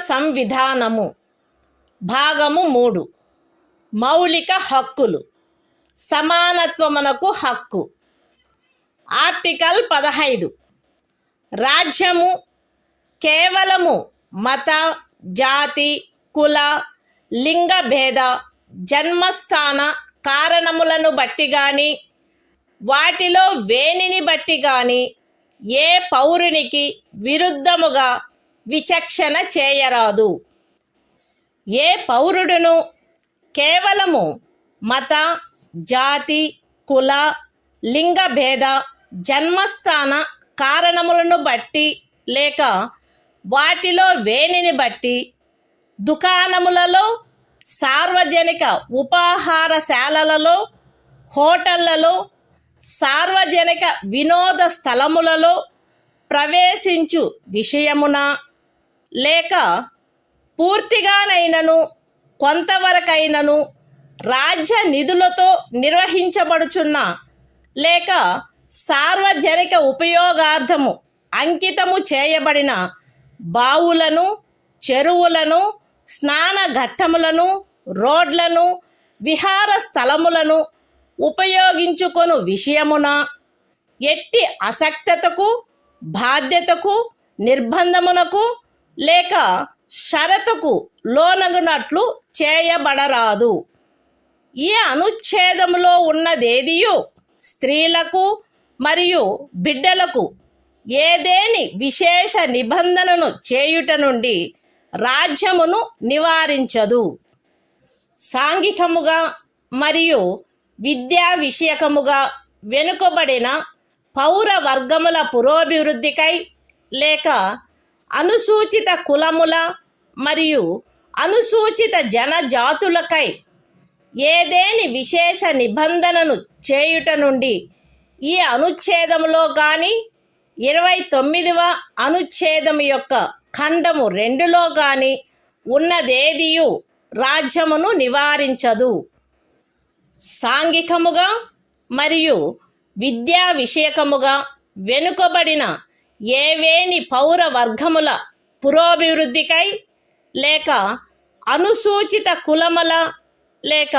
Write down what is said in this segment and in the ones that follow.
సంవిధానము భాగము 3 మౌలిక హక్కులు సమానత్వమునకు హక్కు. ఆర్టికల్ 15 రాజ్యము కేవలము మత, జాతి, కుల, లింగ భేద, జన్మస్థాన కారణములను బట్టి గాని వాటిలో వేనిని బట్టి గాని ఏ పౌరునికి విరుద్ధముగా విచక్షణ చేయరాదు. ఏ పౌరుడును కేవలము మత, జాతి, కుల, లింగ భేద, జన్మస్థాన కారణములను బట్టి లేక వాటిలో వేనిని బట్టి దుకాణములలో, సార్వజనిక ఉపాహారశాలలలో, హోటళ్లలో, సార్వజనిక వినోద స్థలములలో ప్రవేశించు విషయమున లేక పూర్తిగానైనను కొంతవరకైనను రాజ్య నిధులతో నిర్వహించబడుచున్న లేక సార్వజనిక ఉపయోగార్థము అంకితము చేయబడిన బావులను, చెరువులను, స్నాన ఘట్టములను, రోడ్లను, విహార స్థలములను ఉపయోగించుకొను విషయమున ఎట్టి అసక్తతకు, బాధ్యతకు, నిర్బంధమునకు లేక షరతుకు లోనగునట్లు చేయబడరాదు. ఈ అనుచ్ఛేదములో ఉన్నదేదియు స్త్రీలకు మరియు బిడ్డలకు ఏదేని విశేష నిబంధనను చేయుట నుండి రాజ్యమును నివారించదు. సాంఘికముగా మరియు విద్యా విషయకముగా వెనుకబడిన పౌర వర్గముల పురోభివృద్ధికై లేక అనుసూచిత కులముల మరియు అనుసూచిత జనజాతులకై ఏదేని విశేష నిబంధనను చేయుట నుండి ఈ అనుచ్ఛేదములో కానీ 29వ అనుచ్ఛేదము యొక్క ఖండము 2లో కానీ ఉన్నదేదియు రాజ్యమును నివారించదు. సాంఘికముగా మరియు విద్యా విషయకముగా వెనుకబడిన ఏవేని పౌర వర్గముల పురోభివృద్ధికై లేక అనుసూచిత కులముల లేక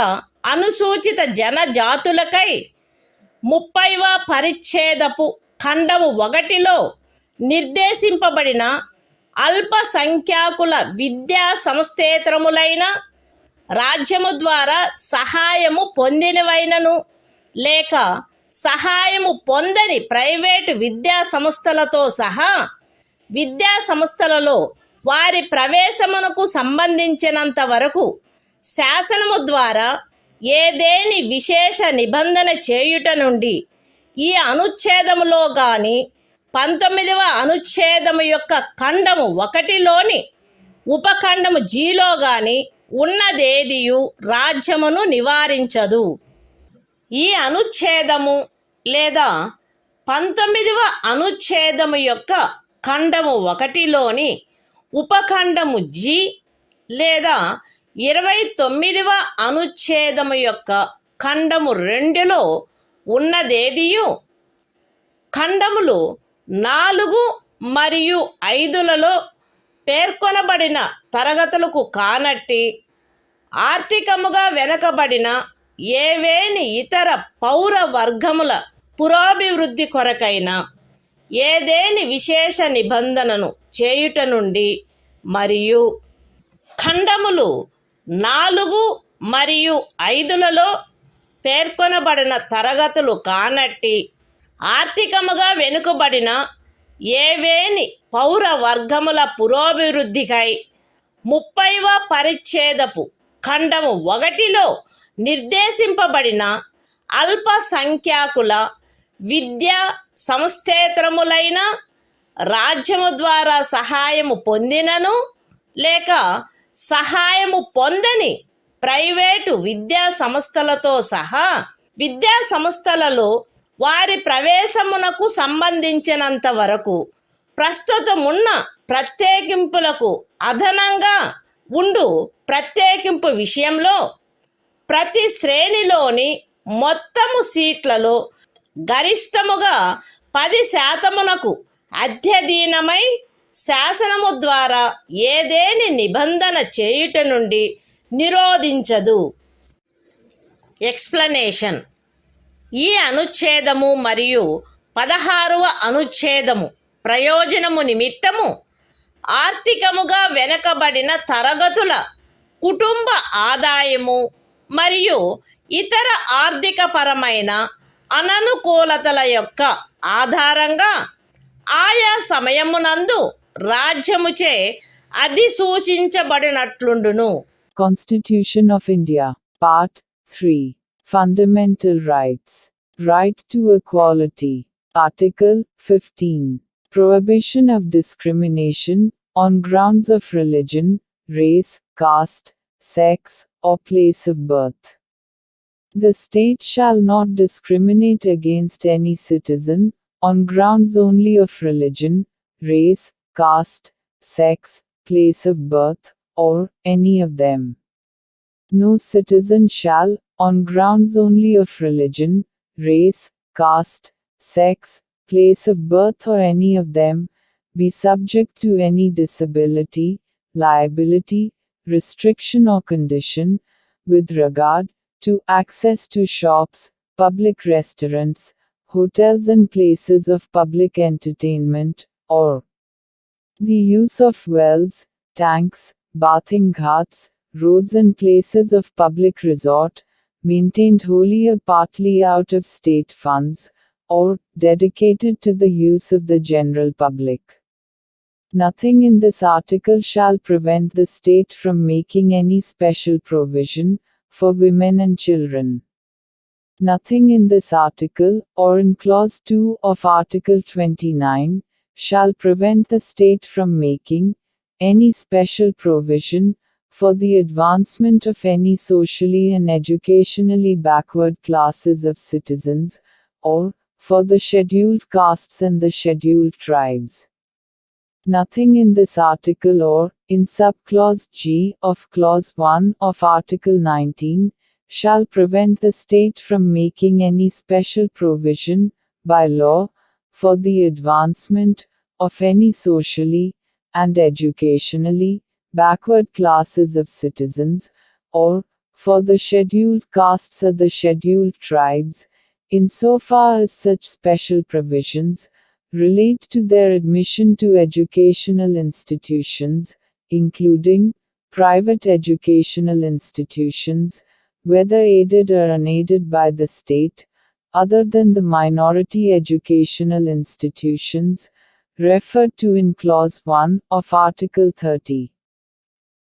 అనుసూచిత జనజాతులకై 30వ పరిచ్ఛేదపు ఖండము 1లో నిర్దేశింపబడిన అల్పసంఖ్యాకుల విద్యా సంస్థేతరములైన రాజ్యము ద్వారా సహాయము పొందినవైనను లేక సహాయము పొందని ప్రైవేటు విద్యా సంస్థలతో సహా విద్యా సంస్థలలో వారి ప్రవేశమునకు సంబంధించినంత వరకు శాసనము ద్వారా ఏదేని విశేష నిబంధన చేయుట నుండి ఈ అనుచ్ఛేదములో కానీ 19వ అనుచ్ఛేదము యొక్క ఖండము 1లోని ఉపఖండము Gలో కానీ ఉన్నదేదియు రాజ్యమును నివారించదు. ఈ అనుచ్ఛేదము లేదా 19వ అనుచ్ఛేదము యొక్క ఖండము 1లోని ఉపఖండము G లేదా 29వ అనుచ్ఛేదము యొక్క ఖండము 2లో ఉన్నదేదియు ఖండములు 4 మరియు 5లలో పేర్కొనబడిన తరగతులకు కానట్టి ఆర్థికముగా వెనుకబడిన ఏవేని ఇతర పౌర వర్గముల పురోభివృద్ధి కొరకైన ఏదేని విశేష నిబంధనను చేయుట నుండి మరియు ఖండములు 4 మరియు 5లలో పేర్కొనబడిన తరగతులు కానట్టి ఆర్థికముగా వెనుకబడిన ఏవేని పౌర వర్గముల పురోభివృద్ధికై 30వ పరిచ్ఛేదపు ఖండము 1లో నిర్దేశింపబడిన అల్పసంఖ్యాకుల విద్యా సంస్థేతరములైన రాజ్యము ద్వారా సహాయము పొందినను లేక సహాయము పొందని ప్రైవేటు విద్యా సంస్థలతో సహా విద్యా సంస్థలలో వారి ప్రవేశమునకు సంబంధించినంత వరకు ప్రస్తుతమున్న ప్రత్యేకింపులకు అదనంగా ఉండు ప్రత్యేకింపు విషయంలో ప్రతి శ్రేణిలోని మొత్తము సీట్లలో గరిష్టముగా 10% అధ్యధీనమై శాసనము ద్వారా ఏదేని నిబంధన చేయుట నుండి నిరోధించదు. ఎక్స్ప్లనేషన్. ఈ అనుచ్ఛేదము మరియు 16వ అనుచ్ఛేదము ప్రయోజనము నిమిత్తము ఆర్థికముగా వెనుకబడిన తరగతుల కుటుంబ ఆదాయము మరియు ఇతర ఆర్థికపరమైన అననుకూలతల యొక్క ఆధారంగా ఆయా సమయమునందు రాజ్యముచే అధిసూచించబడినట్లుండును. Constitution of India, Part 3. Fundamental Rights. Right to Equality. Article 15. Prohibition of discrimination on grounds of religion, race, caste, sex, or place of birth. The state shall not discriminate against any citizen on grounds only of religion, race, caste, sex, place of birth, or any of them. No citizen shall, on grounds only of religion, race, caste, sex, place of birth, or any of them, be subject to any disability, liability, restriction, or condition, with regard to access to shops, public restaurants, hotels, and places of public entertainment, or the use of wells, tanks, bathing ghats, roads, and places of public resort, maintained wholly or partly out of state funds, or dedicated to the use of the general public. Nothing in this article shall prevent the state from making any special provision for women and children. Nothing in this article, or in Clause 2 of Article 29, shall prevent the state from making any special provision for the advancement of any socially and educationally backward classes of citizens, or for the scheduled castes and the scheduled tribes. Nothing in this article or in subclause G of Clause 1 of Article 19 shall prevent the state from making any special provision by law for the advancement of any socially and educationally backward classes of citizens, or for the scheduled castes or the scheduled tribes, insofar as such special provisions relate to their admission to educational institutions, including private educational institutions, whether aided or unaided by the state, other than the minority educational institutions referred to in Clause 1 of Article 30.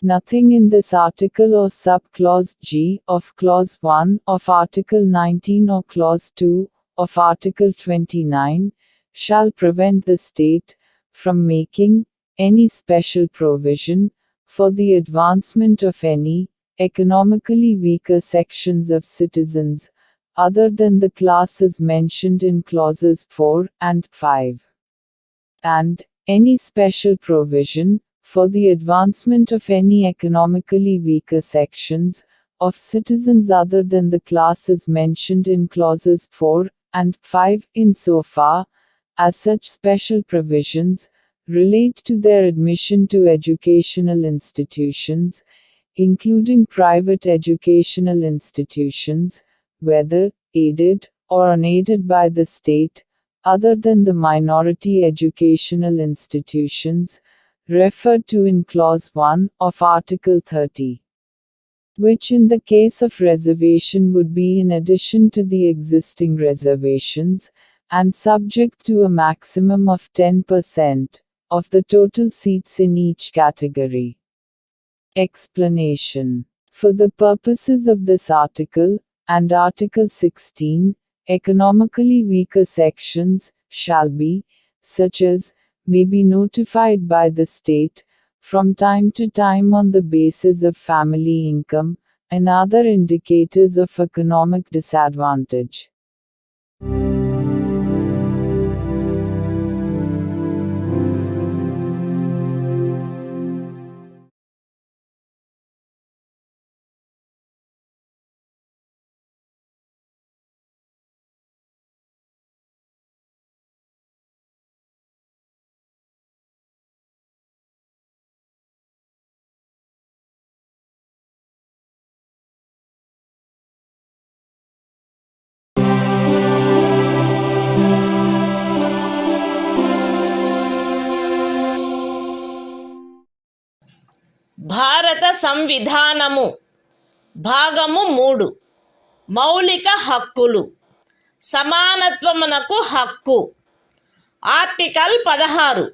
Nothing in this article or subclause G of Clause 1 of Article 19 or Clause 2 of Article 29 shall prevent the state from making any special provision for the advancement of any economically weaker sections of citizens, other than the classes mentioned in Clauses 4 and 5. And any special provision for the advancement of any economically weaker sections of citizens other than the classes mentioned in Clauses 4 and 5, insofar as such special provisions relate to their admission to educational institutions, including private educational institutions, whether aided or unaided by the state, other than the minority educational institutions referred to in Clause 1 of Article 30. Which in the case of reservation would be in addition to the existing reservations, and subject to a maximum of 10% of the total seats in each category. Explanation. For the purposes of this article, and Article 16, economically weaker sections shall be, such as may be notified by the state, from time to time on the basis of family income, and other indicators of economic disadvantage. భారత సంవిధానము భాగము 3 మౌలిక హక్కులు సమానత్వమునకు హక్కు. Article 16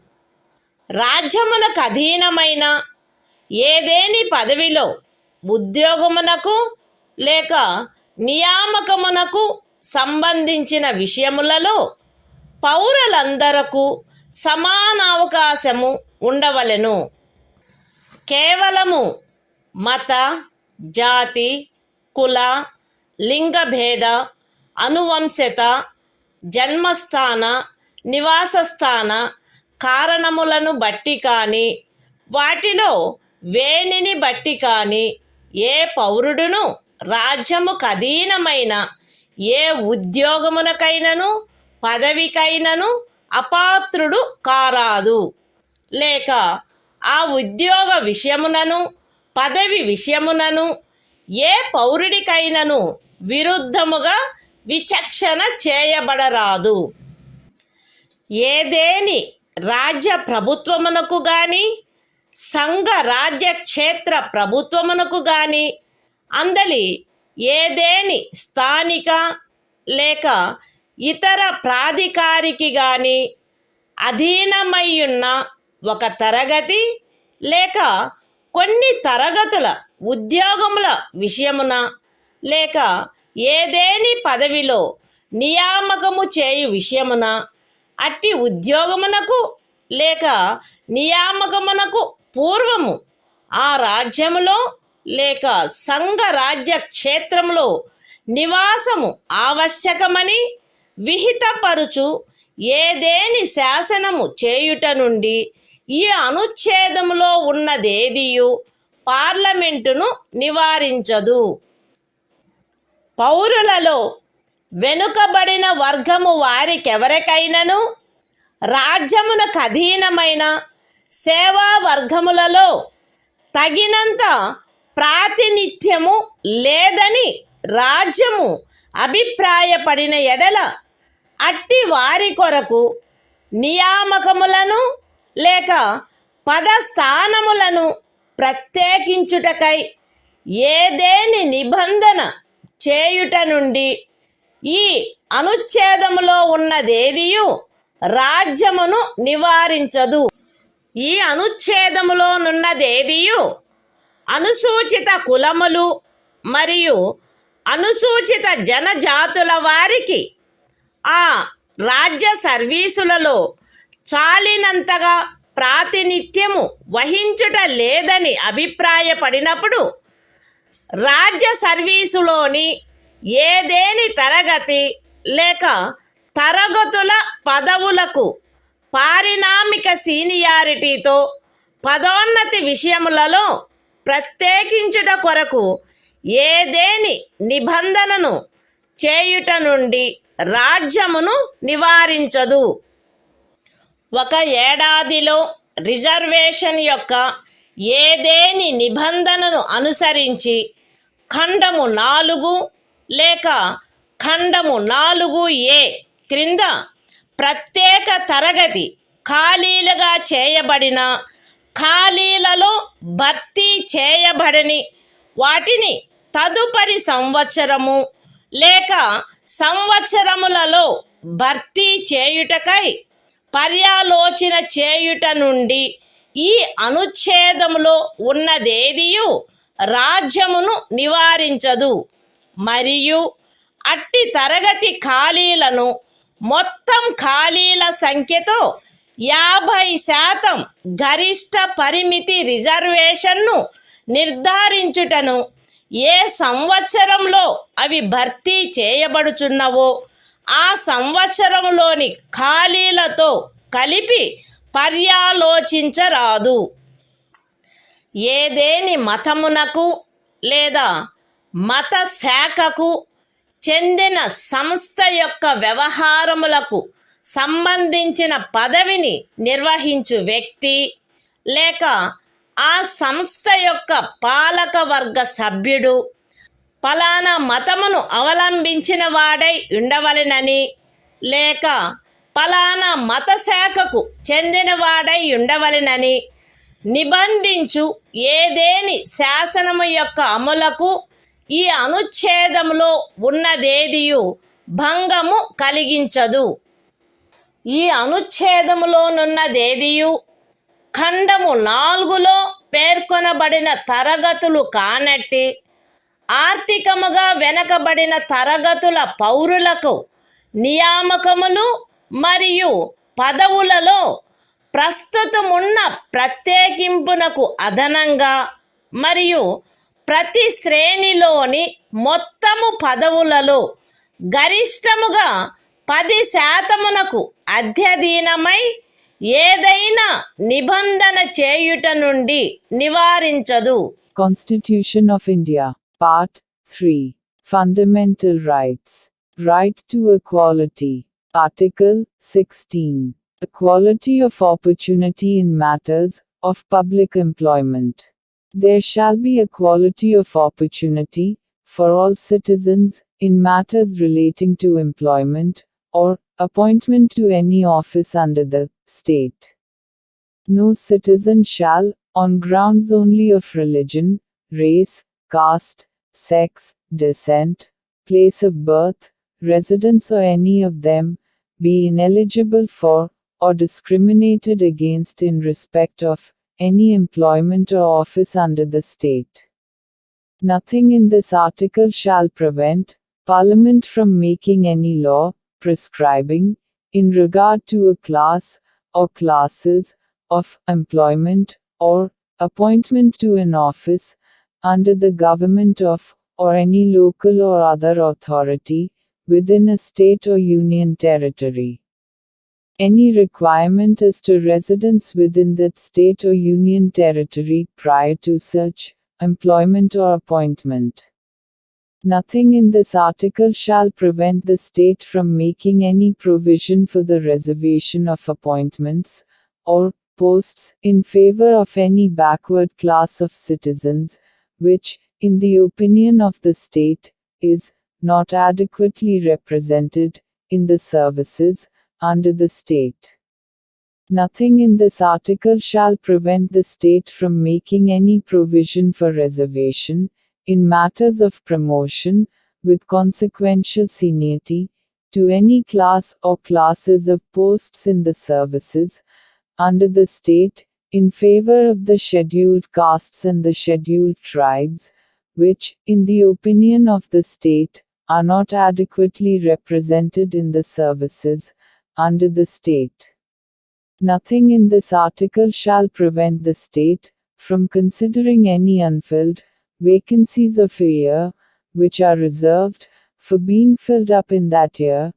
రాజ్యమునకు అధీనమైన ఏదేని పదవిలో ఉద్యోగమునకు లేక నియామకమునకు సంబంధించిన విషయములలో పౌరులందరకు సమాన అవకాశము ఉండవలెను. కేవలము మత, జాతి, కుల, లింగభేద, అనువంశత, జన్మస్థాన, నివాసస్థాన కారణములను బట్టి కానీ వాటిలో వేనిని బట్టి కానీ ఏ పౌరుడును రాజ్యముకు అధీనమైన ఏ ఉద్యోగమునకైనను పదవికైనను అపాత్రుడు కారాదు. లేక ఆ ఉద్యోగ విషయమునను పదవి విషయమునను ఏ పౌరుడికైనను విరుద్ధముగా విచక్షణ చేయబడరాదు. ఏదేని రాజ్య ప్రభుత్వమునకు గాని సంఘ రాజ్య క్షేత్ర ప్రభుత్వమునకు గాని అందలి ఏదేని స్థానిక లేక ఇతర ప్రాధికారికి గాని అధీనమయ్యున్న ఒక తరగతి లేక కొన్ని తరగతుల ఉద్యోగముల విషయమున లేక ఏదేని పదవిలో నియామకము చేయు విషయమున అట్టి ఉద్యోగమునకు లేక నియామకమునకు పూర్వము ఆ రాజ్యములో లేక సంఘ రాజ్య క్షేత్రములో నివాసము ఆవశ్యకమని విహితపరుచు ఏదేని శాసనము చేయుట నుండి ఈ అనుచ్ఛేదములో ఉన్నదేదియు పార్లమెంటును నివారించదు. పౌరులలో వెనుకబడిన వర్గము వారికెవరికైనను రాజ్యమునకు అధీనమైన సేవా వర్గములలో తగినంత ప్రాతినిధ్యము లేదని రాజ్యము అభిప్రాయపడిన ఎడల అట్టి వారి కొరకు నియామకములను లేక పదస్థానములను ప్రత్యేకించుటకై ఏదేని నిబంధన చేయుట నుండి ఈ అనుచ్ఛేదములో ఉన్నదేదియు రాజ్యమును నివారించదు. ఈ అనుచ్ఛేదములోనున్నదేదియు అనుసూచిత కులములు మరియు అనుసూచిత జనజాతుల వారికి ఆ రాజ్య సర్వీసులలో చాలినంతగా ప్రాతినిధ్యము వహించుట లేదని అభిప్రాయపడినప్పుడు రాజ్య సర్వీసులోని ఏదేని తరగతి లేక తరగతుల పదవులకు పారిణామిక సీనియారిటీతో పదోన్నతి విషయములలో ప్రత్యేకించుట కొరకు ఏదేని నిబంధనను చేయుట నుండి రాజ్యమును నివారించదు. ఒక ఏడాదిలో రిజర్వేషన్ యొక్క ఏదేని నిబంధనను అనుసరించి ఖండము 4 లేక ఖండము 4A క్రింద ప్రత్యేక తరగతి ఖాళీలుగా చేయబడిన ఖాళీలలో భర్తీ చేయబడని వాటిని తదుపరి సంవత్సరము లేక సంవత్సరములలో భర్తీ చేయుటకై పర్యాలోచన చేయుట నుండి ఈ అనుచ్ఛేదములో ఉన్నదేదియు రాజ్యమును నివారించదు. మరియు అట్టి తరగతి ఖాళీలను మొత్తం ఖాళీల సంఖ్యతో 50% గరిష్ట పరిమితి రిజర్వేషన్ను నిర్ధారించుటను ఏ సంవత్సరంలో అవి భర్తీ చేయబడుచున్నవో ఆ సంవత్సరంలోని ఖాళీలతో కలిపి పర్యాలోచించరాదు. ఏదేని మతమునకు లేదా మత శాఖకు చెందిన సంస్థ యొక్క వ్యవహారములకు సంబంధించిన పదవిని నిర్వహించు వ్యక్తి లేక ఆ సంస్థ యొక్క పాలక వర్గ సభ్యుడు పలానా మతమును అవలంబించిన వాడై ఉండవలెనని లేక పలానా మత శాఖకు చెందినవాడై ఉండవలెనని నిబంధించు ఏదేని శాసనము యొక్క అమలుకు ఈ అనుచ్ఛేదములో ఉన్నదేదియు భంగము కలిగించదు. ఈ అనుచ్ఛేదములోనున్నదేదియు ఖండము 4లో పేర్కొనబడిన తరగతులు కానట్టి ఆర్థికముగా వెనకబడిన తరగతుల పౌరులకు నియామకములు మరియు పదవులలో ప్రస్తుతమున్న ప్రత్యేకింపునకు అదనంగా మరియు ప్రతి శ్రేణిలోని మొత్తము పదవులలో గరిష్టముగా 10% అధ్యధీనమై ఏదైనా నిబంధన చేయుట నుండి నివారించదు. Constitution of India, Part 3. Fundamental Rights. Right to Equality. Article 16. Equality of opportunity in matters of public employment. There shall be equality of opportunity for all citizens in matters relating to employment or appointment to any office under the state. No citizen shall, on grounds only of religion, race, caste, sex, descent, place of birth, residence or any of them, be ineligible for, or discriminated against in respect of, any employment or office under the state. Nothing in this article shall prevent Parliament from making any law, prescribing, in regard to a class, or classes, of employment, or appointment to an office, under the government of, or any local or other authority, within a state or union territory. Any requirement as to residence within that state or union territory prior to such employment or appointment. Nothing in this article shall prevent the state from making any provision for the reservation of appointments, or posts, in favor of any backward class of citizens, which, in the opinion of the state, is not adequately represented in the services under the state. Nothing in this article shall prevent the state from making any provision for reservation, in matters of promotion, with consequential seniority, to any class or classes of posts in the services under the state, in favor of the scheduled castes and the scheduled tribes, which, in the opinion of the state, are not adequately represented in the services under the state. Nothing in this article shall prevent the state from considering any unfilled vacancies of a year, which are reserved for being filled up in that year,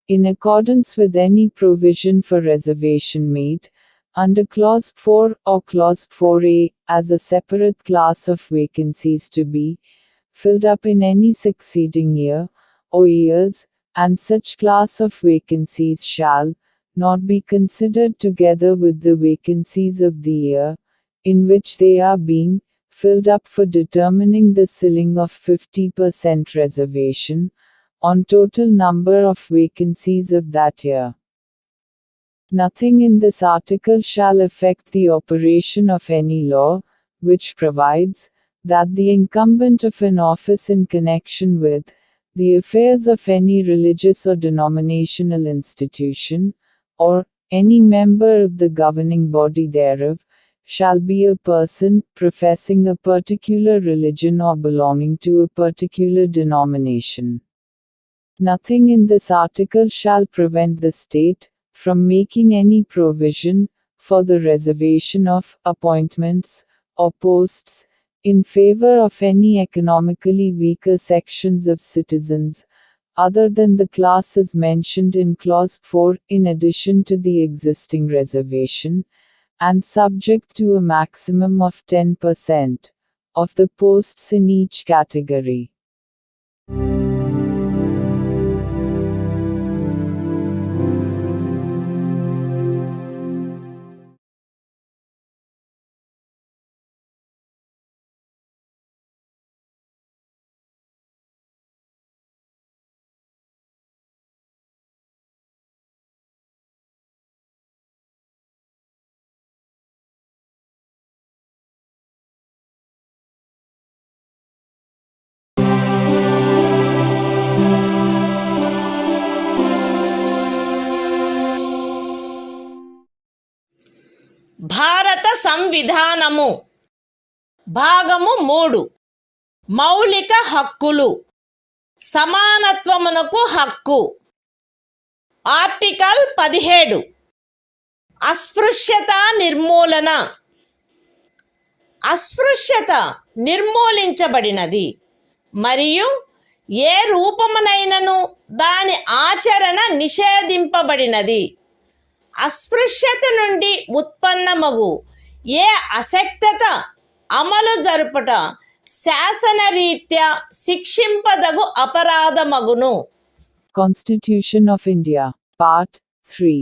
in accordance with any provision for reservation made under Clause 4 or Clause 4a, as a separate class of vacancies to be filled up in any succeeding year or years, and such class of vacancies shall not be considered together with the vacancies of the year in which they are being filled up for determining the ceiling of 50% reservation on total number of vacancies of that year. Nothing in this article shall affect the operation of any law, which provides that the incumbent of an office in connection with the affairs of any religious or denominational institution, or any member of the governing body thereof, shall be a person professing a particular religion or belonging to a particular denomination. Nothing in this article shall prevent the state from making any provision for the reservation of appointments or posts in favor of any economically weaker sections of citizens, other than the classes mentioned in Clause 4, in addition to the existing reservation, and subject to a maximum of 10% of the posts in each category. సంవిధానము భాగము 3 మౌలిక హక్కులు సమానత్వమునకు హక్కు. Article 17 అస్పృశ్యత నిర్మూలన. అస్పృశ్యత నిర్మూలించబడినది మరియు ఏ రూపమునైనను దాని ఆచరణ నిషేధింపబడినది. అస్పృశ్యత నుండి ఉత్పన్నమగు ఏ అశక్తత అమలు జరుపుట శాసనరీత్యా శిక్షింపదగు అపరాధమగును. Constitution of India, Part 3.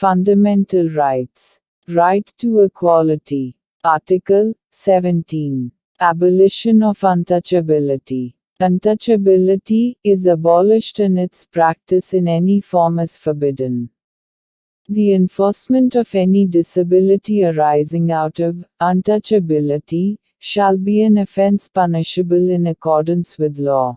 Fundamental Rights. Right to equality. Article 17. Abolition of untouchability. Untouchability is abolished and its practice in any form is forbidden. The enforcement of any disability arising out of untouchability shall be an offence punishable in accordance with law.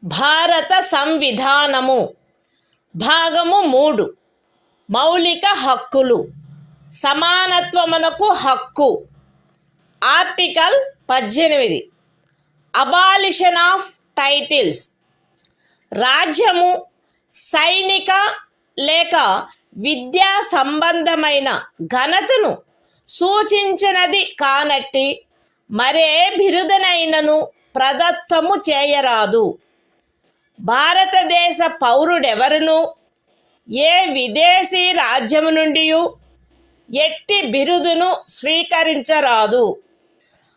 భారత సంవిధానము భాగము 3 మౌలిక హక్కులు సమానత్వమునకు హక్కు. Article 18 abolition of titles. రాజ్యము సైనిక లేక విద్యా సంబంధమైన ఘనతను సూచించినది కానట్టి మరే బిరుదనైనను ప్రదత్తము చేయరాదు. భారతదేశ పౌరుడెవరును ఏ విదేశీ రాజ్యము నుండి ఎట్టి బిరుదును స్వీకరించరాదు.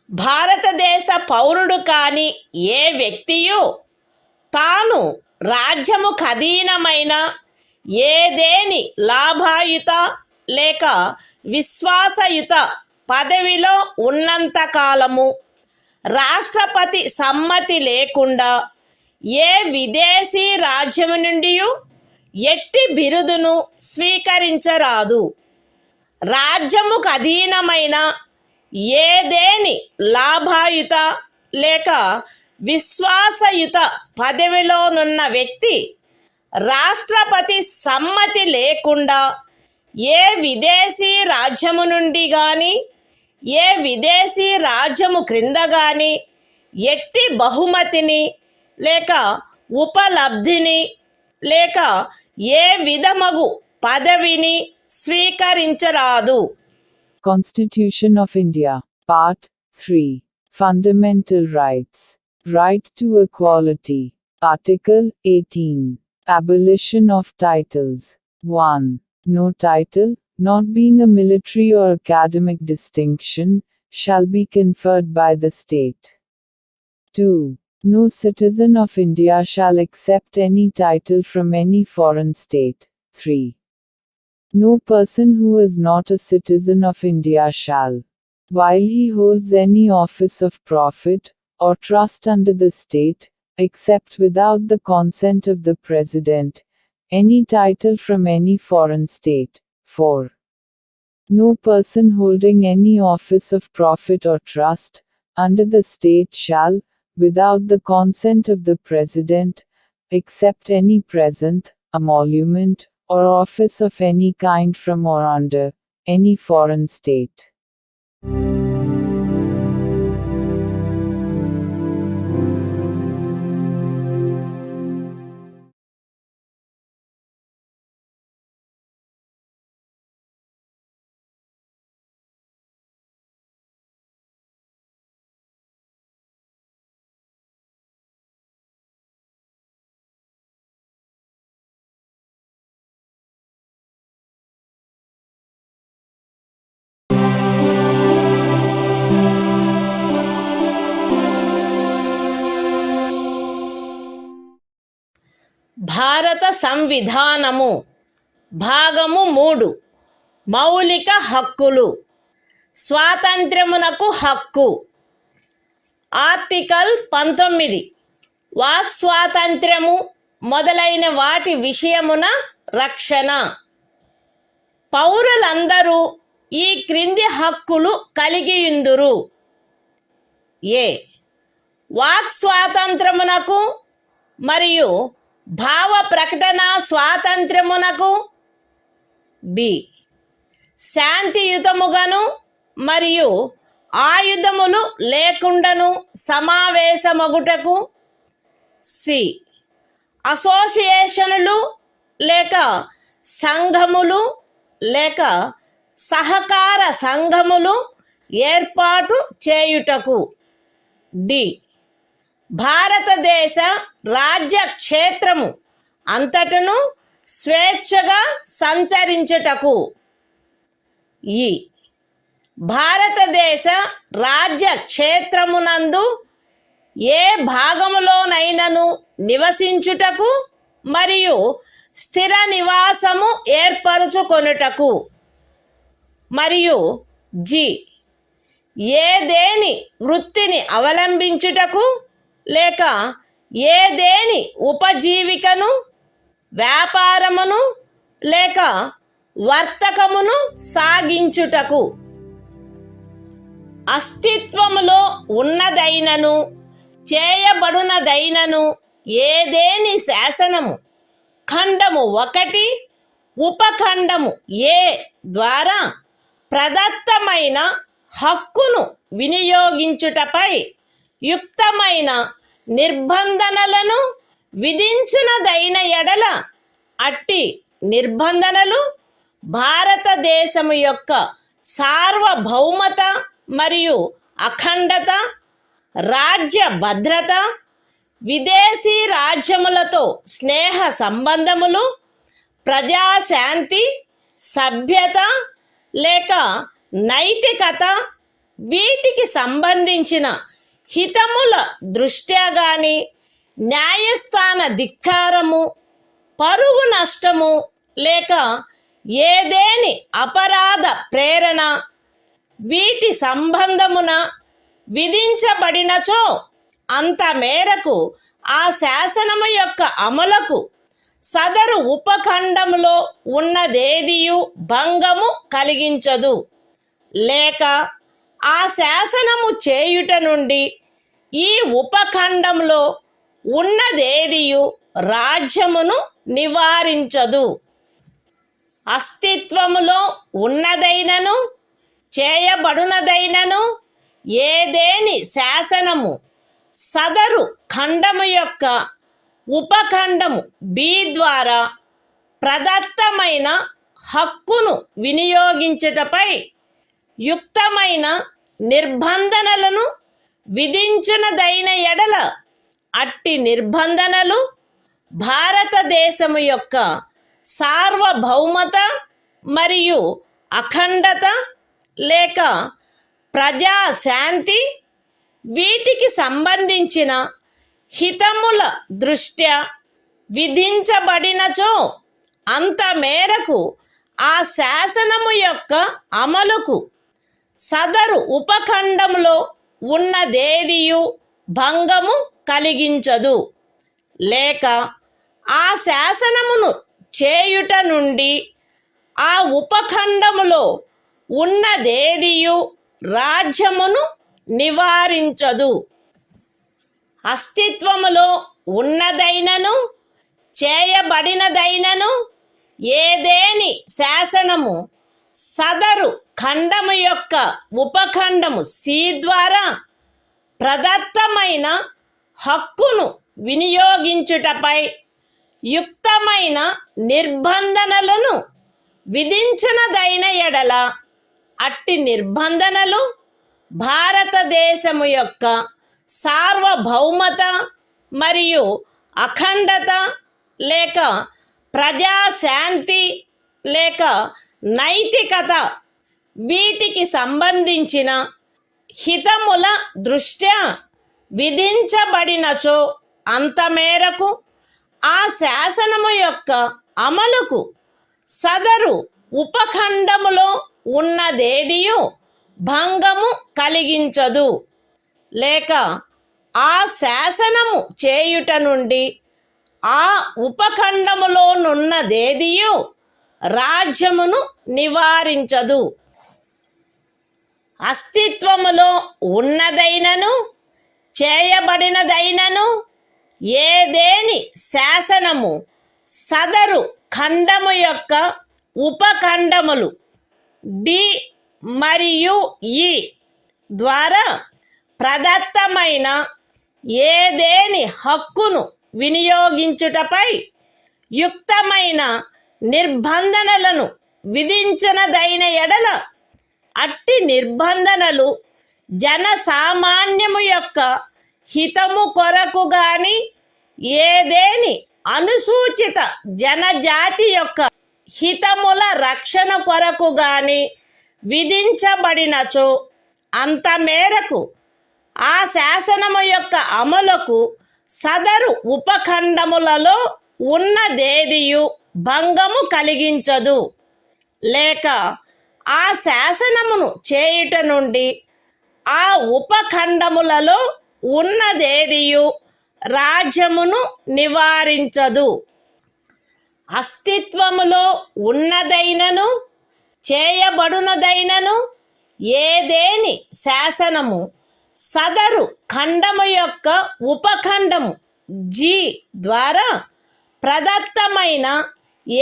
భారతదేశ పౌరుడు కాని ఏ వ్యక్తియు తాను రాజ్యము ఖదీనమైన ఏదేని లాభాయుత లేక విశ్వాసయుత పదవిలో ఉన్నంతకాలము రాష్ట్రపతి సమ్మతి లేకుండా ఏ విదేశీ రాజ్యము నుండి ఎట్టి బిరుదును స్వీకరించరాదు. రాజ్యముకు అధీనమైన ఏదేని లాభాయుత లేక విశ్వాసయుత పదవిలోనున్న వ్యక్తి రాష్ట్రపతి సమ్మతి లేకుండా ఏ విదేశీ రాజ్యము నుండి కానీ ఏ విదేశీ రాజ్యము క్రింద కానీ ఎట్టి బహుమతిని లేక ఉపలబ్ధిని లేక ఏ విధమగు పదవిని స్వీకరించరాదు. Constitution of India, Part 3. Fundamental Rights. Right to equality. Article 18. Abolition of titles. 1. No title, not being a military or academic distinction, shall be conferred by the state. 2. No citizen of India shall accept any title from any foreign state. 3. No person who is not a citizen of India shall, while he holds any office of profit or trust under the state, accept without the consent of the President, any title from any foreign state. 4. No person holding any office of profit or trust under the state shall, without the consent of the President, accept any present, emolument, or office of any kind from or under any foreign state. భారత సంవిధానము భాగము 3 మౌలిక హక్కులు. స్వాతంత్ర్యమునకు హక్కు. Article 19 walk స్వాతంత్ర్యము మొదలైన వాటి విషయమున రక్షణ. పౌరులందరూ ఈ క్రింది హక్కులు కలిగియుందురు. ఏ వాక్ స్వాతంత్రమునకు మరియు భావ ప్రకటన స్వాతంత్ర్యమునకు. బి శాంతియుతముగాను మరియు ఆయుధములు లేకుండాను సమావేశమగుటకు. సి అసోసియేషనులు లేక సంఘములు లేక సహకార సంఘములు ఏర్పాటు చేయుటకు. డి భారతదేశ రాజ్య క్షేత్రము అంతటను స్వేచ్ఛగా సంచరించుటకు. ఈ భారతదేశ రాజ్య క్షేత్రమునందు ఏ భాగములోనైనను నివసించుటకు మరియు స్థిర నివాసము ఏర్పరచుకొనుటకు. మరియు జి ఏదేని వృత్తిని అవలంబించుటకు లేక ఏదేని ఉపజీవికను వ్యాపారమును లేక వర్తకమును సాగించుటకు. అస్తిత్వములో ఉన్నదైనను చేయబడునదైనను ఏదేని శాసనము ఖండము 1 ఉపఖండము ఏ ద్వారా ప్రదత్తమైన హక్కును వినియోగించుటపై యుక్తమైన నిర్బంధనలను విధించునదైన ఎడల అట్టి నిర్బంధనలు భారతదేశము యొక్క సార్వభౌమత మరియు అఖండత, రాజ్య భద్రత, విదేశీ రాజ్యములతో స్నేహ సంబంధములు, ప్రజాశాంతి, సభ్యత లేక నైతికత వీటికి సంబంధించిన హితముల దృష్ట్యా గాని న్యాయస్థాన ధిక్కారము, పరువు నష్టము లేక ఏదేని అపరాధ ప్రేరణ వీటి సంబంధమున విధించబడినచో అంత మేరకు ఆ శాసనము యొక్క అమలుకు సదరు ఉపఖండములో ఉన్నదేదియు భంగము కలిగించదు. లేక ఆ శాసనము చేయుట నుండి ఈ ఉపఖండంలో ఉన్నదేదియు రాజ్యమును నివారించదు. అస్తిత్వములో ఉన్నదైనను చేయబడునదైనను ఏదేని శాసనము సదరు ఖండము యొక్క ఉపఖండము బి ద్వారా ప్రదత్తమైన హక్కును వినియోగించుటపై యుక్తమైన నిర్బంధనలను విధించునదైన ఎడల అట్టి నిర్బంధనలు భారతదేశము యొక్క సార్వభౌమత మరియు అఖండత లేక ప్రజాశాంతి వీటికి సంబంధించిన హితముల దృష్ట్యా విధించబడినచో అంత మేరకు ఆ శాసనము యొక్క అమలుకు సదరు ఉపఖండంలో ఉన్నదేదియు భంగము కలిగించదు. లేక ఆ శాసనమును చేయుట నుండి ఆ ఉపఖండములో ఉన్నదేదియు రాజ్యమును నివారించదు. అస్తిత్వములో ఉన్నదైనను చేయబడినదైనను ఏదేని శాసనము సదరు ఖండము యొక్క ఉపఖండము సి ద్వారా ప్రదత్తమైన హక్కును వినియోగించుటపై యుక్తమైన నిర్బంధనలను విధించునదైన ఎడల అట్టి నిర్బంధనలు భారతదేశము యొక్క సార్వభౌమత మరియు అఖండత లేక ప్రజాశాంతి లేక నైతికత వీటికి సంబంధించిన హితముల దృష్ట్యా విధించబడినచో అంత మేరకు ఆ శాసనము యొక్క అమలుకు సదరు ఉపఖండములో ఉన్నదేదియు భంగము కలిగించదు, లేక ఆ శాసనము చేయుట నుండి ఆ ఉపఖండములోనున్నదేదియు రాజ్యమును నివారించదు. అస్తిత్వములో ఉన్నదైనను చేయబడినదైనను ఏదేని శాసనము సదరు ఖండము యొక్క ఉపఖండములు డి మరియు ఈ ద్వారా ప్రదత్తమైన ఏదేని హక్కును వినియోగించుటపై యుక్తమైన నిర్బంధనలను విధించునదైన ఎడల అట్టి నిర్బంధనలు జనసామాన్యము యొక్క హితము కొరకు గాని ఏదేని అనుసూచిత జనజాతి యొక్క హితముల రక్షణ కొరకు గాని విధించబడినచో అంత మేరకు ఆ శాసనము యొక్క అమలుకు సదరు ఉపఖండములలో ఉన్నదేదియు భంగము కలిగించదు, లేక ఆ శాసనమును చేయుట నుండి ఆ ఉపఖండములలో ఉన్నదేదియు రాజ్యమును నివారించదు. అస్తిత్వములో ఉన్నదైనను చేయబడునదైనను ఏదేని శాసనము సదరు ఖండము యొక్క ఉపఖండము జి ద్వారా ప్రదత్తమైన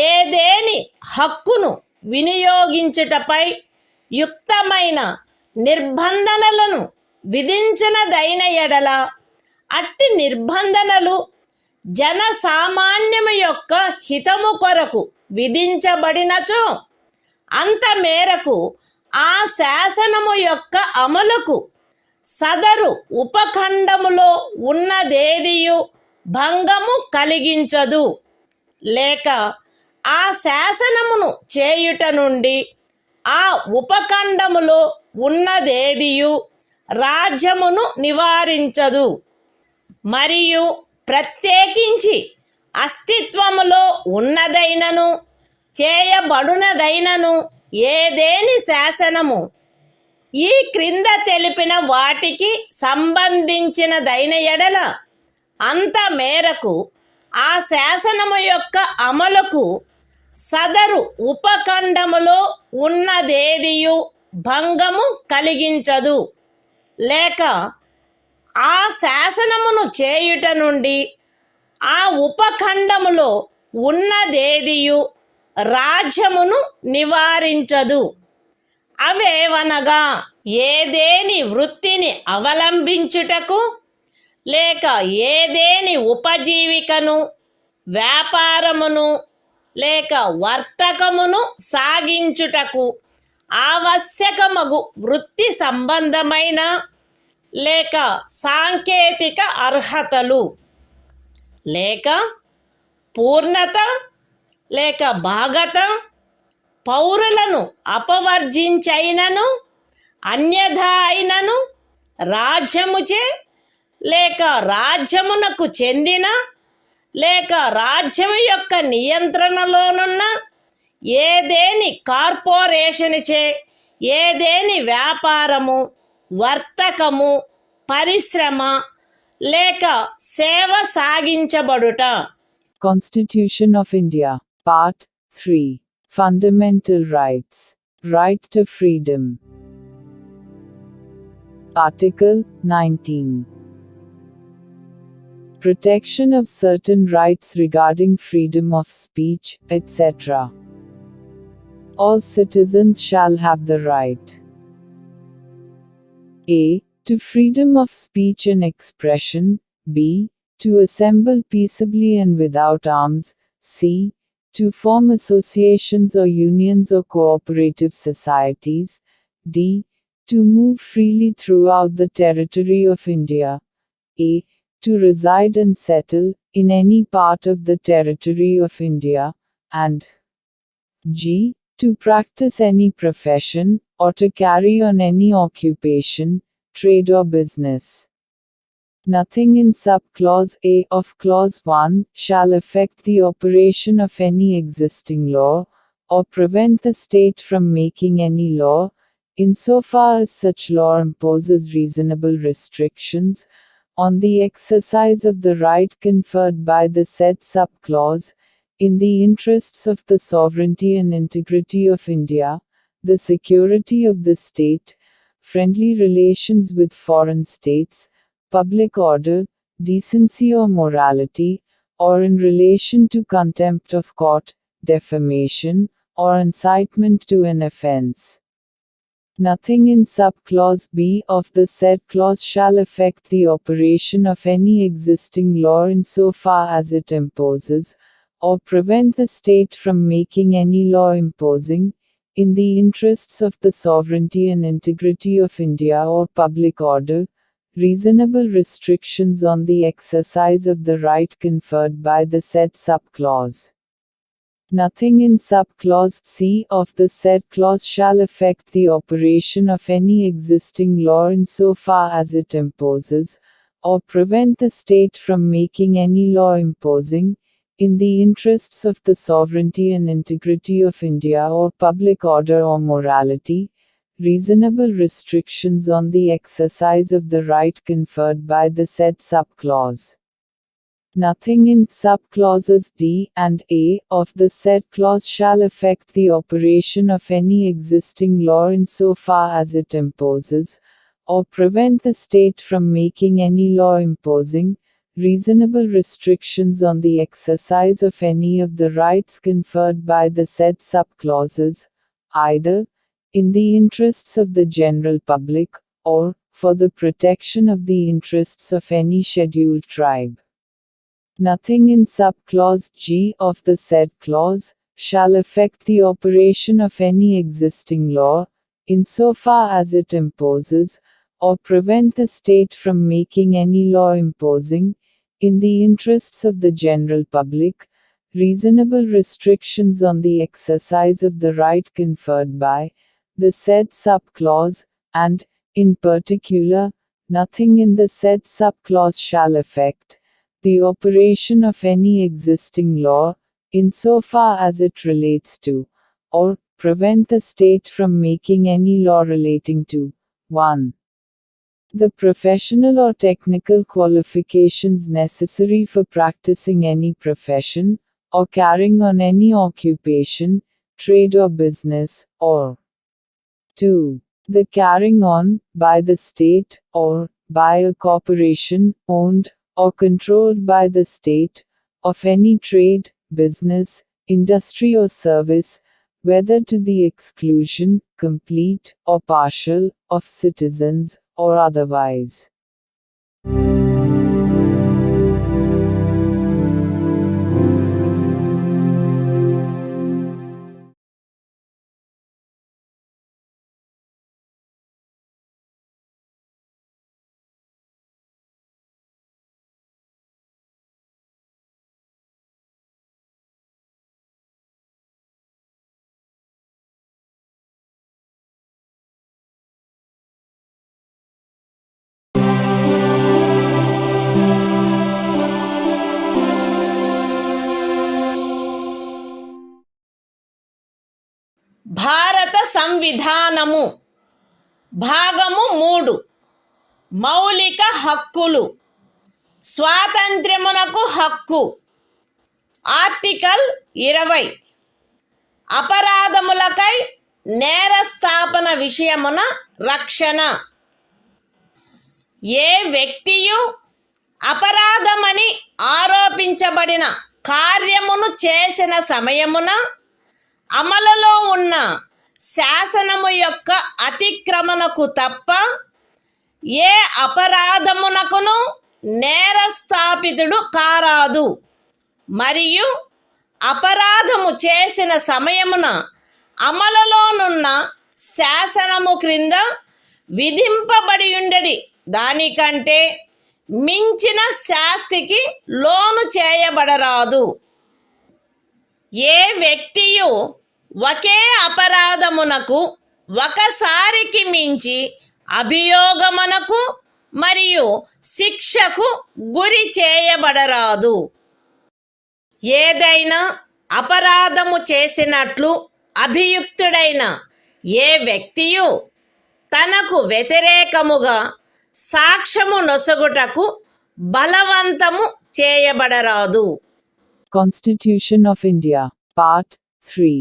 ఏదేని హక్కును వినియోగించుటపై యుక్తమైన నిర్బంధనలను విధించునదైన ఎడల అట్టి నిర్బంధనలు జనసామాన్యము యొక్క హితము కొరకు విధించబడినచో అంత మేరకు ఆ శాసనము యొక్క అమలుకు సదరు ఉపఖండములో ఉన్నదేదియు భంగము కలిగించదు, లేక ఆ శాసనమును చేయుట నుండి ఆ ఉపఖండములో ఉన్నదేదియు రాజ్యమును నివారించదు. మరియు ప్రత్యేకించి అస్తిత్వములో ఉన్నదైనను చేయబడునదైనను ఏదేని శాసనము ఈ క్రింద తెలిపిన వాటికి సంబంధించినదైన ఎడల అంత మేరకు ఆ శాసనము యొక్క అమలుకు సదరు ఉపఖండములో ఉన్నదేదియు భంగము కలిగించదు, లేక ఆ శాసనమును చేయుట నుండి ఆ ఉపఖండములో ఉన్నదేదియు రాజ్యమును నివారించదు. అవేవనగా ఏదేని వృత్తిని అవలంబించుటకు లేక ఏదేని ఉపజీవికను వ్యాపారమును లేక వర్తకమును సాగించుటకు ఆవశ్యకమగు వృత్తి సంబంధమైన లేక సాంకేతిక అర్హతలు లేక పూర్ణత లేక భాగత పౌరులను అపవర్జించైనను అన్యథా అయినను రాజ్యముచే లేక రాజ్యమునకు చెందిన లేక రాజ్యము యొక్క నియంత్రణలోనున్న ఏదేని కార్పొరేషన్చే ఏదేని వ్యాపారము వర్తకము పరిశ్రమ లేక సేవ సాగించబడుట. Constitution of India, Part 3, Fundamental Rights, Right to Freedom. Article 19. Protection of certain rights regarding freedom of speech, etc. All citizens shall have the right a. to freedom of speech and expression, b. to assemble peaceably and without arms, c. to form associations or unions or cooperative societies, d. to move freely throughout the territory of India, a. to reside and settle in any part of the territory of India, and g. to practice any profession, or to carry on any occupation, trade or business. Nothing in subclause A of clause 1 shall affect the operation of any existing law, or prevent the state from making any law, insofar as such law imposes reasonable restrictions on the exercise of the right conferred by the said subclause, in the interests of the sovereignty and integrity of India, the security of the state, friendly relations with foreign states, public order, decency or morality, or in relation to contempt of court, defamation, or incitement to an offense. Nothing in subclause B of the said clause shall affect the operation of any existing law insofar as it imposes, or prevent the state from making any law imposing, in the interests of the sovereignty and integrity of India or public order, reasonable restrictions on the exercise of the right conferred by the said subclause. Nothing in subclause C of the said clause shall affect the operation of any existing law insofar as it imposes, or prevent the state from making any law imposing, in the interests of the sovereignty and integrity of India or public order or morality, reasonable restrictions on the exercise of the right conferred by the said subclause. Nothing in subclauses D and A of the said clause shall affect the operation of any existing law insofar as it imposes, or prevent the state from making any law imposing, reasonable restrictions on the exercise of any of the rights conferred by the said subclauses, either in the interests of the general public, or for the protection of the interests of any scheduled tribe. Nothing in subclause G of the said clause shall affect the operation of any existing law, insofar as it imposes, or prevent the state from making any law imposing, in the interests of the general public, reasonable restrictions on the exercise of the right conferred by the said subclause, and, in particular, nothing in the said subclause shall affect the operation of any existing law, insofar as it relates to, or prevent the state from making any law relating to 1. The professional or technical qualifications necessary for practicing any profession, or carrying on any occupation, trade or business, or 2. The carrying on, by the state, or by a corporation, owned or controlled by the state, of any trade, business, industry or service, whether to the exclusion, complete or partial, of citizens, or otherwise. భారత సంవిధానము భాగము 3 మౌలిక హక్కులు స్వాతంత్ర్యమునకు హక్కు article 20 అపరాధములకై నేరస్థాపన విషయమున రక్షణ ఏ వ్యక్తియు అపరాధమని ఆరోపించబడిన కార్యమును చేసిన సమయమున అమలులో ఉన్న శాసనము యొక్క అతిక్రమణకు తప్ప ఏ అపరాధమునకును నేరస్థాపితుడు కారాదు మరియు అపరాధము చేసిన సమయమున అమలులోనున్న శాసనము క్రింద విధింపబడియుండెడి దానికంటే మించిన శాస్తికి లోను చేయబడరాదు. ఏ వ్యక్తియు ఒకే అపరాధమునకు ఒకసారికి మించి అభియోగమునకు మరియు శిక్షకు గురి చేయబడరాదు. ఏదైనా అపరాధము చేసినట్లు అభియుక్తుడైన ఏ వ్యక్తియు తనకు వ్యతిరేకముగా సాక్ష్యము నొసగుటకు బలవంతము చేయబడరాదు. Constitution of India, Part 3.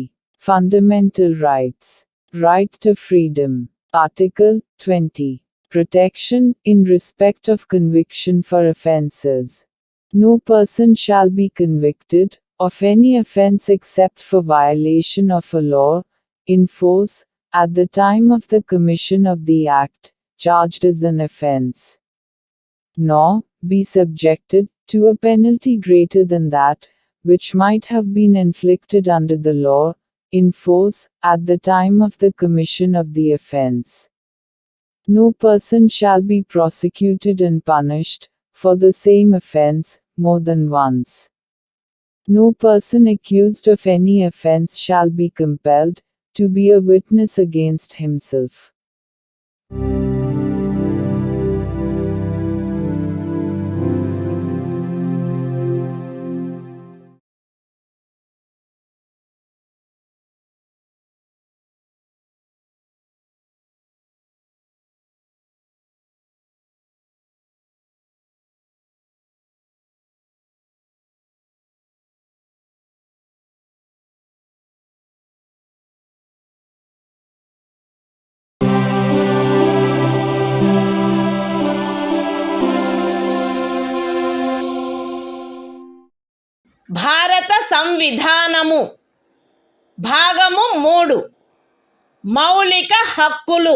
Fundamental Rights. Right to Freedom. Article 20. Protection in respect of conviction for offences. No person shall be convicted of any offence except for violation of a law, in force, at the time of the commission of the act, charged as an offence, nor be subjected to a penalty greater than that, which might have been inflicted under the law, in force, at the time of the commission of the offence. No person shall be prosecuted and punished, for the same offence, more than once. No person accused of any offence shall be compelled to be a witness against himself. భారత సంవిధానము భాగము 3. మౌలిక హక్కులు.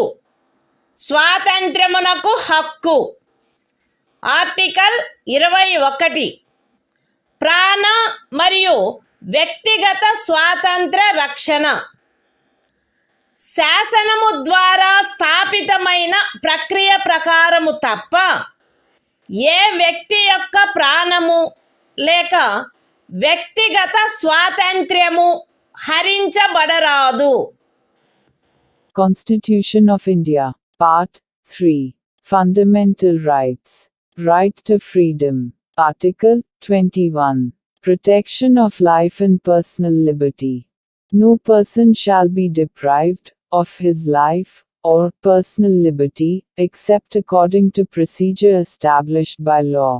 స్వాతంత్ర్యమునకు హక్కు. Article 21. ప్రాణ మరియు వ్యక్తిగత స్వాతంత్ర రక్షణ. శాసనము ద్వారా స్థాపితమైన ప్రక్రియ ప్రకారము తప్ప ఏ వ్యక్తి యొక్క ప్రాణము లేక వ్యక్తిగత స్వాతంత్ర్యము హరించబడరాదు. Constitution of India, Part 3. Fundamental Rights. Right to Freedom. Article 21. Protection of life and personal liberty. No person shall be deprived of his life or personal liberty, except according to procedure established by law.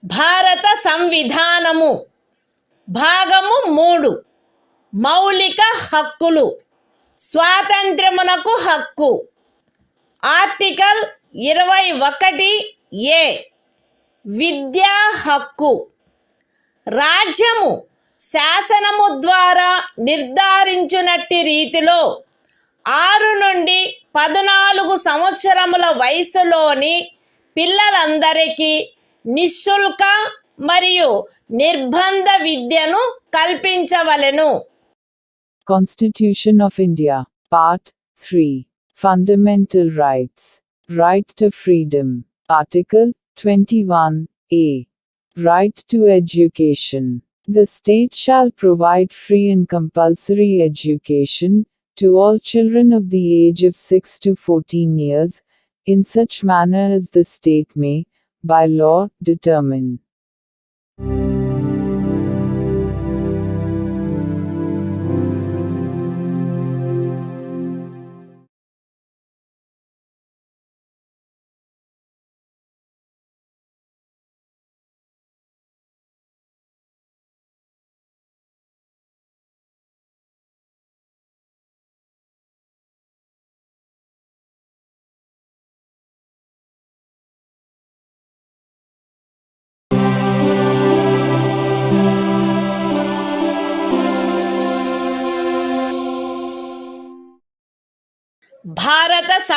భారత సంవిధానము భాగము 3. మౌలిక హక్కులు. స్వాతంత్ర్యమునకు హక్కు. Article 21A. విద్యా హక్కు. రాజ్యము శాసనము ద్వారా నిర్ధారించినట్టి రీతిలో 6 నుండి 14 సంవత్సరముల వయసులోని పిల్లలందరికీ నిశుల్క మరియు నిర్బంధ విద్యను కల్పించవలెను. Constitution of India, Part 3. Fundamental Rights. Right to Freedom. Article 21A. Right to Education. The state shall provide free and compulsory education to all children of the age of 6 to 14 years, in such manner as the state may, by law, determine.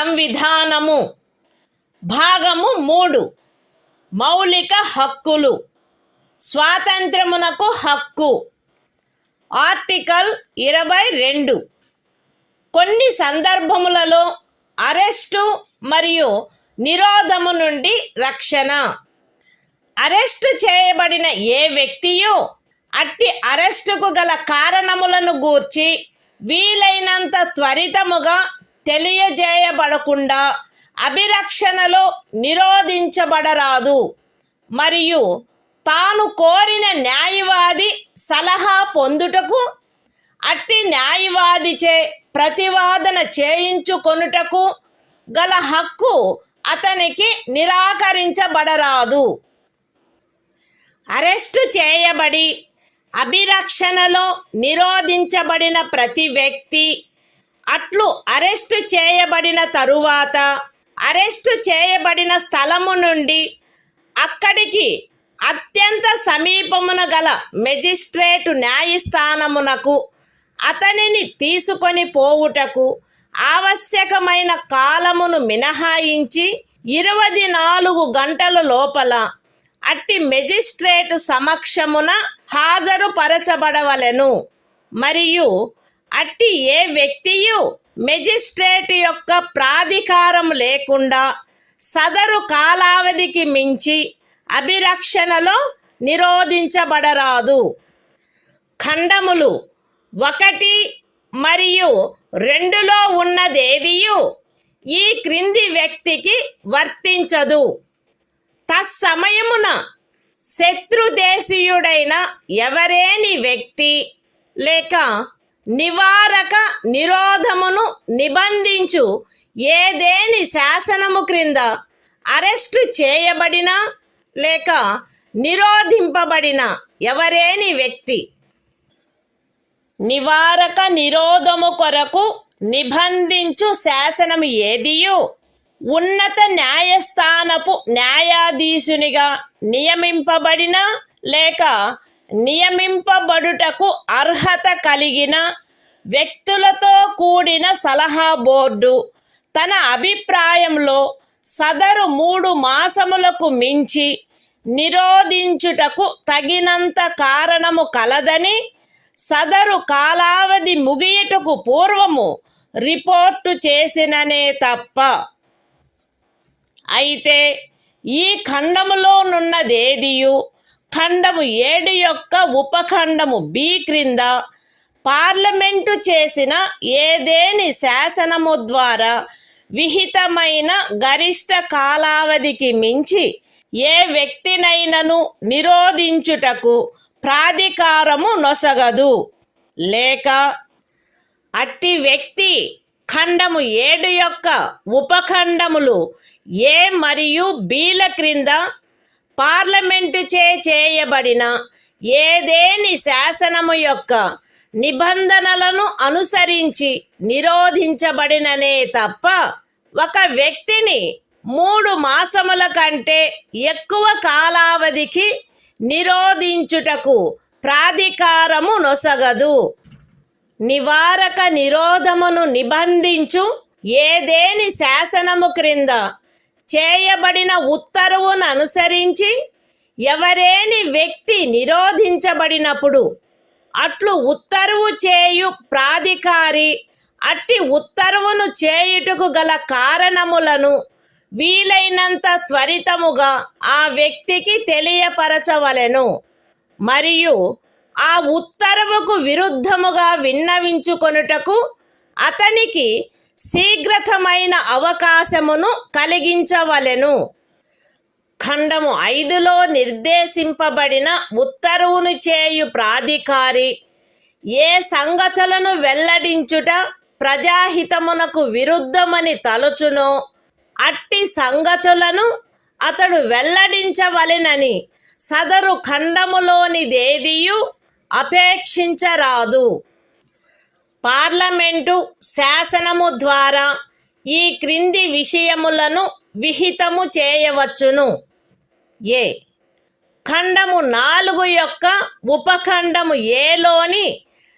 సంవిధానము. భాగము 3 మౌలిక హక్కులు. స్వాతంత్రమునకు హక్కు. Article 22 కొన్ని సందర్భములలో arrest మరియు నిరోధము నుండి రక్షణ. Arrest చేయబడిన ఏ వ్యక్తియు అట్టి అరెస్టుకు గల కారణములను గూర్చి వీలైనంత త్వరితముగా తెలియజేయబడకుండా అభిరక్షణలో నిరోధించబడరాదు మరియు తాను కోరిన న్యాయవాది సలహా పొందుటకు అట్టి న్యాయవాదిచే ప్రతివాదన చేయించుకొనుటకు గల హక్కు అతనికి నిరాకరించబడరాదు. అరెస్టు చేయబడి అభిరక్షణలో నిరోధించబడిన ప్రతి వ్యక్తి అట్లు అరెస్టు చేయబడిన తరువాత అరెస్టు చేయబడిన స్థలము నుండి అక్కడికి అత్యంత సమీపమున గల మెజిస్ట్రేటు న్యాయస్థానమునకు అతనిని తీసుకొని పోవుటకు ఆవశ్యకమైన కాలమును మినహాయించి 24 గంటల లోపల అట్టి మెజిస్ట్రేటు సమక్షమున హాజరుపరచబడవలెను మరియు అట్టి ఏ వ్యక్తియు మెజిస్ట్రేటు యొక్క ప్రాధికారం లేకుండా సదరు కాలావధికి మించి అభిరక్షణలో నిరోధించబడరాదు. ఖండములు 1 మరియు 2లో ఉన్నదేదియు ఈ క్రింది వ్యక్తికి వర్తించదు. తత్సమయమున శత్రుదేశీయుడైన ఎవరేని వ్యక్తి లేక నివారక నిరోధమును నిబంధించు ఏదేని శాసనము క్రింద అరెస్టు చేయబడిన లేక నిరోధింపబడిన ఎవరేని వ్యక్తి నివారక నిరోధము కొరకు నిబంధించు శాసనము ఏదియు ఉన్నత న్యాయస్థానపు న్యాయాధీశునిగా నియమింపబడిన లేక నియమింపబడుటకు అర్హత కలిగిన వ్యక్తులతో కూడిన సలహా బోర్డు తన అభిప్రాయంలో సదరు 3 మాసములకు మించి నిరోధించుటకు తగినంత కారణము కలదని సదరు కాలావధి ముగియుటకు పూర్వము రిపోర్టు చేసిననే తప్ప. అయితే ఈ ఖండములోనున్నదేదియు ఖండము 7 యొక్క ఉపఖండము బి క్రింద పార్లమెంటు చేసిన ఏదేని శాసనము ద్వారా విహితమైన గరిష్ట కాలావధికి మించి ఏ వ్యక్తినైనను నిరోధించుటకు ప్రాధికారము నొసగదు లేక అట్టి వ్యక్తి ఖండము 7 యొక్క ఉపఖండములు ఏ మరియు బిల క్రింద పార్లమెంటు చేయబడిన ఏదేని శాసనము యొక్క నిబంధనలను అనుసరించి నిరోధించబడిననే తప్ప ఒక వ్యక్తిని 3 మాసముల కంటే ఎక్కువ కాలావధికి నిరోధించుటకు ప్రాధికారము నొసగదు. నివారక నిరోధమును నిబంధించు ఏదేని శాసనము క్రింద చేయబడిన ఉత్తర్వును అనుసరించి ఎవరేని వ్యక్తి నిరోధించబడినప్పుడు అట్లు ఉత్తర్వు చేయు ప్రాధికారి అట్టి ఉత్తర్వును చేయుటకు గల కారణములను వీలైనంత త్వరితముగా ఆ వ్యక్తికి తెలియపరచవలెను మరియు ఆ ఉత్తర్వుకు విరుద్ధముగా విన్నవించుకొనుటకు అతనికి శీఘ్రతమైన అవకాశమును కలిగించవలెను. ఖండము 5లో నిర్దేశింపబడిన ఉత్తర్వును చేయు ప్రాధికారి ఏ సంగతులను వెల్లడించుట ప్రజాహితమునకు విరుద్ధమని తలచునో అట్టి సంగతులను అతడు వెల్లడించవలెనని సదరు ఖండములోనిదేదియు అపేక్షించరాదు. పార్లమెంటు శాసనము ద్వారా ఈ క్రింది విషయములను విహితము చేయవచ్చును. ఏ ఖండము 4 యొక్క ఉపఖండము ఏలోని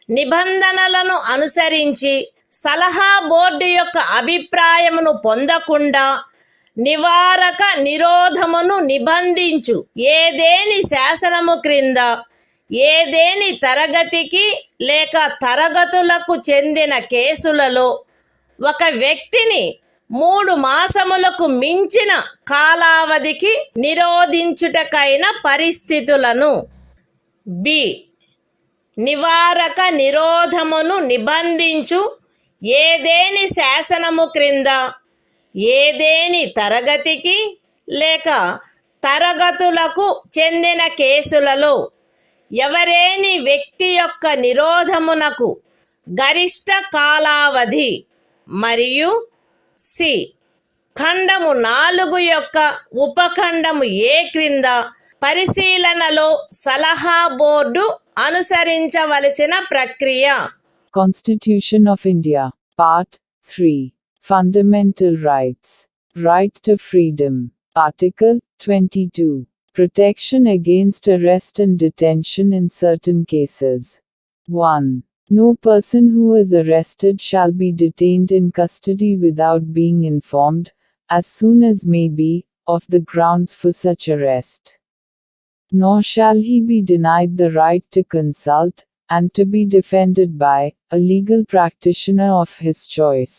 నిబంధనలను అనుసరించి సలహా బోర్డు యొక్క అభిప్రాయమును పొందకుండా నివారక నిరోధమును నిబంధించు ఏదేని శాసనము క్రింద ఏదేని తరగతికి లేక తరగతులకు చెందిన కేసులలో ఒక వ్యక్తిని 3 మాసములకు మించిన కాలావధికి నిరోధించుటకైన పరిస్థితులను. బి. నివారక నిరోధమును నిబంధించు ఏదేని శాసనము క్రింద ఏదేని తరగతికి లేక తరగతులకు చెందిన కేసులలో ఎవరేని వ్యక్తి యొక్క నిరోధమునకు గరిష్ట కాలావధి మరియు సి. ఖండము 4 యొక్క ఉపఖండము ఏ క్రింద పరిశీలనలో సలహా బోర్డు అనుసరించవలసిన ప్రక్రియ. Constitution of India, Part 3. Fundamental Rights. Right to Freedom. Article 22. Protection against arrest and detention in certain cases. 1. No person who is arrested shall be detained in custody without being informed, as soon as may be, of the grounds for such arrest. Nor shall he be denied the right to consult, and to be defended by, a legal practitioner of his choice.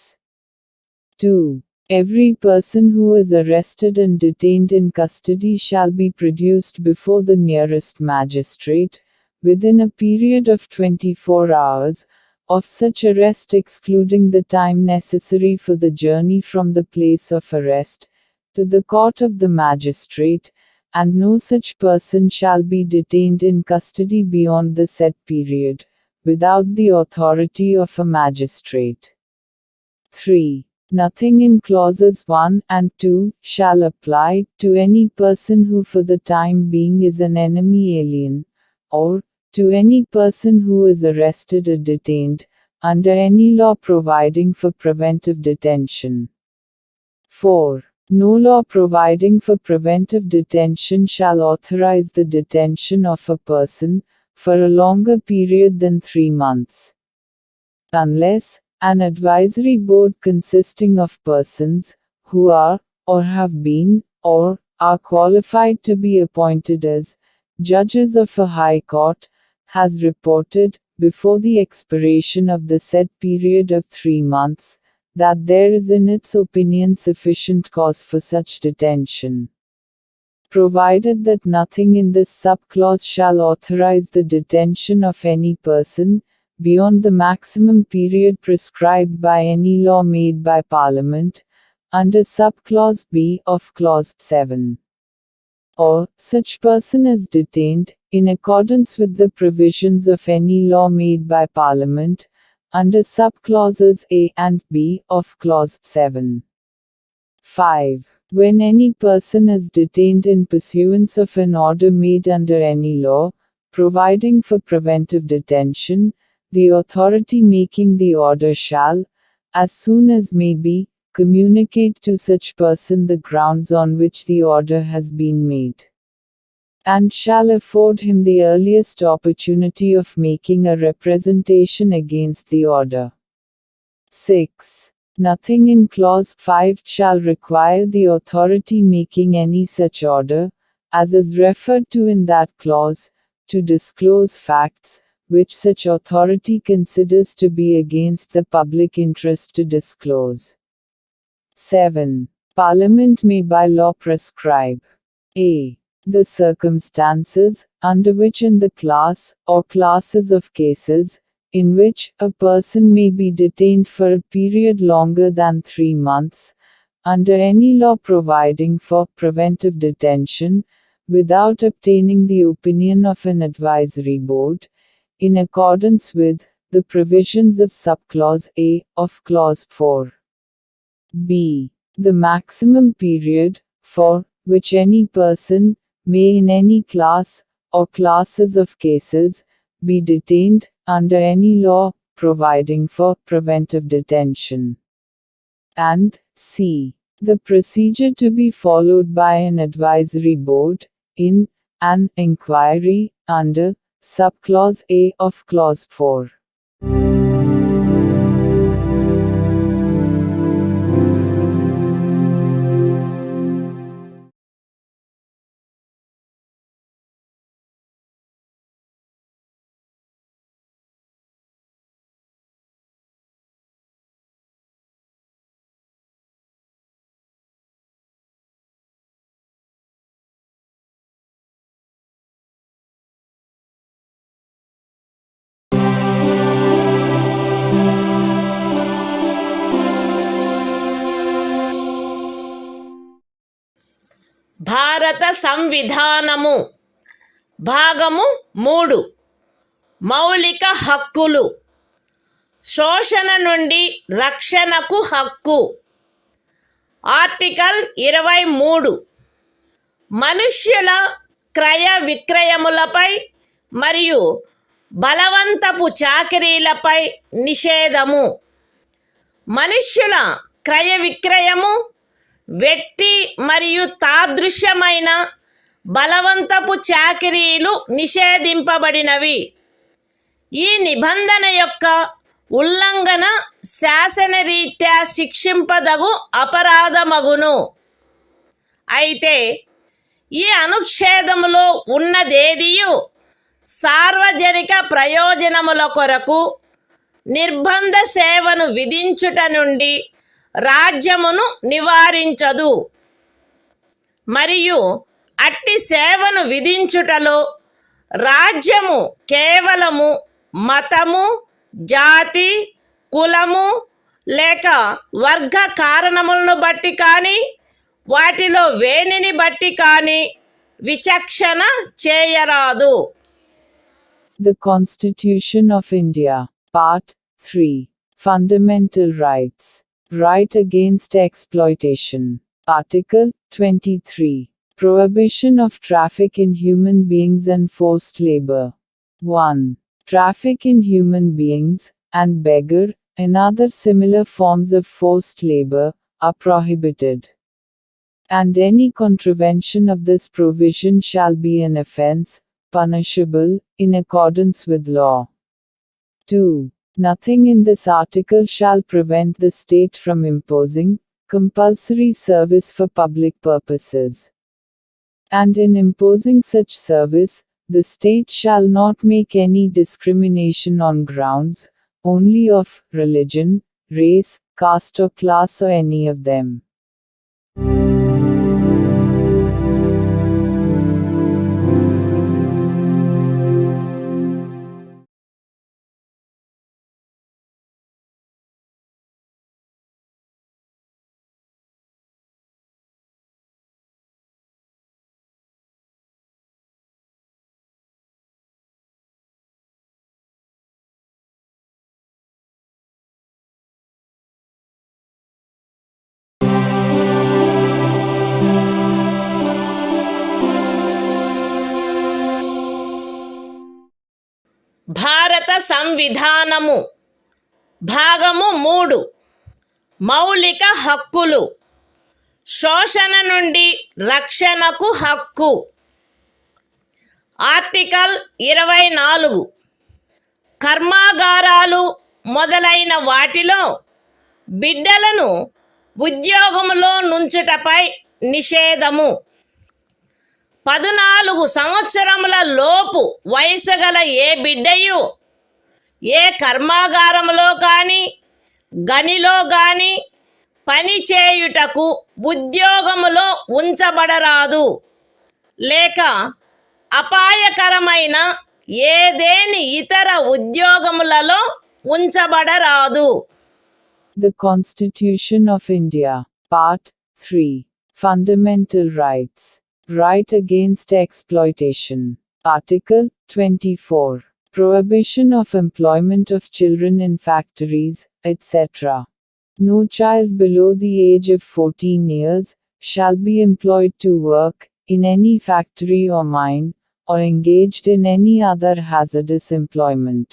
2. Every person who is arrested and detained in custody shall be produced before the nearest magistrate, within a period of 24 hours, of such arrest excluding the time necessary for the journey from the place of arrest, to the court of the magistrate, and no such person shall be detained in custody beyond the said period, without the authority of a magistrate. 3. Nothing in clauses 1 and 2 shall apply to any person who for the time being is an enemy alien, or to any person who is arrested or detained, under any law providing for preventive detention. 4. No law providing for preventive detention shall authorize the detention of a person, for a longer period than 3 months. Unless, an advisory board consisting of persons, who are, or have been, or are qualified to be appointed as, judges of a high court, has reported, before the expiration of the said period of 3 months, that there is in its opinion sufficient cause for such detention. Provided that nothing in this subclause shall authorize the detention of any person, beyond the maximum period prescribed by any law made by Parliament, under subclause B of clause 7. Or, such person is detained, in accordance with the provisions of any law made by Parliament, under subclauses A and B of clause 7. 5. When any person is detained in pursuance of an order made under any law, providing for preventive detention, the authority making the order shall, as soon as may be, communicate to such person the grounds on which the order has been made, and shall afford him the earliest opportunity of making a representation against the order. 6. Nothing in clause 5 shall require the authority making any such order, as is referred to in that clause, to disclose facts, which such authority considers to be against the public interest to disclose. 7. Parliament may by law prescribe a. The circumstances, under which in the class, or classes of cases, in which a person may be detained for a period longer than 3 months, under any law providing for preventive detention, without obtaining the opinion of an advisory board, in accordance with the provisions of subclause A of clause 4. B. The maximum period, for which any person may in any class, or classes of cases, be detained, under any law, providing for preventive detention. And C. The procedure to be followed by an advisory board, in an inquiry, under subclause A of clause 4. భారత సంవిధానము భాగము 3 మౌలిక హక్కులు. శోషణ నుండి రక్షణకు హక్కు. Article 23 మనుష్యుల క్రయ విక్రయములపై మరియు బలవంతపు చాకిరీలపై నిషేధము. మనుష్యుల క్రయ విక్రయము, వెట్టి మరియు తాదృశ్యమైన బలవంతపు చాకిరీలు నిషేధింపబడినవి. ఈ నిబంధన యొక్క ఉల్లంఘన శాసనరీత్యా శిక్షింపదగు అపరాధమగును. అయితే ఈ అనుచ్ఛేదములో ఉన్నదేదియు సార్వజనిక ప్రయోజనముల కొరకు నిర్బంధ సేవను విధించుట నుండి రాజ్యమును నివారించదు. మరియు అట్టి సేవను విధించుటలో రాజ్యము కేవలము మతము, జాతి, కులము లేక వర్గ కారణములను బట్టి కానీ వాటిలో వేనిని బట్టి కానీ విచక్షణ చేయరాదు. The Constitution of India, Part 3, Fundamental Rights, Right Against Exploitation, Article 23, Prohibition of Traffic in Human Beings and Forced Labor. 1. Traffic in human beings, and beggar, and other similar forms of forced labor, are prohibited. And any contravention of this provision shall be an offense, punishable, in accordance with law. 2. Nothing in this article shall prevent the state from imposing compulsory service for public purposes. And in imposing such service, the state shall not make any discrimination on grounds only of religion, race, caste or class or any of them. భారత సంవిధానము భాగము 3 మౌలిక హక్కులు. శోషణ నుండి రక్షణకు హక్కు. Article 24 కర్మాగారాలు మొదలైన వాటిలో బిడ్డలను ఉద్యోగములో నుంచుటపై నిషేధము. 14 సంవత్సరముల లోపు వయసు గల ఏ బిడ్డయు ఏ కర్మాగారములో కానీ గనిలో కానీ పని చేయుటకు ఉద్యోగములో ఉంచబడరాదు, లేక అపాయకరమైన ఏదేని ఇతర ఉద్యోగములలో ఉంచబడరాదు. The Constitution of India, Part 3, Fundamental Rights, Right Against Exploitation, Article 24, Prohibition of employment of children in factories, etc. No child below the age of 14 years shall be employed to work in any factory or mine, or engaged in any other hazardous employment.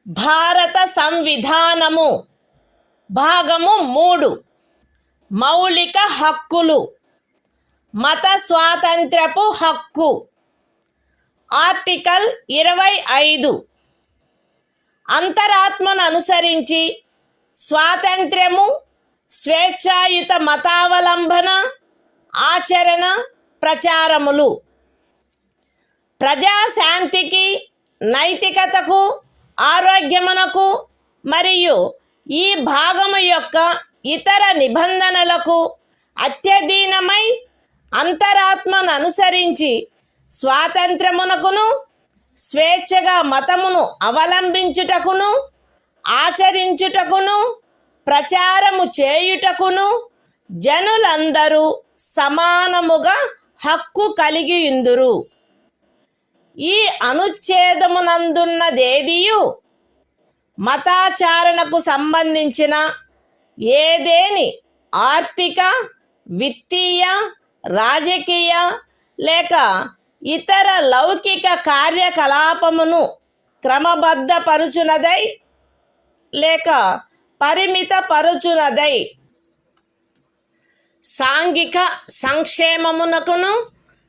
భారత సంవిధానము భాగము 3 మౌలిక హక్కులు. మత స్వాతంత్ర్యపు హక్కు. Article 25 అంతరాత్మను అనుసరించి స్వాతంత్ర్యము, స్వేచ్ఛాయుత మతావలంబన, ఆచరణ, ప్రచారములు ప్రజాశాంతికి, నైతికతకు, ఆరోగ్యమునకు మరియు ఈ భాగము యొక్క ఇతర నిబంధనలకు అత్యధీనమై అంతరాత్మను అనుసరించి స్వాతంత్రమునకును, స్వేచ్ఛగా మతమును అవలంబించుటకును, ఆచరించుటకును, ప్రచారము చేయుటకును జనులందరూ సమానముగా హక్కు కలిగియుందురు. ఈ అనుచ్ఛేదమునందున్నదేదియు మతాచారణకు సంబంధించిన ఏదేని ఆర్థిక, విత్తీయ, రాజకీయ లేక ఇతర లౌకిక కార్యకలాపమును క్రమబద్ధపరుచునదై లేక పరిమితపరుచునదై సాంఘిక సంక్షేమమునకును,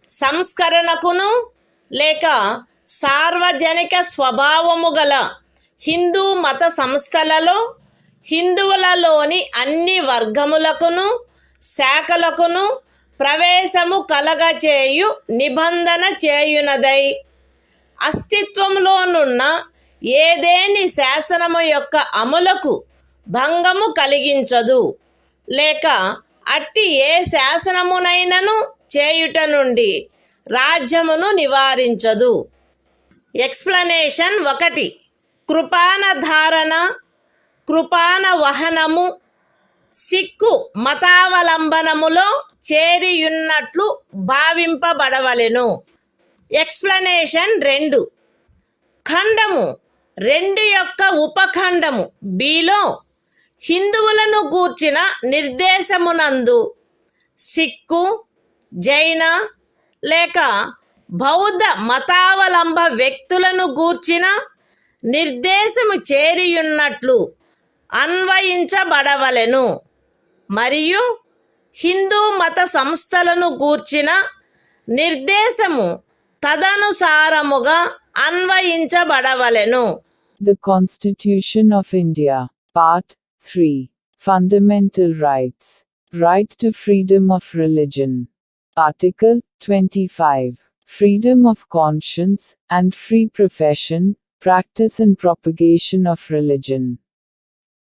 సంస్కరణకును లేక సార్వజనిక స్వభావము గల హిందూ మత సంస్థలలో హిందువులలోని అన్ని వర్గములకును, శాఖలకును ప్రవేశము కలగచేయు నిబంధన చేయునదై అస్తిత్వంలోనున్న ఏదేని శాసనము యొక్క అమలుకు భంగము కలిగించదు లేక అట్టి ఏ శాసనమునైనను చేయుట నుండి రాజ్యమును నివారించదు. ఎక్స్ప్లనేషన్ 1. కృపాన ధారణ, కృపాన వహనము సిక్కు మతావలంబనములో చేరియున్నట్లు భావింపబడవలెను. ఎక్స్ప్లనేషన్ 2. ఖండము 2 యొక్క ఉపఖండము బిలో హిందువులను గూర్చిన నిర్దేశమునందు సిక్కు, జైన లేక బౌద్ధ మతావలంబ వ్యక్తులను గూర్చిన నిర్దేశము చేరియున్నట్లు అన్వయించబడవలెను మరియు హిందూ మత సంస్థలను గూర్చిన నిర్దేశము తదనుసారముగా అన్వయించబడవలెను. The Constitution of India, Part 3. Fundamental Rights. Right to freedom of religion. Article 25. Freedom of conscience and free profession, practice and propagation of religion.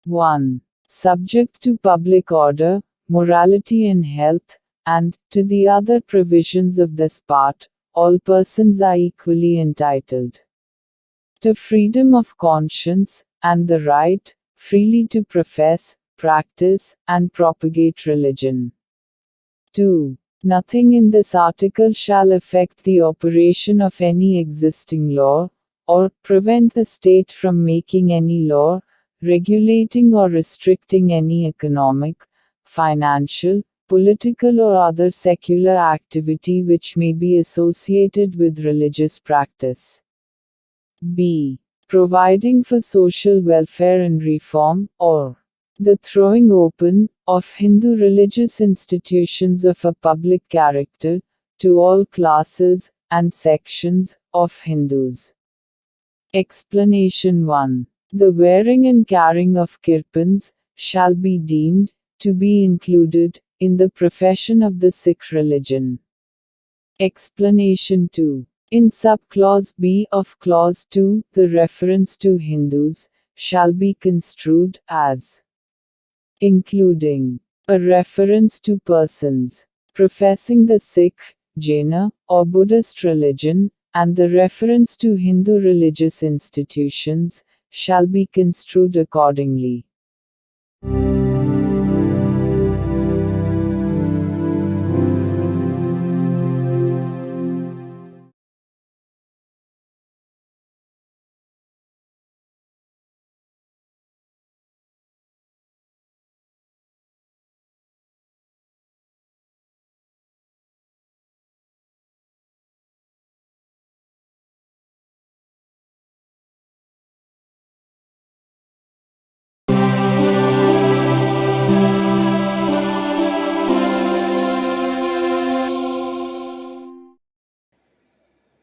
1. Subject to public order, morality and health, and, to the other provisions of this part, all persons are equally entitled to freedom of conscience, and the right, freely to profess, practice, and propagate religion. 2. Nothing in this article shall affect the operation of any existing law, or prevent the state from making any law, regulating or restricting any economic, financial, political or other secular activity which may be associated with religious practice. B. Providing for social welfare and reform, or the throwing open of Hindu religious institutions of a public character to all classes and sections of Hindus. Explanation 1. The wearing and carrying of kirpans shall be deemed to be included in the profession of the Sikh religion. Explanation 2. In subclause B of clause 2, the reference to Hindus shall be construed as including a reference to persons professing the Sikh, Jaina, or Buddhist religion, and the reference to Hindu religious institutions shall be construed accordingly.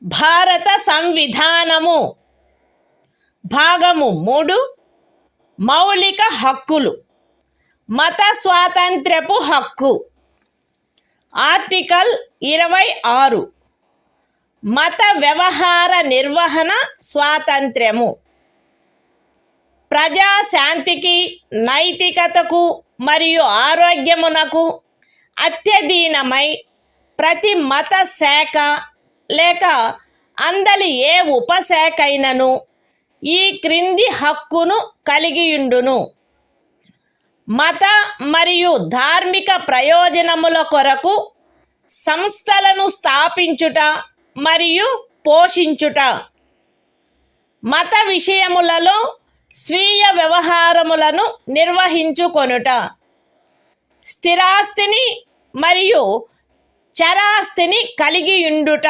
భారత సంవిధానము భాగము 3 మౌలిక హక్కులు. మత స్వాతంత్ర్యపు హక్కు. Article 26 మత వ్యవహార నిర్వహణ స్వాతంత్ర్యము. ప్రజాశాంతికి, నైతికతకు మరియు ఆరోగ్యమునకు అత్యధీనమై ప్రతి మత శాఖ లేక అందలి ఏ ఉపశాఖైనను ఈ క్రింది హక్కును కలిగియుండును: మత మరియు ధార్మిక ప్రయోజనముల కొరకు సంస్థలను స్థాపించుట మరియు పోషించుట, మత విషయములలో స్వీయ వ్యవహారములను నిర్వహించుకొనుట, స్థిరాస్తిని మరియు చరాస్తిని కలిగియుండుట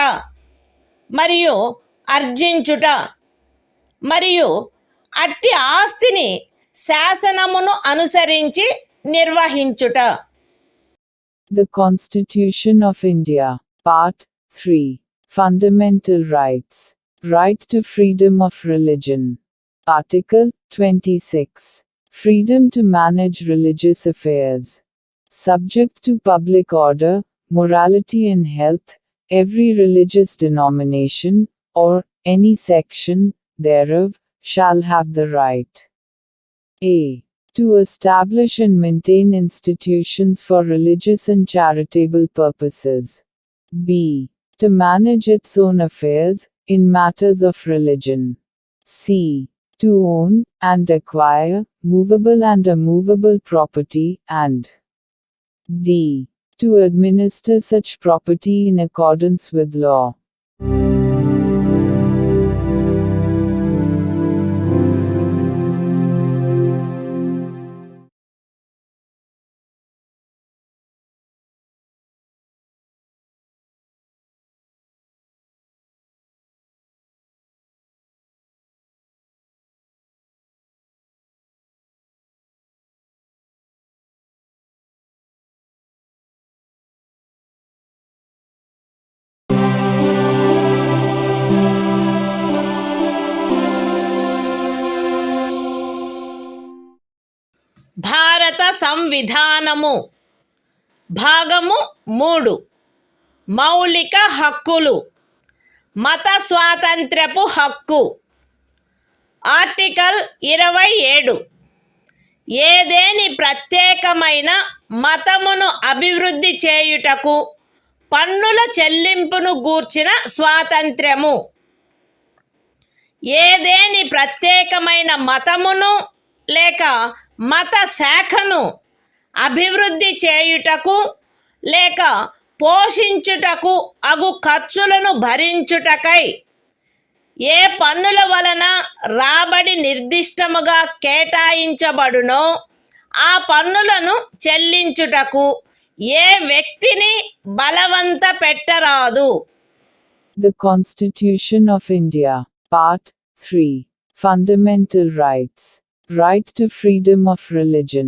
మరియు ఆర్జించుట, మరియు అట్టి ఆస్తిని శాసనమును అనుసరించి నిర్వహించుట. The Constitution of India, Part 3. Fundamental Rights. Right to freedom of religion. Article 26. Freedom to manage religious affairs. Subject to public order, morality and health, every religious denomination, or any section thereof, shall have the right a. to establish and maintain institutions for religious and charitable purposes. b. to manage its own affairs, in matters of religion. c. to own, and acquire, movable and immovable property, and d. to administer such property in accordance with law. భారత సంవిధానము. భాగము 3 మౌలిక హక్కులు. మత స్వాతంత్ర్యపు హక్కు. Article 27 ఏదేని ప్రత్యేకమైన మతమును అభివృద్ధి చేయుటకు పన్నుల చెల్లింపును గూర్చిన స్వాతంత్ర్యము. ఏదేని ప్రత్యేకమైన మతమును లేక మత శాఖను అభివృద్ధి చేయుటకు లేక పోషించుటకు అగు ఖర్చులను భరించుటకై ఏ పన్నుల వలన రాబడి నిర్దిష్టముగా కేటాయించబడునో ఆ పన్నులను చెల్లించుటకు ఏ వ్యక్తిని బలవంత పెట్టరాదు. The Constitution of India, Part 3. Fundamental Rights. Right to freedom of religion.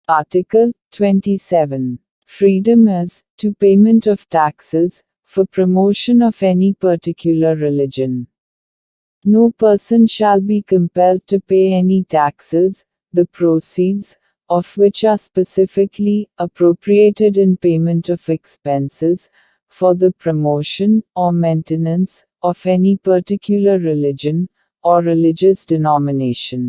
Article 27. Freedom as to payment of taxes for promotion of any particular religion. No person shall be compelled to pay any taxes, the proceeds of which are specifically appropriated in payment of expenses for the promotion or maintenance of any particular religion or religious denomination.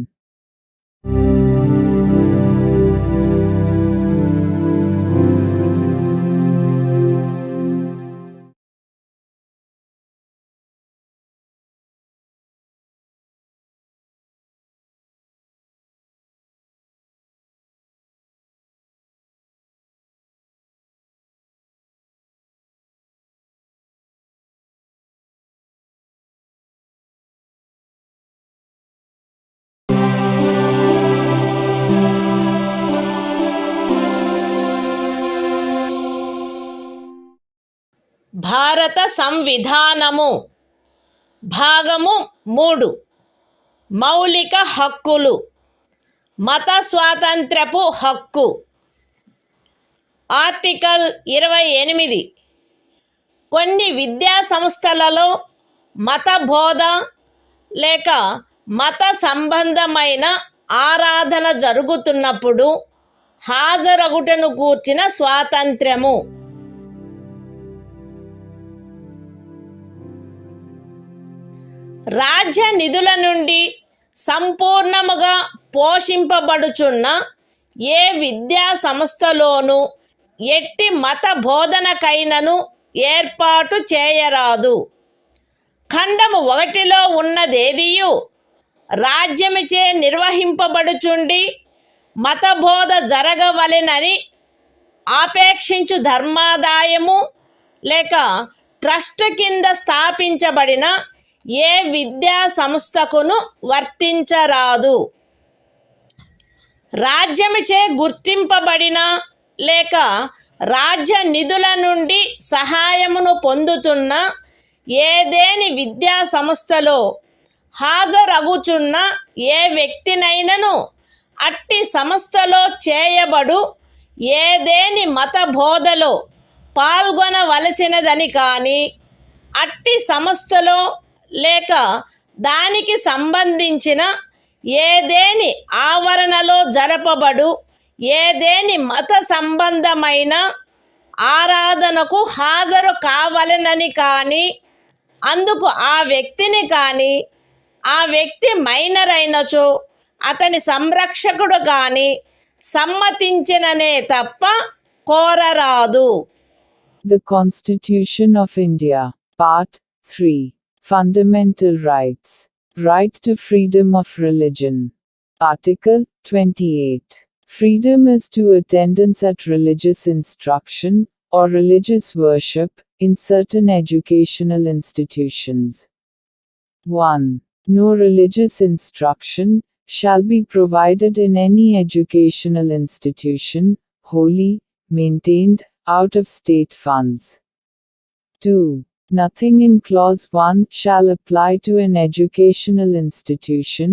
భారత సంవిధానము. భాగము 3 మౌలిక హక్కులు. మత స్వాతంత్ర్యపు హక్కు. Article 28 కొన్ని విద్యా సంస్థలలో మత బోధ లేక మత సంబంధమైన ఆరాధన జరుగుతున్నప్పుడు హాజరగుటను గూర్చిన స్వాతంత్ర్యము. రాజ్య నిధుల నుండి సంపూర్ణముగా పోషింపబడుచున్న ఏ విద్యా సంస్థలోనూ ఎట్టి మత బోధనకైనను ఏర్పాటు చేయరాదు. ఖండము 1లో ఉన్నదేదియు రాజ్యముచే నిర్వహింపబడుచుండి మతబోధ జరగవలెనని ఆపేక్షించు ధర్మాదాయము లేక ట్రస్ట్ కింద స్థాపించబడిన ఏ విద్యా సంస్థకును వర్తించరాదు. రాజ్యముచే గుర్తింపబడిన లేక రాజ్య నిధుల నుండి సహాయమును పొందుతున్న ఏదేని విద్యా సంస్థలో హాజరగుచున్న ఏ వ్యక్తినైనను అట్టి సంస్థలో చేయబడు ఏదేని మత బోధలో పాల్గొనవలసినదని కానీ, అట్టి సంస్థలో లేక దానికి సంబంధించిన ఏదేని ఆవరణలో జరపబడు ఏదేని మత సంబంధమైన ఆరాధనకు హాజరు కావలెనని కానీ, అందుకు ఆ వ్యక్తిని కానీ, ఆ వ్యక్తి మైనర్ అయినచో అతని సంరక్షకుడు కానీ సమ్మతించిననే తప్ప కోరరాదు. The Constitution of India, Part 3, Fundamental Rights. Right to freedom of religion. Article 28. Freedom is to attendance at religious instruction, or religious worship, in certain educational institutions. 1. No religious instruction shall be provided in any educational institution, wholly maintained out of state funds. 2. Nothing in Clause 1 shall apply to an educational institution,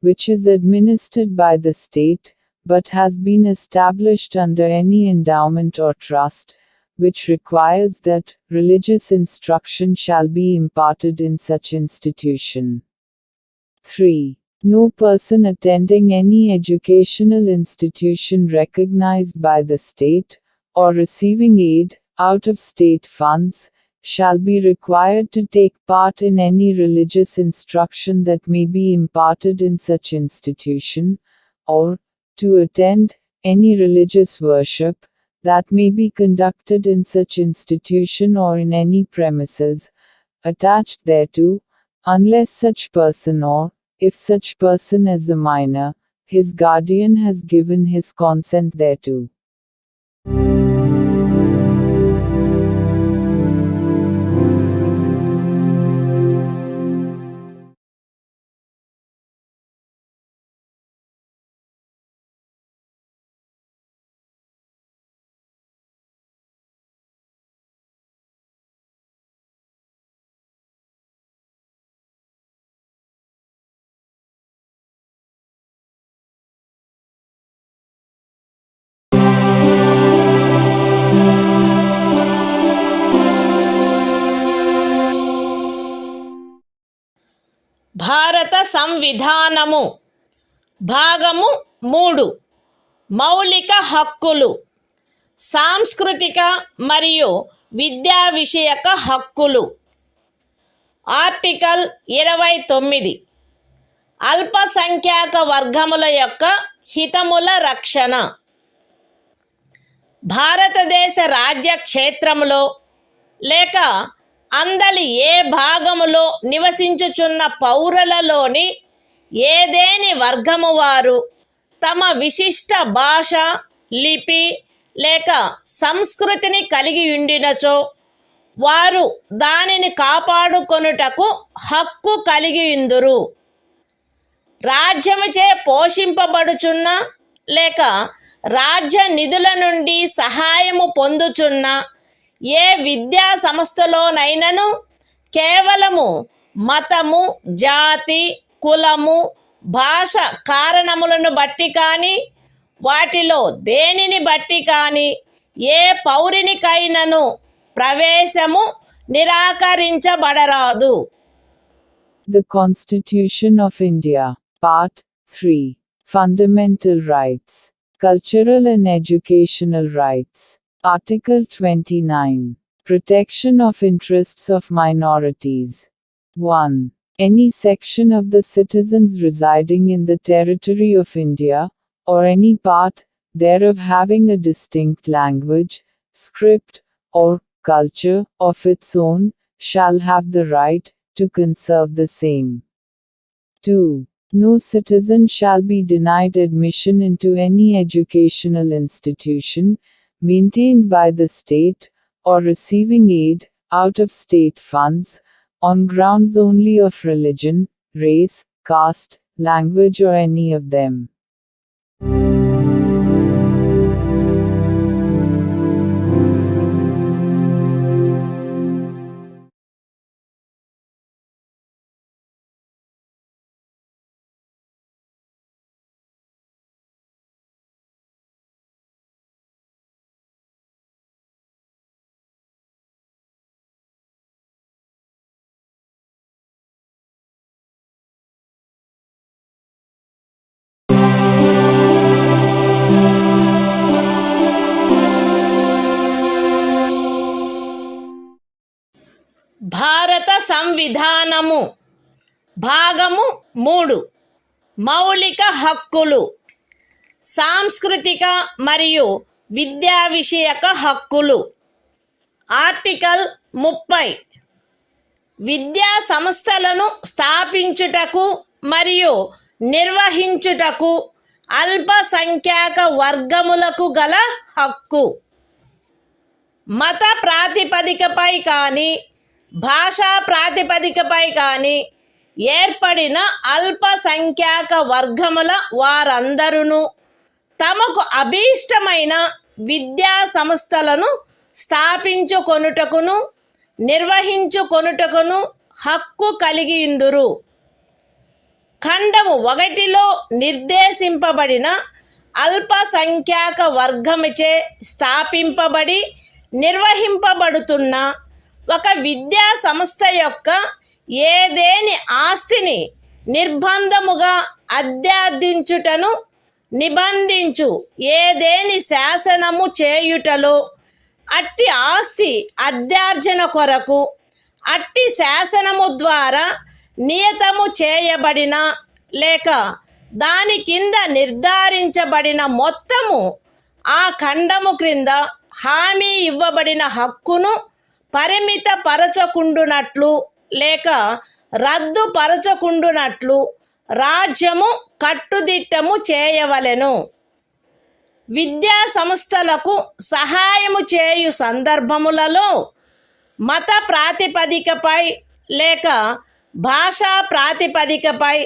which is administered by the state, but has been established under any endowment or trust, which requires that religious instruction shall be imparted in such institution. 3. No person attending any educational institution recognized by the state, or receiving aid out of state funds, shall be required to take part in any religious instruction that may be imparted in such institution, or to attend any religious worship that may be conducted in such institution or in any premises attached thereto, unless such person, or if such person is a minor, his guardian has given his consent thereto. భారత సంవిధానము భాగము 3 మౌలిక హక్కులు. సాంస్కృతిక మరియు విద్యా విషయక హక్కులు. Article 29 అల్పసంఖ్యాక వర్గముల యొక్క హితముల రక్షణ. భారతదేశ రాజ్య క్షేత్రములో లేక అందలి ఏ భాగములో నివసించుచున్న పౌరులలోని ఏదేని వర్గము వారు తమ విశిష్ట భాష, లిపి లేక సంస్కృతిని కలిగి ఉండినచో వారు దానిని కాపాడుకొనుటకు హక్కు కలిగి ఉందురు. రాజ్యముచే పోషింపబడుచున్న లేక రాజ్య నిధుల నుండి సహాయము పొందుచున్న ఏ విద్యా సంస్థలోనైనను కేవలము మతము, జాతి, కులము, భాష కారణములను బట్టి కానీ, వాటిలో దేనిని బట్టి కానీ ఏ పౌరునికైనను ప్రవేశము నిరాకరించబడరాదు. The Constitution of India, Part 3. Fundamental Rights. Cultural and Educational Rights. Article 29. Protection of interests of minorities. 1. Any section of the citizens residing in the territory of India, or any part thereof having a distinct language, script, or culture of its own, shall have the right to conserve the same. 2. No citizen shall be denied admission into any educational institution, maintained by the state, or receiving aid, out of state funds, on grounds only of religion, race, caste, language or any of them. భారత సంవిధానము భాగము 3 మౌలిక హక్కులు సాంస్కృతిక మరియు విద్యా విషయక హక్కులు article 30 విద్యా సంస్థలను స్థాపించుటకు మరియు నిర్వహించుటకు అల్పసంఖ్యాక వర్గములకు గల హక్కు మత ప్రాతిపదికపై కానీ భాషా ప్రాతిపదికపై కానీ ఏర్పడిన అల్పసంఖ్యాక వర్గముల వారందరూ తమకు అభీష్టమైన విద్యా సంస్థలను స్థాపించుకొనుటకును నిర్వహించుకొనుటకును హక్కు కలిగియుందురు. ఖండము 1లో నిర్దేశింపబడిన అల్పసంఖ్యాక వర్గముచే స్థాపింపబడి నిర్వహింపబడుతున్న ఒక విద్యా సంస్థ యొక్క ఏదేని ఆస్తిని నిర్బంధముగా అధ్యార్థించుటను నిబంధించు ఏదేని శాసనము చేయుటలో అట్టి ఆస్తి అధ్యార్జన కొరకు అట్టి శాసనము ద్వారా నియతము చేయబడిన లేక దాని కింద నిర్ధారించబడిన మొత్తము ఆ ఖండము క్రింద హామీ ఇవ్వబడిన హక్కును పరిమితపరచకుండునట్లు లేక రద్దుపరచకుండునట్లు రాజ్యము కట్టుదిట్టము చేయవలెను. విద్యా సంస్థలకు సహాయము చేయు సందర్భములలో మత ప్రాతిపదికపై లేక భాషా ప్రాతిపదికపై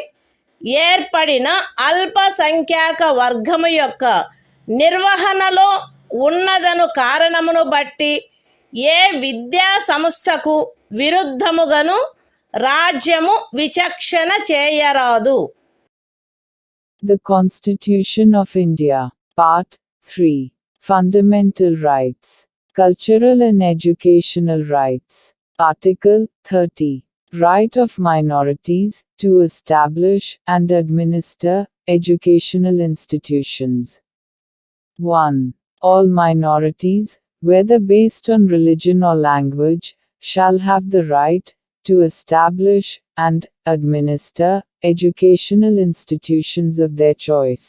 ఏర్పడిన అల్పసంఖ్యాక వర్గము యొక్క నిర్వహణలో ఉన్నదను కారణమును బట్టి ఏ విద్యా సంస్థకు విరుద్ధముగాను రాజ్యము విచక్షణ చేయరాదు. The Constitution of India, Part 3. Fundamental Rights. Cultural and Educational Rights. Article 30. Right of minorities to establish and administer educational institutions. 1. All minorities, whether based on religion or language, shall have the right to establish and administer educational institutions of their choice.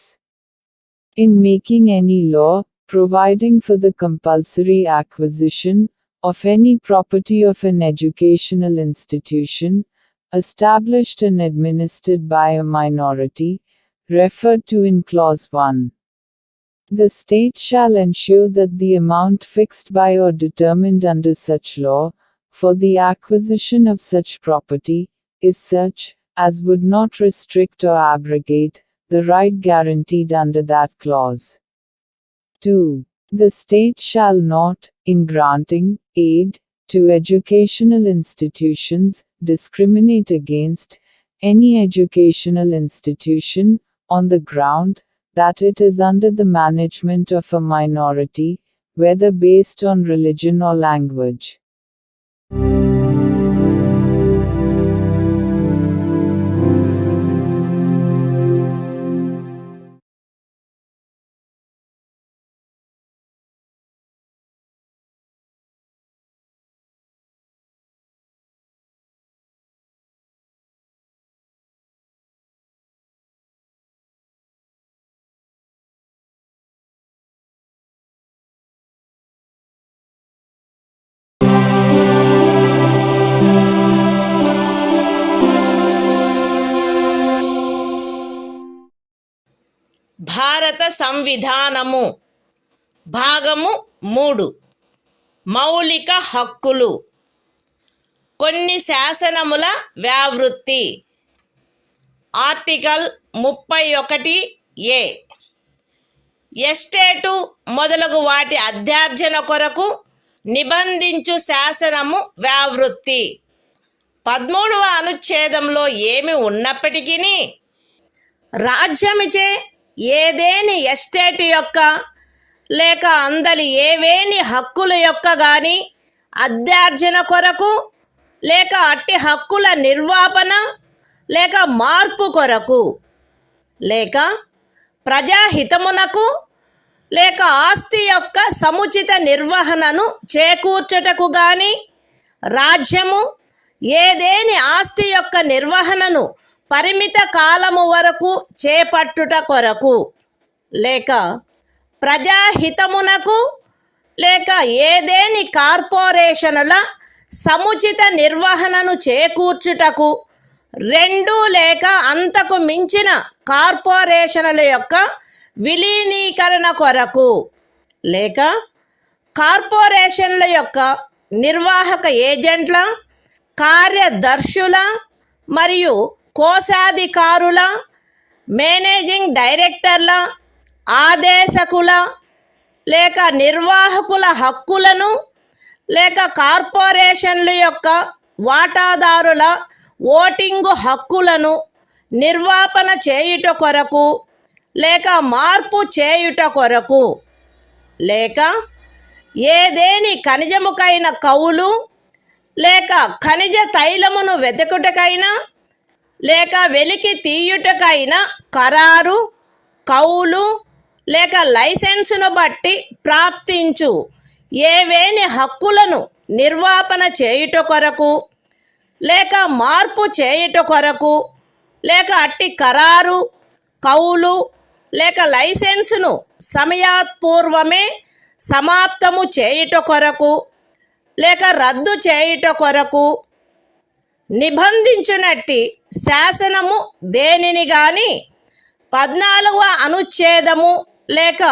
In making any law providing for the compulsory acquisition of any property of an educational institution, established and administered by a minority, referred to in Clause 1. The state shall ensure that the amount fixed by or determined under such law, for the acquisition of such property, is such, as would not restrict or abrogate, the right guaranteed under that clause. 2. The state shall not, in granting aid to educational institutions, discriminate against any educational institution, on the ground that it is under the management of a minority, whether based on religion or language. సంవిధానము. భాగము 3. మౌలిక హక్కులు. కొన్ని శాసనముల వ్యావృత్తి. Article 31A. Estate మొదలగు వాటి అధ్యార్జన కొరకు నిబంధించు శాసనము వ్యావృత్తి. 13వ అనుచ్ఛేదంలో ఏమి ఉన్నప్పటికీ రాజ్యమిచే ఏదేని ఎస్టేటు యొక్క లేక అందలి ఏవేని హక్కుల యొక్క గాని అధ్యార్జన కొరకు లేక అట్టి హక్కుల నిర్వాపన లేక మార్పు కొరకు లేక ప్రజాహితమునకు లేక ఆస్తి యొక్క సముచిత నిర్వహణను చేకూర్చుటకు గాని రాజ్యము ఏదేని ఆస్తి యొక్క నిర్వహణను పరిమిత కాలము వరకు చేపట్టుట కొరకు లేక ప్రజాహితమునకు లేక ఏదేని కార్పొరేషనుల సముచిత నిర్వహణను చేకూర్చుటకు 2 లేక అంతకు మించిన కార్పొరేషనుల యొక్క విలీనీకరణ కొరకు లేక కార్పొరేషన్ల యొక్క నిర్వాహక ఏజెంట్ల, కార్యదర్శుల మరియు కోశాధికారుల, మేనేజింగ్ డైరెక్టర్ల, ఆదేశకుల లేక నిర్వాహకుల హక్కులను లేక కార్పొరేషన్ల యొక్క వాటాదారుల ఓటింగు హక్కులను నిర్వాపన చేయుట కొరకు లేక మార్పు చేయుట కొరకు లేక ఏదేని ఖనిజముకైన కౌలు లేక ఖనిజ తైలమును వెతుకుటకైనా లేక వెలికి తీయుటకైనా ఖరారు, కౌలు లేక లైసెన్సును బట్టి ప్రాప్తించు ఏవేని హక్కులను నిర్వాపన చేయుట కొరకు లేక మార్పు చేయుట కొరకు లేక అట్టి ఖరారు, కౌలు లేక లైసెన్సును సమయాత్పూర్వమే సమాప్తము చేయుట కొరకు లేక రద్దు చేయుట కొరకు నిబంధించునట్టి శాసనము దేనిని గాని 14వ అనుచ్ఛేదము లేక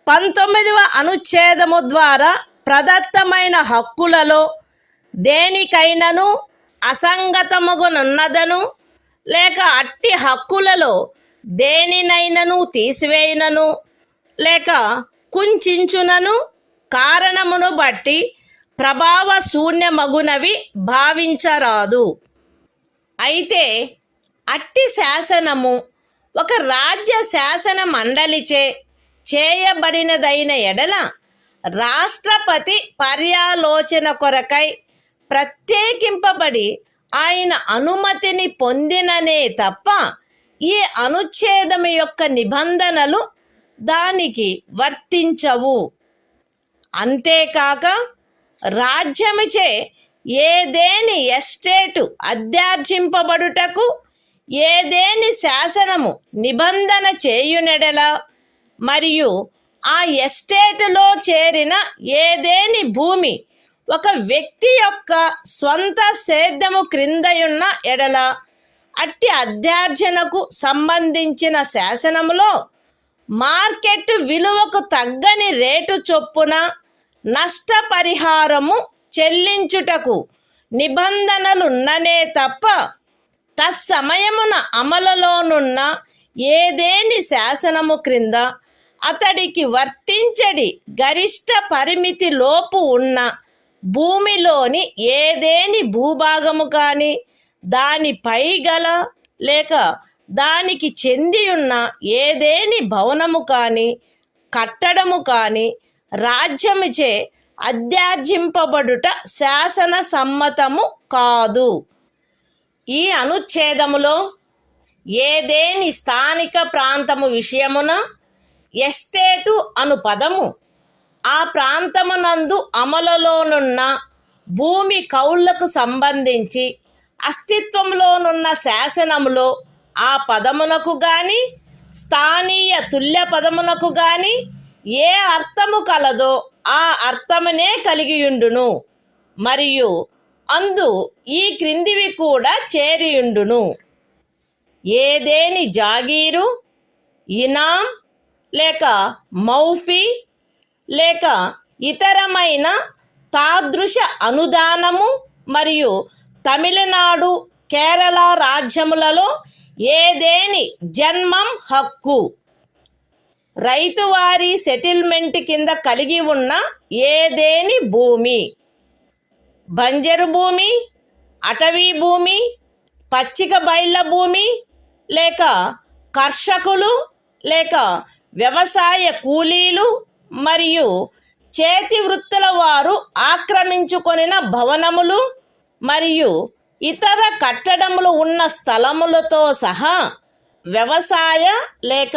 19వ అనుచ్ఛేదము ద్వారా ప్రదత్తమైన హక్కులలో దేనికైనను అసంగతమగునున్నదను లేక అట్టి హక్కులలో దేనినైనను తీసివేయునను లేక కుంచించునను కారణమును బట్టి ప్రభావ శూన్యమగునవి భావించరాదు. అయితే అట్టి శాసనము ఒక రాజ్య శాసన మండలిచే చేయబడినదైన ఎడల రాష్ట్రపతి పర్యాలోచన కొరకై ప్రత్యేకింపబడి ఆయన అనుమతిని పొందిననే తప్ప ఈ అనుచ్ఛేదము యొక్క నిబంధనలు దానికి వర్తించవు. అంతేకాక రాజ్యముచే ఏదేని ఎస్టేటు అధ్యార్జింపబడుటకు ఏదేని శాసనము నిబంధన చేయునెడల మరియు ఆ ఎస్టేటులో చేరిన ఏదేని భూమి ఒక వ్యక్తి యొక్క స్వంత సేద్యము క్రిందయున్న ఎడల అట్టి అధ్యార్జనకు సంబంధించిన శాసనములో మార్కెట్ విలువకు తగ్గని రేటు చొప్పున నష్టపరిహారము చెల్లించుటకు నిబంధనలున్ననే తప్ప తత్సమయమున అమలులోనున్న ఏదేని శాసనము క్రింద అతడికి వర్తించడి గరిష్ట పరిమితి లోపు ఉన్న భూమిలోని ఏదేని భూభాగము కానీ దానిపై గల లేక దానికి చెంది ఉన్న ఏదేని భవనము కానీ కట్టడము కానీ రాజ్యముచే అధ్యార్జింపబడుట శాసన సమ్మతము కాదు. ఈ అనుచ్ఛేదములో ఏదేని స్థానిక ప్రాంతము విషయమున ఎస్టేటు అను పదము ఆ ప్రాంతమునందు అమలులోనున్న భూమి కౌళ్లకు సంబంధించి అస్తిత్వంలోనున్న శాసనములో ఆ పదమునకు గాని స్థానీయ తుల్య పదమునకు గాని ఏ అర్థము కలదో ఆ అర్థమునే కలిగియుండును మరియు అందు ఈ క్రిందివి కూడా చేరియుండును. ఏదేని జాగీరు, ఇనాం లేక మౌఫీ లేక ఇతరమైన తాదృశ అనుదానము మరియు తమిళనాడు కేరళ రాజ్యములలో ఏదేని జన్మం హక్కు రైతువారీ సెటిల్మెంట్ కింద కలిగి ఉన్న ఏదేని భూమి బంజరు భూమి అటవీ భూమి పచ్చిక బయళ్ళ భూమి లేక కర్షకులు లేక వ్యవసాయ కూలీలు మరియు చేతి వృత్తుల వారు ఆక్రమించుకొనిన భవనములు మరియు ఇతర కట్టడములు ఉన్న స్థలములతో సహా వ్యవసాయ లేక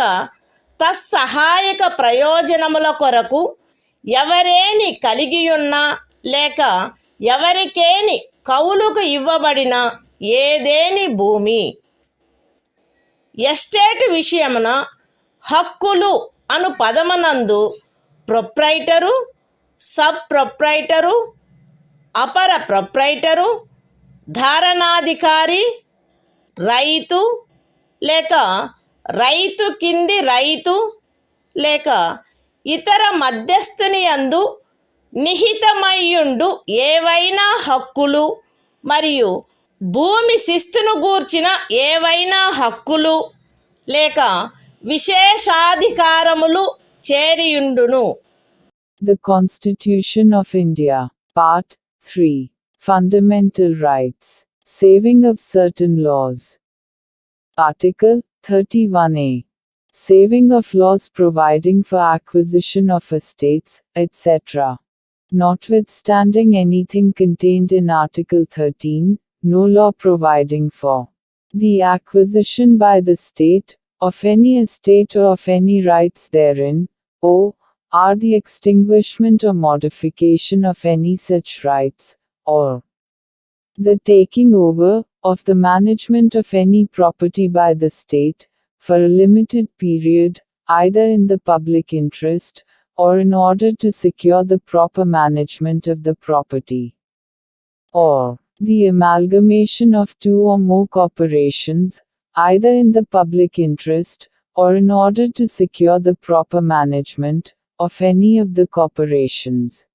తత్సహాయక ప్రయోజనముల కొరకు ఎవరేని కలిగియున్న లేక ఎవరికేని కౌలుకు ఇవ్వబడిన ఏదేని భూమి. ఎస్టేట్ విషయమున హక్కులు అను పదమునందు ప్రొప్రైటరు, సబ్ ప్రొప్రైటరు, అపర ప్రొప్రైటరు, ధారణాధికారి, రైతు లేక రైతు కింది రైతు లేక ఇతర మధ్యస్థుని యందు నిహితమయ్యుండు ఏవైనా హక్కులు మరియు భూమి శిస్తును గూర్చిన ఏవైనా హక్కులు లేక విశేషాధికారములు చేరియుండును. The Constitution of India, Part 3, Fundamental Rights, Saving of Certain Laws. Article 31A. Saving of laws providing for acquisition of estates, etc. Notwithstanding anything contained in Article 13, no law providing for the acquisition by the state of any estate or of any rights therein, or the extinguishment or modification of any such rights, or the taking over of the management of any property by the state, for a limited period, either in the public interest, or in order to secure the proper management of the property, or the amalgamation of two or more corporations, either in the public interest, or in order to secure the proper management of any of the corporations,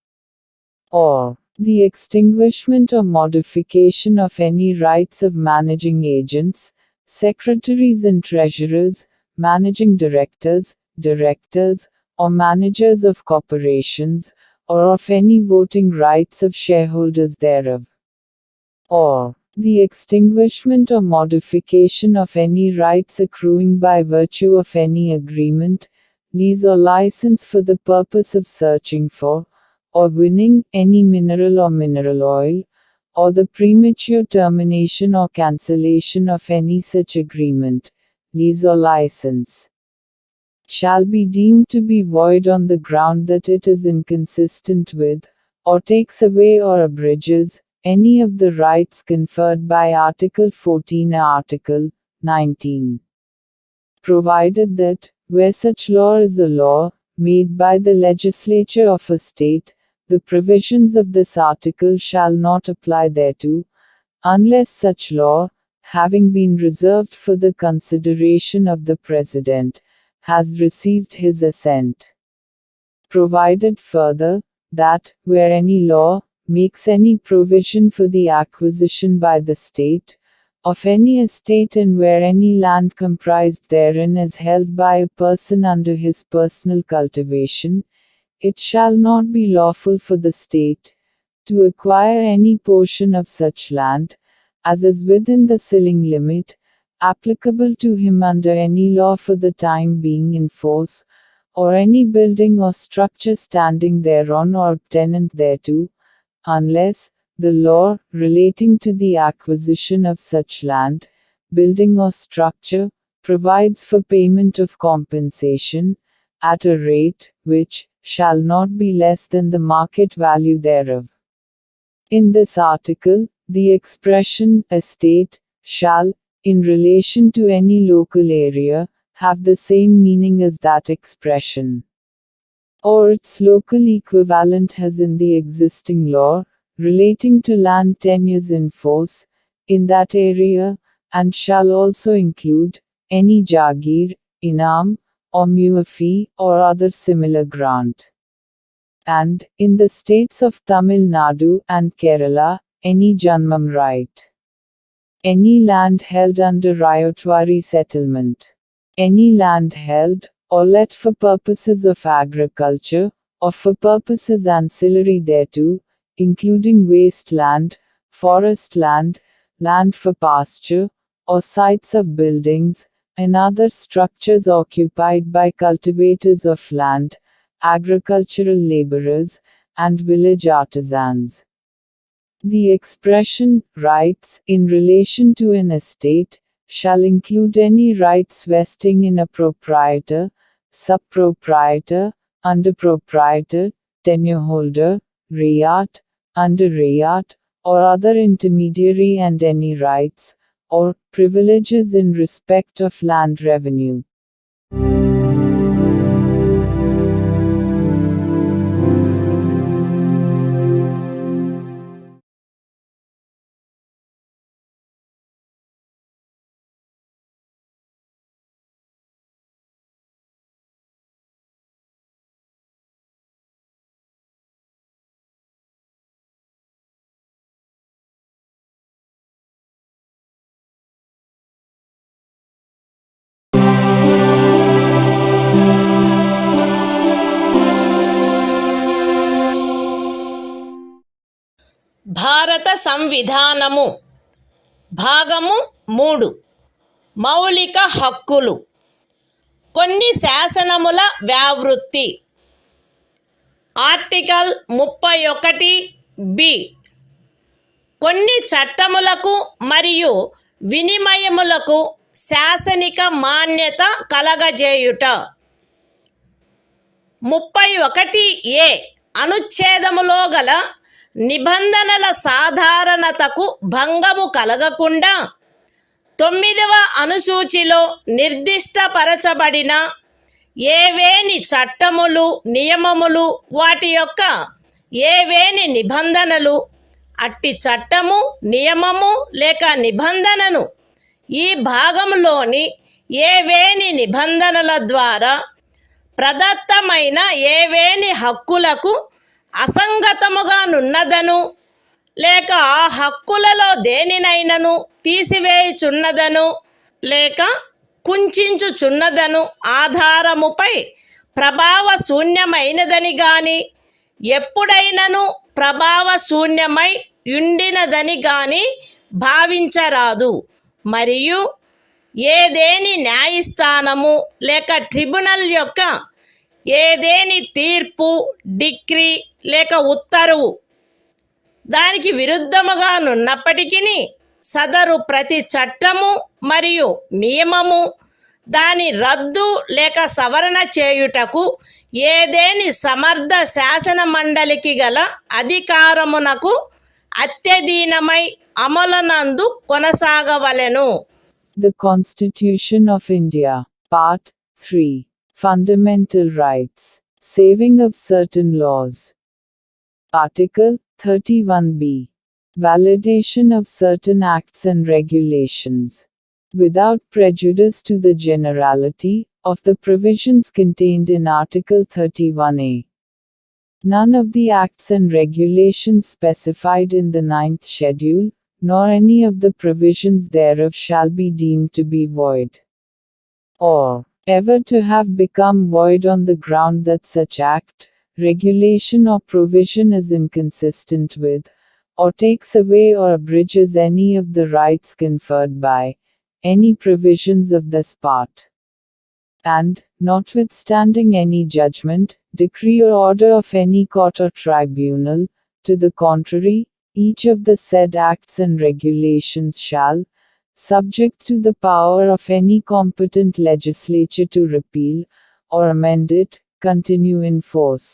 or the extinguishment or modification of any rights of managing agents, secretaries and treasurers, managing directors, or managers of corporations, or of any voting rights of shareholders thereof, or the extinguishment or modification of any rights accruing by virtue of any agreement, lease or license for the purpose of searching for, or winning, any mineral or mineral oil, or the premature termination or cancellation of any such agreement, lease or license, shall be deemed to be void on the ground that it is inconsistent with, or takes away or abridges, any of the rights conferred by Article 14 or Article 19. Provided that, where such law is a law, made by the legislature of a state, the provisions of this article shall not apply thereto, unless such law, having been reserved for the consideration of the President, has received his assent. Provided further, that, where any law makes any provision for the acquisition by the state of any estate and where any land comprised therein is held by a person under his personal cultivation, it shall not be lawful for the state to acquire any portion of such land, as is within the ceiling limit, applicable to him under any law for the time being in force, or any building or structure standing thereon or tenant thereto, unless the law relating to the acquisition of such land, building or structure, provides for payment of compensation, at a rate, which shall not be less than the market value thereof. In this article, the expression estate shall, in relation to any local area, have the same meaning as that expression, or its local equivalent has in the existing law, relating to land tenures in force, in that area, and shall also include any jagir, inam, or mere fee, or other similar grant. And, in the states of Tamil Nadu and Kerala, any Janmam right. Any land held under Ryotwari settlement. Any land held, or let for purposes of agriculture, or for purposes ancillary thereto, including waste land, forest land, land for pasture, or sites of buildings, and other structures occupied by cultivators of land, agricultural laborers, and village artisans. The expression, rights, in relation to an estate, shall include any rights vesting in a proprietor, subproprietor, underproprietor, tenureholder, rayat, under rayat, or other intermediary, and any rights, or privileges in respect of land revenue. భారత సంవిధానము భాగము 3 మౌలిక హక్కులు. కొన్ని శాసనముల వ్యావృత్తి. Article 31 B. కొన్ని చట్టములకు మరియు వినిమయములకు శాసనిక మాన్యత కలగజేయుట. 31 ఏ అనుచ్ఛేదములో గల నిబంధనల సాధారణతకు భంగము కలగకుండా 9వ అనుసూచిలో నిర్దిష్టపరచబడిన ఏవేని చట్టములు, నియమములు, వాటి యొక్క ఏవేని నిబంధనలు, అట్టి చట్టము, నియమము లేక నిబంధనను ఈ భాగంలోని ఏవేని నిబంధనల ద్వారా ప్రదత్తమైన ఏవేని హక్కులకు అసంగతముగా నున్నదను, లేక ఆ హక్కులలో దేనినైనను తీసివేయుచున్నదను, లేక కుంచుచున్నదను ఆధారముపై ప్రభావశూన్యమైనదని గాని, ఎప్పుడైనను ప్రభావశూన్యమై యుండినదని గాని భావించరాదు. మరియు ఏదేని న్యాయస్థానము లేక ట్రిబ్యునల్ యొక్క ఏదేని తీర్పు, డిక్రీ లేక ఉత్తర్వు దానికి విరుద్ధముగా నున్నప్పటికీ సదరు ప్రతి చట్టము మరియు నియమము దాని రద్దు లేక సవరణ చేయుటకు ఏదేని సమర్థ శాసన మండలికి గల అధికారమునకు అత్యధీనమై అమలునందు కొనసాగవలెను. The Constitution of India, Part 3, Fundamental Rights, Saving of Certain Laws. Article 31b. Validation of certain acts and regulations. Without prejudice to the generality of the provisions contained in Article 31a. None of the acts and regulations specified in the 9th schedule, nor any of the provisions thereof shall be deemed to be void, or ever to have become void on the ground that such act, regulation or provision is inconsistent with, or takes away or abridges any of the rights conferred by, any provisions of this part. And, notwithstanding any judgment, decree or order of any court or tribunal, to the contrary, each of the said acts and regulations shall, subject to the power of any competent legislature to repeal, or amend it, continue in force.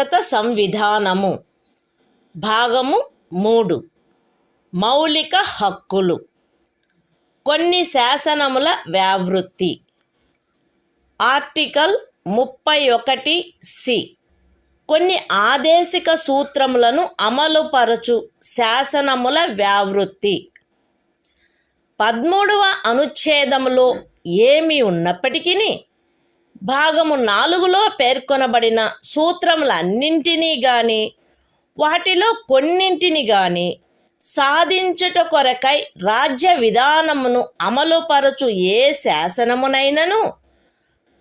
భారత సంవిధానము భాగము 3 మౌలిక హక్కులు. కొన్ని శాసనముల వ్యావృత్తి. Article 31(c) కొన్ని ఆదేశిక సూత్రములను అమలుపరచు శాసనముల వ్యావృత్తి. 13వ అనుచ్ఛేదములో ఏమి ఉన్నప్పటికీ భాగము 4లో పేర్కొనబడిన సూత్రములన్నింటినీ గాని వాటిలో కొన్నింటిని గాని సాధించుట కొరకై రాజ్య విధానమును అమలుపరచు ఏ శాసనమునైనను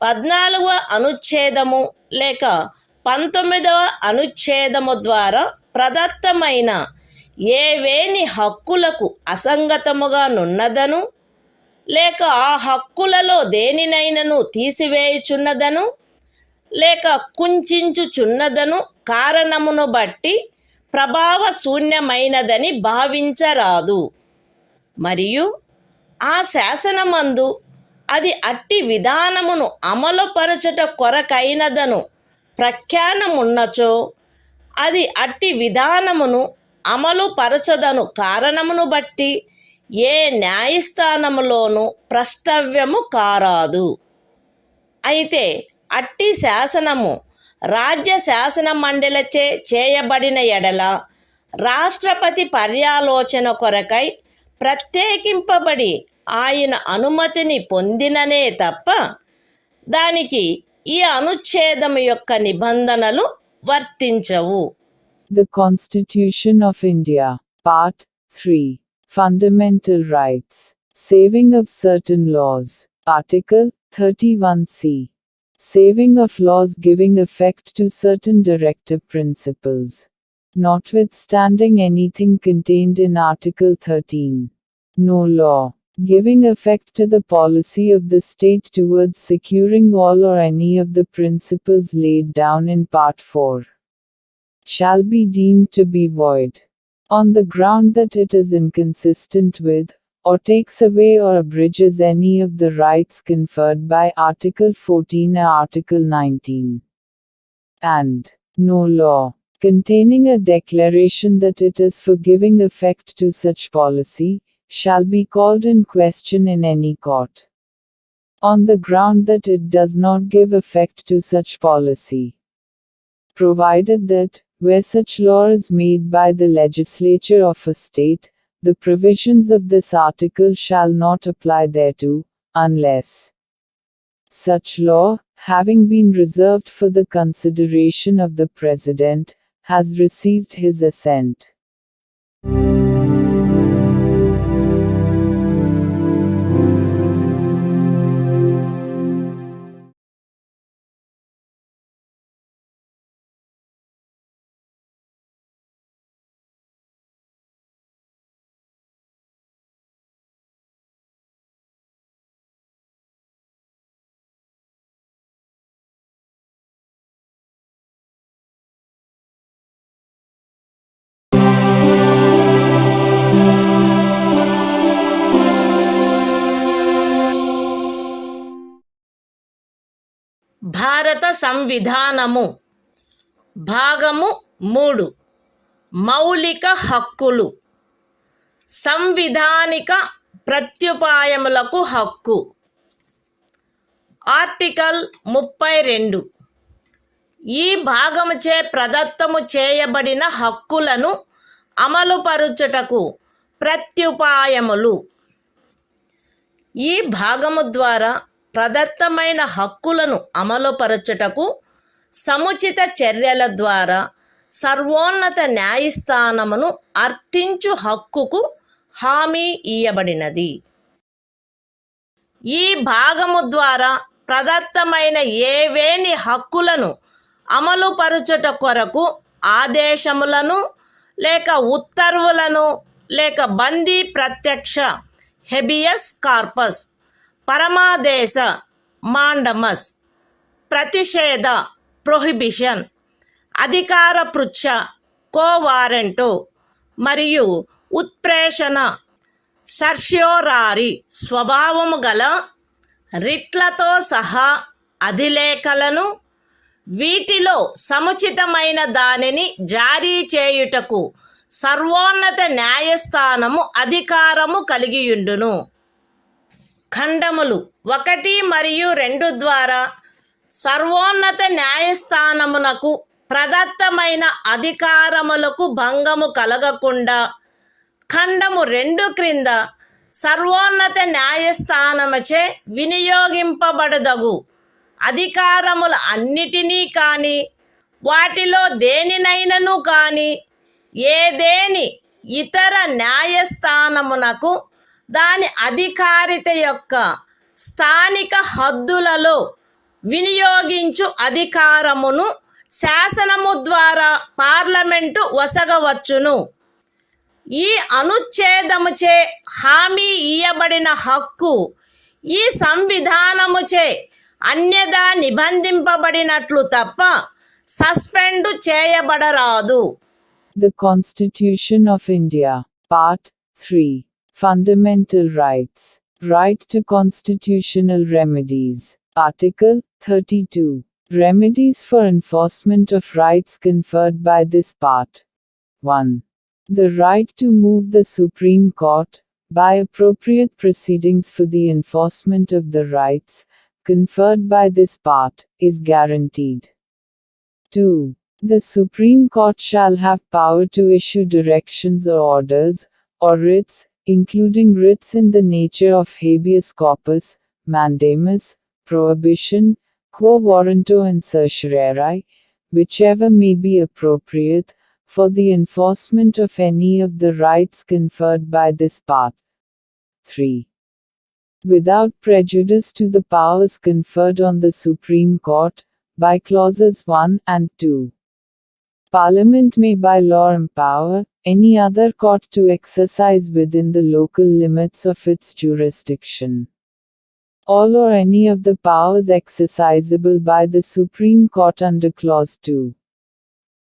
14వ అనుచ్ఛేదము లేక 19వ అనుచ్ఛేదము ద్వారా ప్రదత్తమైన ఏవేని హక్కులకు అసంగతముగా నున్నదను లేక ఆ హక్కులలో దేనినైనను తీసివేయుచున్నదను లేక కుంచుచున్నదను కారణమును బట్టి ప్రభావశూన్యమైనదని భావించరాదు. మరియు ఆ శాసనమందు అది అట్టి విధానమును అమలుపరచుట కొరకైనదను ప్రఖ్యానమున్నచో అది అట్టి విధానమును అమలుపరచదను కారణమును బట్టి ఏ న్యాయస్థానములోనూ ప్రష్టవ్యము కారాదు. అయితే అట్టి శాసనము రాజ్య శాసన మండలిచే చేయబడిన ఎడల రాష్ట్రపతి పర్యాలోచన కొరకై ప్రత్యేకింపబడి ఆయన అనుమతిని పొందిననే తప్ప దానికి ఈ అనుచ్ఛేదము యొక్క నిబంధనలు వర్తించవు. The Constitution of India, Part 3, Fundamental Rights, Saving of Certain Laws, Article 31(c), Saving of laws giving effect to certain directive principles. Notwithstanding anything contained in Article 13, no law, giving effect to the policy of the state towards securing all or any of the principles laid down in Part 4, shall be deemed to be void, on the ground that it is inconsistent with, or takes away or abridges any of the rights conferred by Article 14 or Article 19. And no law, containing a declaration that it is for giving effect to such policy, shall be called in question in any court, on the ground that it does not give effect to such policy, provided that, where such law is made by the legislature of a state, the provisions of this article shall not apply thereto, unless such law, having been reserved for the consideration of the President, has received his assent. భారత సంవిధానము భాగము 3 మౌలిక హక్కులు. సంవిధానిక ప్రత్యుపాయములకు హక్కు. Article 32 ఈ భాగముచే ప్రదత్తము చేయబడిన హక్కులను అమలుపరుచుటకు ప్రత్యుపాయములు. ఈ భాగము ద్వారా ప్రదత్తమైన హక్కులను అమలుపరచుటకు సముచిత చర్యల ద్వారా సర్వోన్నత న్యాయస్థానమును అర్థించు హక్కుకు హామీ ఇయ్యబడినది. ఈ భాగము ద్వారా ప్రదత్తమైన ఏవేని హక్కులను అమలుపరచుట కొరకు ఆదేశములను లేక ఉత్తర్వులను లేక బందీ ప్రత్యక్ష హెబియస్ కార్పస్, పరమాదేశ మాండమస్, ప్రతిషేధ ప్రొహిబిషన్, అధికార పృచ్ఛ కోవారెంటు మరియు ఉత్ప్రేషణ సర్ష్యోరారి స్వభావము గల రిట్లతో సహా అధిలేఖలను వీటిలో సముచితమైన దానిని జారీ చేయుటకు సర్వోన్నత న్యాయస్థానము అధికారము కలిగియుండును. ఖండములు 1 మరియు 2 ద్వారా సర్వోన్నత న్యాయస్థానమునకు ప్రదత్తమైన అధికారములకు భంగము కలగకుండా ఖండము 2 క్రింద సర్వోన్నత న్యాయస్థానముచే వినియోగింపబడదగు అధికారముల అన్నిటినీ కానీ వాటిలో దేనినైనను కానీ ఏదేని ఇతర న్యాయస్థానమునకు దాని అధికారిత యొక్క స్థానిక హద్దులలో వినియోగించు అధికారమును శాసనము ద్వారా పార్లమెంటు వసగవచ్చును. ఈ అనుచ్ఛేదముచే హామీ ఇయ్యబడిన హక్కు ఈ సంవిధానముచే అన్యదా నిబంధింపబడినట్లు తప్ప suspend చేయబడరాదు. The Constitution of India, Part 3. Fundamental Rights. Right to constitutional remedies. Article 32. Remedies for enforcement of rights conferred by this part. 1. The right to move the Supreme Court, by appropriate proceedings for the enforcement of the rights conferred by this part, is guaranteed. 2. The Supreme Court shall have power to issue directions or orders, or writs, including writs in the nature of habeas corpus, mandamus, prohibition, quo warranto and certiorari, whichever may be appropriate, for the enforcement of any of the rights conferred by this part. 3. Without prejudice to the powers conferred on the Supreme Court, by clauses 1 and 2. Parliament may by law empower any other court to exercise within the local limits of its jurisdiction all or any of the powers exercisable by the Supreme Court under clause 2.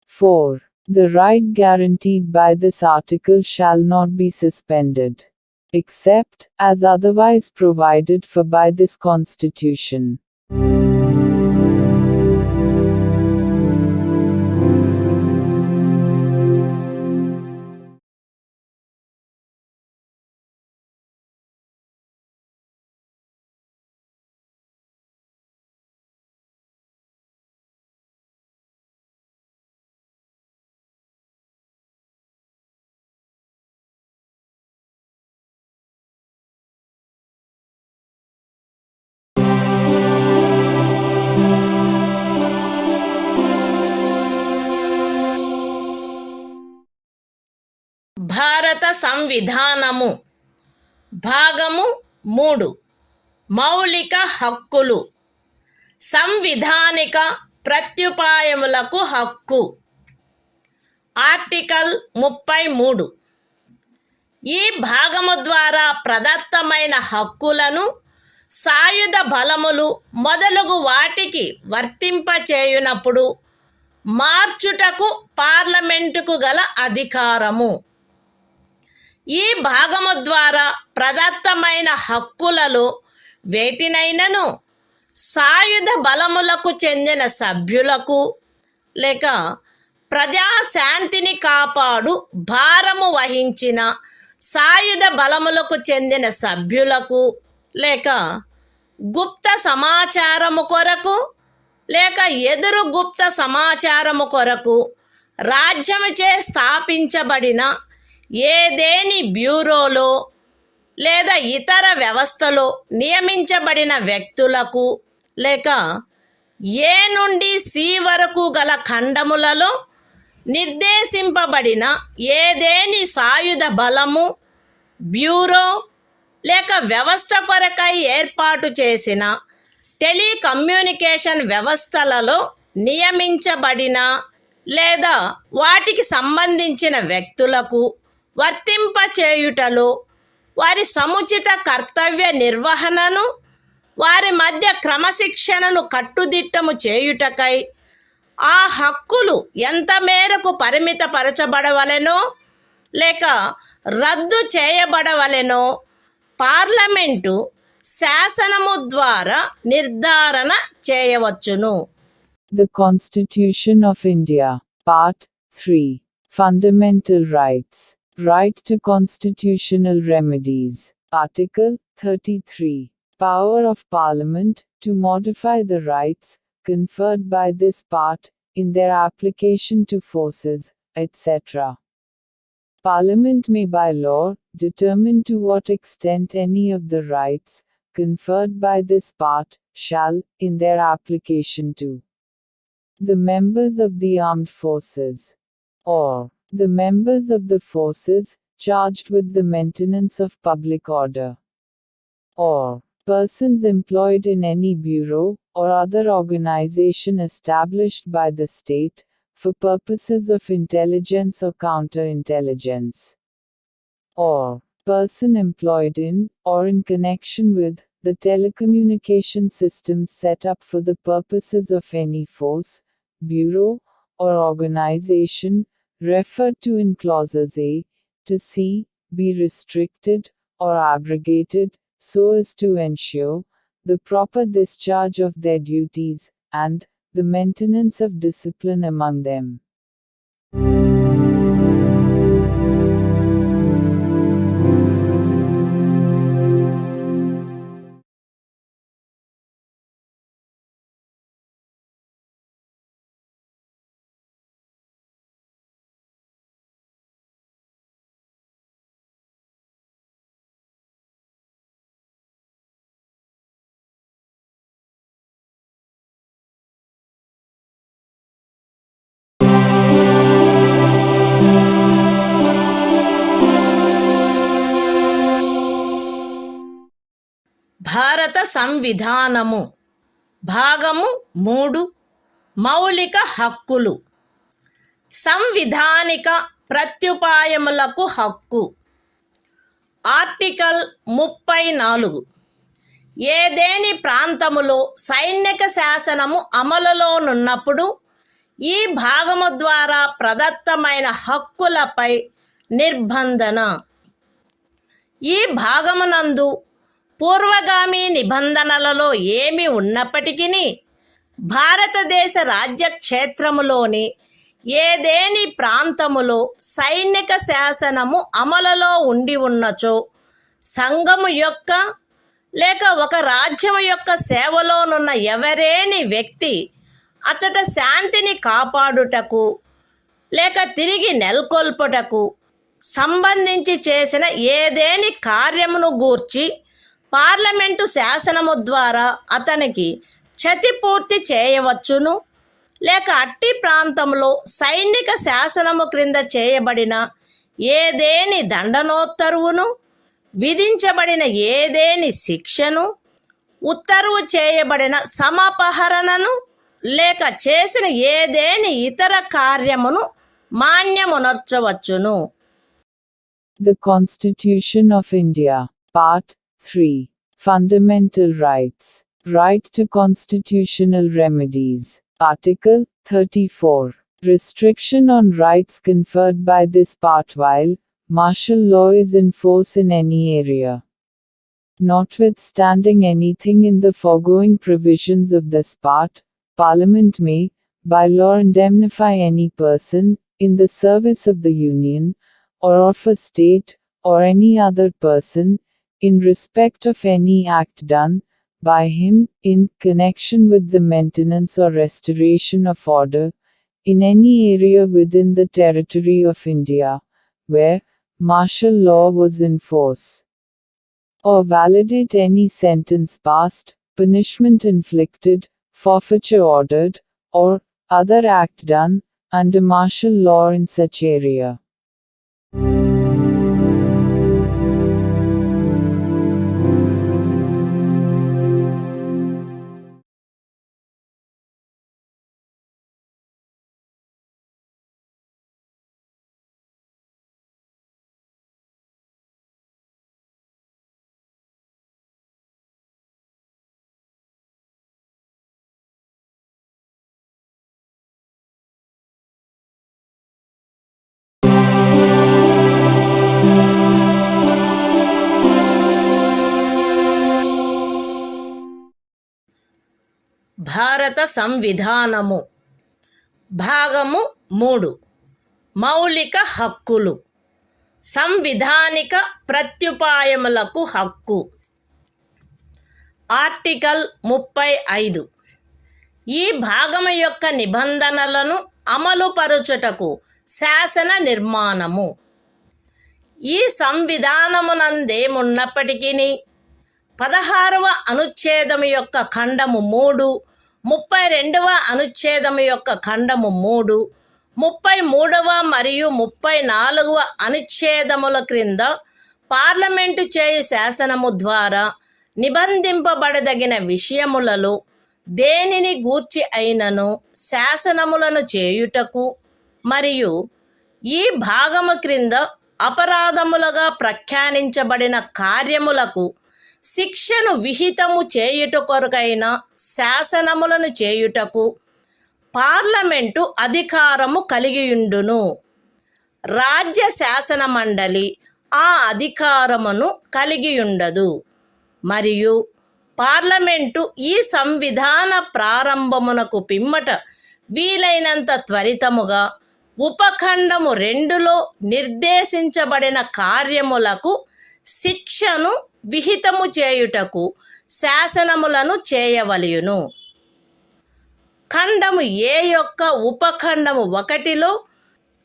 4. The right guaranteed by this article shall not be suspended, except as otherwise provided for by this Constitution. భారత సంవిధానము భాగము 3 మౌలిక హక్కులు సంవిధానిక ప్రత్యుపాయములకు హక్కు. Article 33. ఈ భాగము ద్వారా ప్రదత్తమైన హక్కులను సాయుధ బలములు మొదలగు వాటికి వర్తింపచేయునప్పుడు మార్చుటకు పార్లమెంటుకు గల అధికారము. ఈ భాగము ద్వారా ప్రదత్తమైన హక్కులలో వేటినైనను సాయుధ బలములకు చెందిన సభ్యులకు లేక ప్రజాశాంతిని కాపాడు భారము వహించిన సాయుధ బలములకు చెందిన సభ్యులకు లేక గుప్త సమాచారము కొరకు లేక ఎదురు గుప్త సమాచారము కొరకు రాజ్యముచే స్థాపించబడిన ఏదేని బ్యూరోలో లేదా ఇతర వ్యవస్థలో నియమించబడిన వ్యక్తులకు లేక ఏ నుండి సి వరకు గల ఖండములలో నిర్దేశింపబడిన ఏదేని సాయుధ బలము బ్యూరో లేక వ్యవస్థ కొరకై ఏర్పాటు చేసిన టెలికమ్యూనికేషన్ వ్యవస్థలలో నియమించబడిన లేదా వాటికి సంబంధించిన వ్యక్తులకు వర్తింపచేయుటలో వారి సముచిత కర్తవ్య నిర్వహణను వారి మధ్య క్రమశిక్షణను కట్టుదిట్టము చేయుటకై ఆ హక్కులు ఎంత మేరకు పరిమితపరచబడవలెనో లేక రద్దు చేయబడవలెనో పార్లమెంటు శాసనము ద్వారా నిర్ధారణ చేయవచ్చును. The Constitution of India. Part 3. Fundamental Rights. Right to constitutional remedies. Article 33. Power of Parliament to modify the rights conferred by this part in their application to forces, etc. Parliament may by law determine to what extent any of the rights conferred by this part shall, in their application to the members of the armed forces, or the members of the forces charged with the maintenance of public order, or persons employed in any bureau or other organization established by the state for purposes of intelligence or counterintelligence, or person employed in or in connection with the telecommunication systems set up for the purposes of any force, bureau, or organization referred to in clauses A to C, be restricted or abrogated so as to ensure the proper discharge of their duties and the maintenance of discipline among them. భారత సంవిధానము భాగము 3 మౌలిక హక్కులు. సంవిధానిక ప్రత్యుపాయములకు హక్కు. Article 34. ఏదేని ప్రాంతములో సైనిక శాసనము అమలులోనున్నప్పుడు ఈ భాగము ద్వారా ప్రదత్తమైన హక్కులపై నిర్బంధన. ఈ భాగమునందు పూర్వగామి నిబంధనలలో ఏమి ఉన్నప్పటికీ భారతదేశ రాజ్యక్షేత్రములోని ఏదేని ప్రాంతములో సైనిక శాసనము అమలులో ఉండి ఉన్నచో సంఘము యొక్క లేక ఒక రాజ్యము యొక్క సేవలోనున్న ఎవరేని వ్యక్తి అచట శాంతిని కాపాడుటకు లేక తిరిగి నెలకొల్పుటకు సంబంధించి చేసిన ఏదేని కార్యమును గూర్చి పార్లమెంటు శాసనము ద్వారా అతనికి క్షతిపూర్తి చేయవచ్చును, లేక అట్టి ప్రాంతంలో సైనిక శాసనము క్రింద చేయబడిన ఏదేని దండనోత్తర్వును, విధించబడిన ఏదేని శిక్షను, ఉత్తర్వు చేయబడిన సమపహరణను, లేక చేసిన ఏదేని ఇతర కార్యమును మాన్యమునర్చవచ్చును. The Constitution of India. Part 3. Fundamental Rights. Right to constitutional remedies. Article 34. Restriction on rights conferred by this part while martial law is in force in any area. Notwithstanding anything in the foregoing provisions of this part, Parliament may, by law, indemnify any person, in the service of the Union, or of a state, or any other person, in respect of any act done by him, in connection with the maintenance or restoration of order, in any area within the territory of India, where martial law was in force, or validate any sentence passed, punishment inflicted, forfeiture ordered, or other act done under martial law in such area. భారత సంవిధానము. భాగము 3. మౌలిక హక్కులు. సంవిధానిక ప్రత్యుపాయములకు హక్కు. Article 35. ఈ భాగము యొక్క నిబంధనలను అమలుపరచుటకు శాసన నిర్మాణము. ఈ సంవిధానమునందేమున్నప్పటికీ 16వ అనుచ్ఛేదము యొక్క ఖండము 3, 32వ అనుచ్ఛేదము యొక్క ఖండము 3, 33వ మరియు 34వ అనుచ్ఛేదముల క్రింద పార్లమెంటు చేయు శాసనము ద్వారా నిబంధింపబడదగిన విషయములలో దేనిని గూర్చి అయినను శాసనములను చేయుటకు మరియు ఈ భాగము క్రింద అపరాధములుగా ప్రఖ్యానించబడిన కార్యములకు శిక్షను విహితము చేయుట కొరకైన శాసనములను చేయుటకు పార్లమెంటు అధికారము కలిగియుండును. రాజ్య శాసన మండలి ఆ అధికారమును కలిగియుండదు. మరియు పార్లమెంటు ఈ సంవిధాన ప్రారంభమునకు పిమ్మట వీలైనంత త్వరితముగా ఉపఖండము 2లో నిర్దేశించబడిన కార్యములకు శిక్షను విహితము చేయుటకు శాసనములను చేయవలయును. ఖండము ఏ యొక్క ఉపఖండము 1లో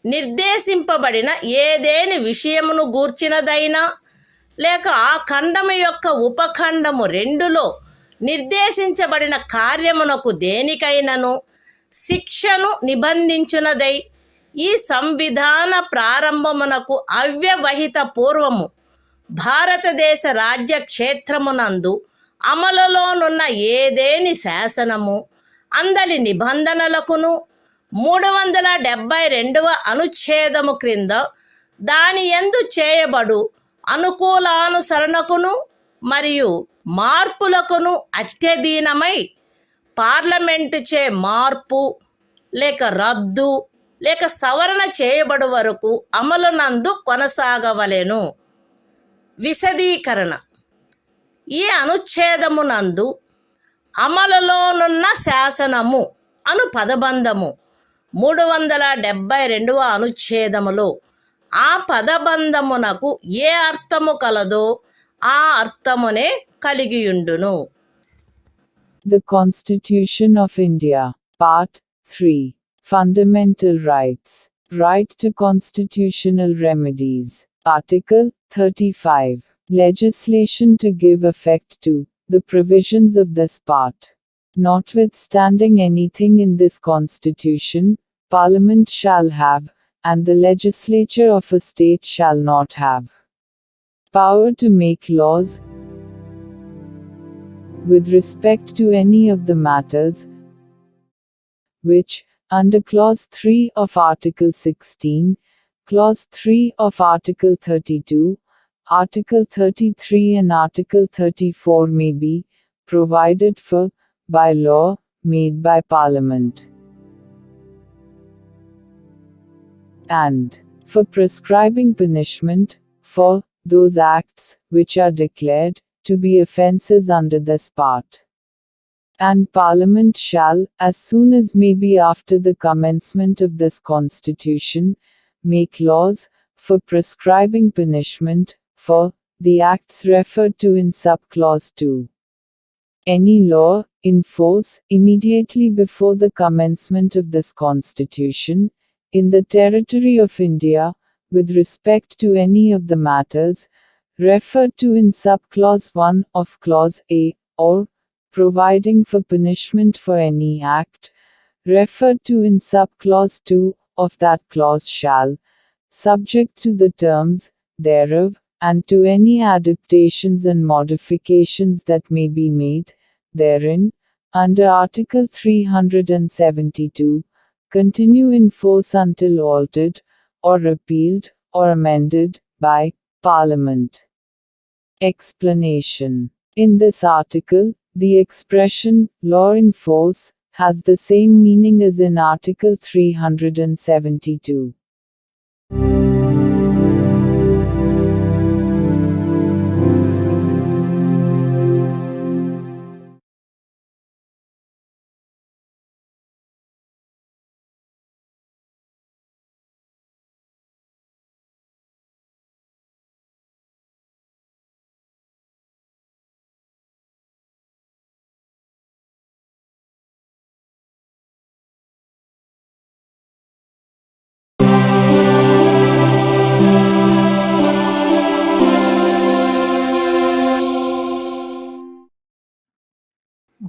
నిర్దేశింపబడిన ఏదేని విషయమును గూర్చినదైనా లేక ఆ ఖండము యొక్క ఉపఖండము 2లో నిర్దేశించబడిన కార్యమునకు దేనికైనను శిక్షను నిబంధించునదై ఈ సంవిధాన ప్రారంభమునకు అవ్యవహిత పూర్వము భారతదేశ రాజ్య క్షేత్రమునందు అమలులోనున్న ఏదేని శాసనము అందలి నిబంధనలకును 372వ అనుచ్ఛేదము క్రింద దాని యందు చేయబడు అనుకూలానుసరణకును మరియు మార్పులకును అత్యధీనమై పార్లమెంటుచే మార్పు లేక రద్దు లేక సవరణ చేయబడు వరకు అమలునందు కొనసాగవలెను. విశదీకరణ. ఈ అనుచ్ఛేదమునందు అమలులోనున్న శాసనము అను పదబంధము 372వ అనుచ్ఛేదములో ఆ పదబంధమునకు ఏ అర్థము కలదో ఆ అర్థమునే కలిగియుండును. The Constitution of India, Part 3. Fundamental Rights. Right to constitutional remedies. Article 35. Legislation to give effect to the provisions of this part. Notwithstanding anything in this Constitution, Parliament shall have, and the legislature of a state shall not have, power to make laws with respect to any of the matters which, under Clause 3 of Article 16, Clause 3 of Article 32, Article 33 and Article 34 may be provided for by law made by Parliament, and for prescribing punishment for those acts which are declared to be offences under this part. And Parliament shall, as soon as may be after the commencement of this Constitution, make laws for prescribing punishment for the acts referred to in subclause 2. Any law in force immediately before the commencement of this Constitution, in the territory of India, with respect to any of the matters referred to in subclause 1 of Clause A, or providing for punishment for any act referred to in subclause 2 of that clause shall, subject to the terms thereof, and to any adaptations and modifications that may be made therein, under Article 372, continue in force until altered, or repealed, or amended, by Parliament. Explanation. In this article, the expression, law in force, has the same meaning as in Article 372.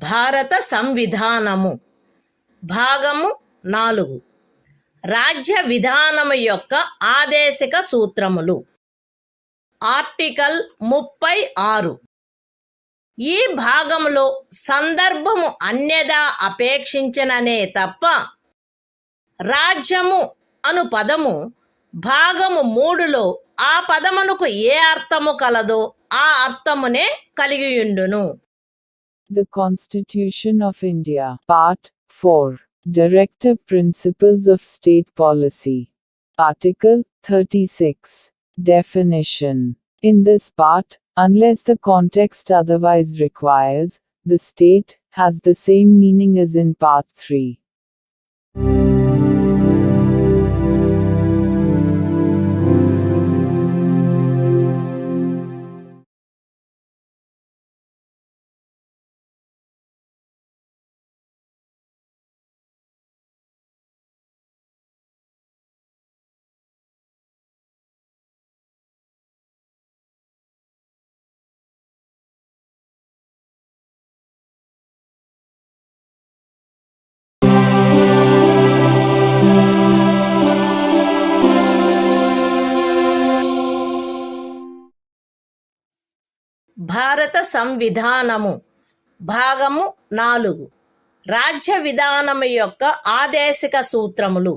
భారత సంవిధానము భాగము 4 రాజ్య విధానము యొక్క ఆదేశిక సూత్రములు. Article 36. ఈ భాగములో సందర్భము అన్యదా అపేక్షించననే తప్ప రాజ్యము అను పదము భాగము 3లో ఆ పదమునకు ఏ అర్థము కలదో ఆ అర్థమునే కలిగియుండును. The Constitution of India, Part 4, Directive Principles of State Policy. Article 36. Definition. In this part, unless the context otherwise requires, the state has the same meaning as in Part 3. భారత సంవిధానము భాగము 4 రాజ్య విధానము యొక్క ఆదేశిక సూత్రములు.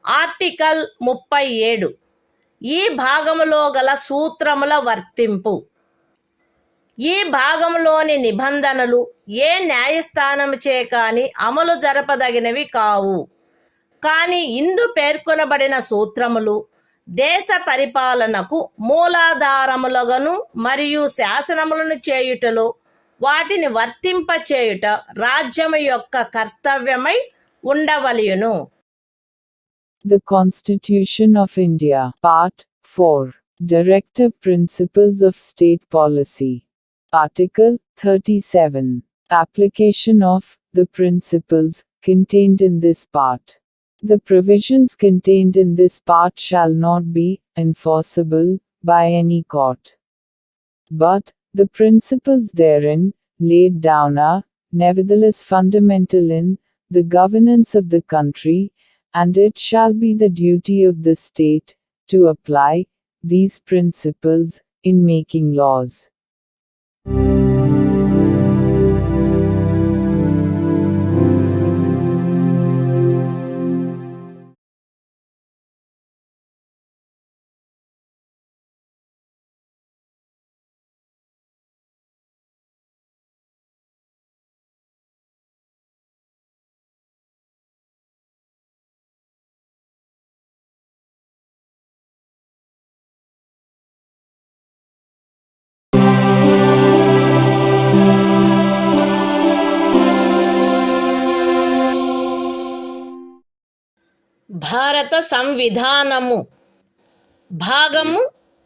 ఆర్టికల్ 37. ఈ భాగములో గల సూత్రముల వర్తింపు. ఈ భాగంలోని నిబంధనలు ఏ న్యాయస్థానముచే కాని అమలు జరపదగినవి కావు. కానీ ఇందు పేర్కొనబడిన సూత్రములు దేశ పరిపాలనకు మూలాధారములుగాను మరియు శాసనములను చేయుటలో వాటిని వర్తింపచేయుట రాజ్యము యొక్క కర్తవ్యమై ఉండవలెను. The Constitution of India, Part 4, Directive Principles of State Policy. Article 37. Application of the principles contained in this part. The provisions contained in this part shall not be enforceable by any court. But the principles therein laid down are nevertheless fundamental in the governance of the country, and it shall be the duty of the state to apply these principles in making laws. భారత సంవిధానము భాగము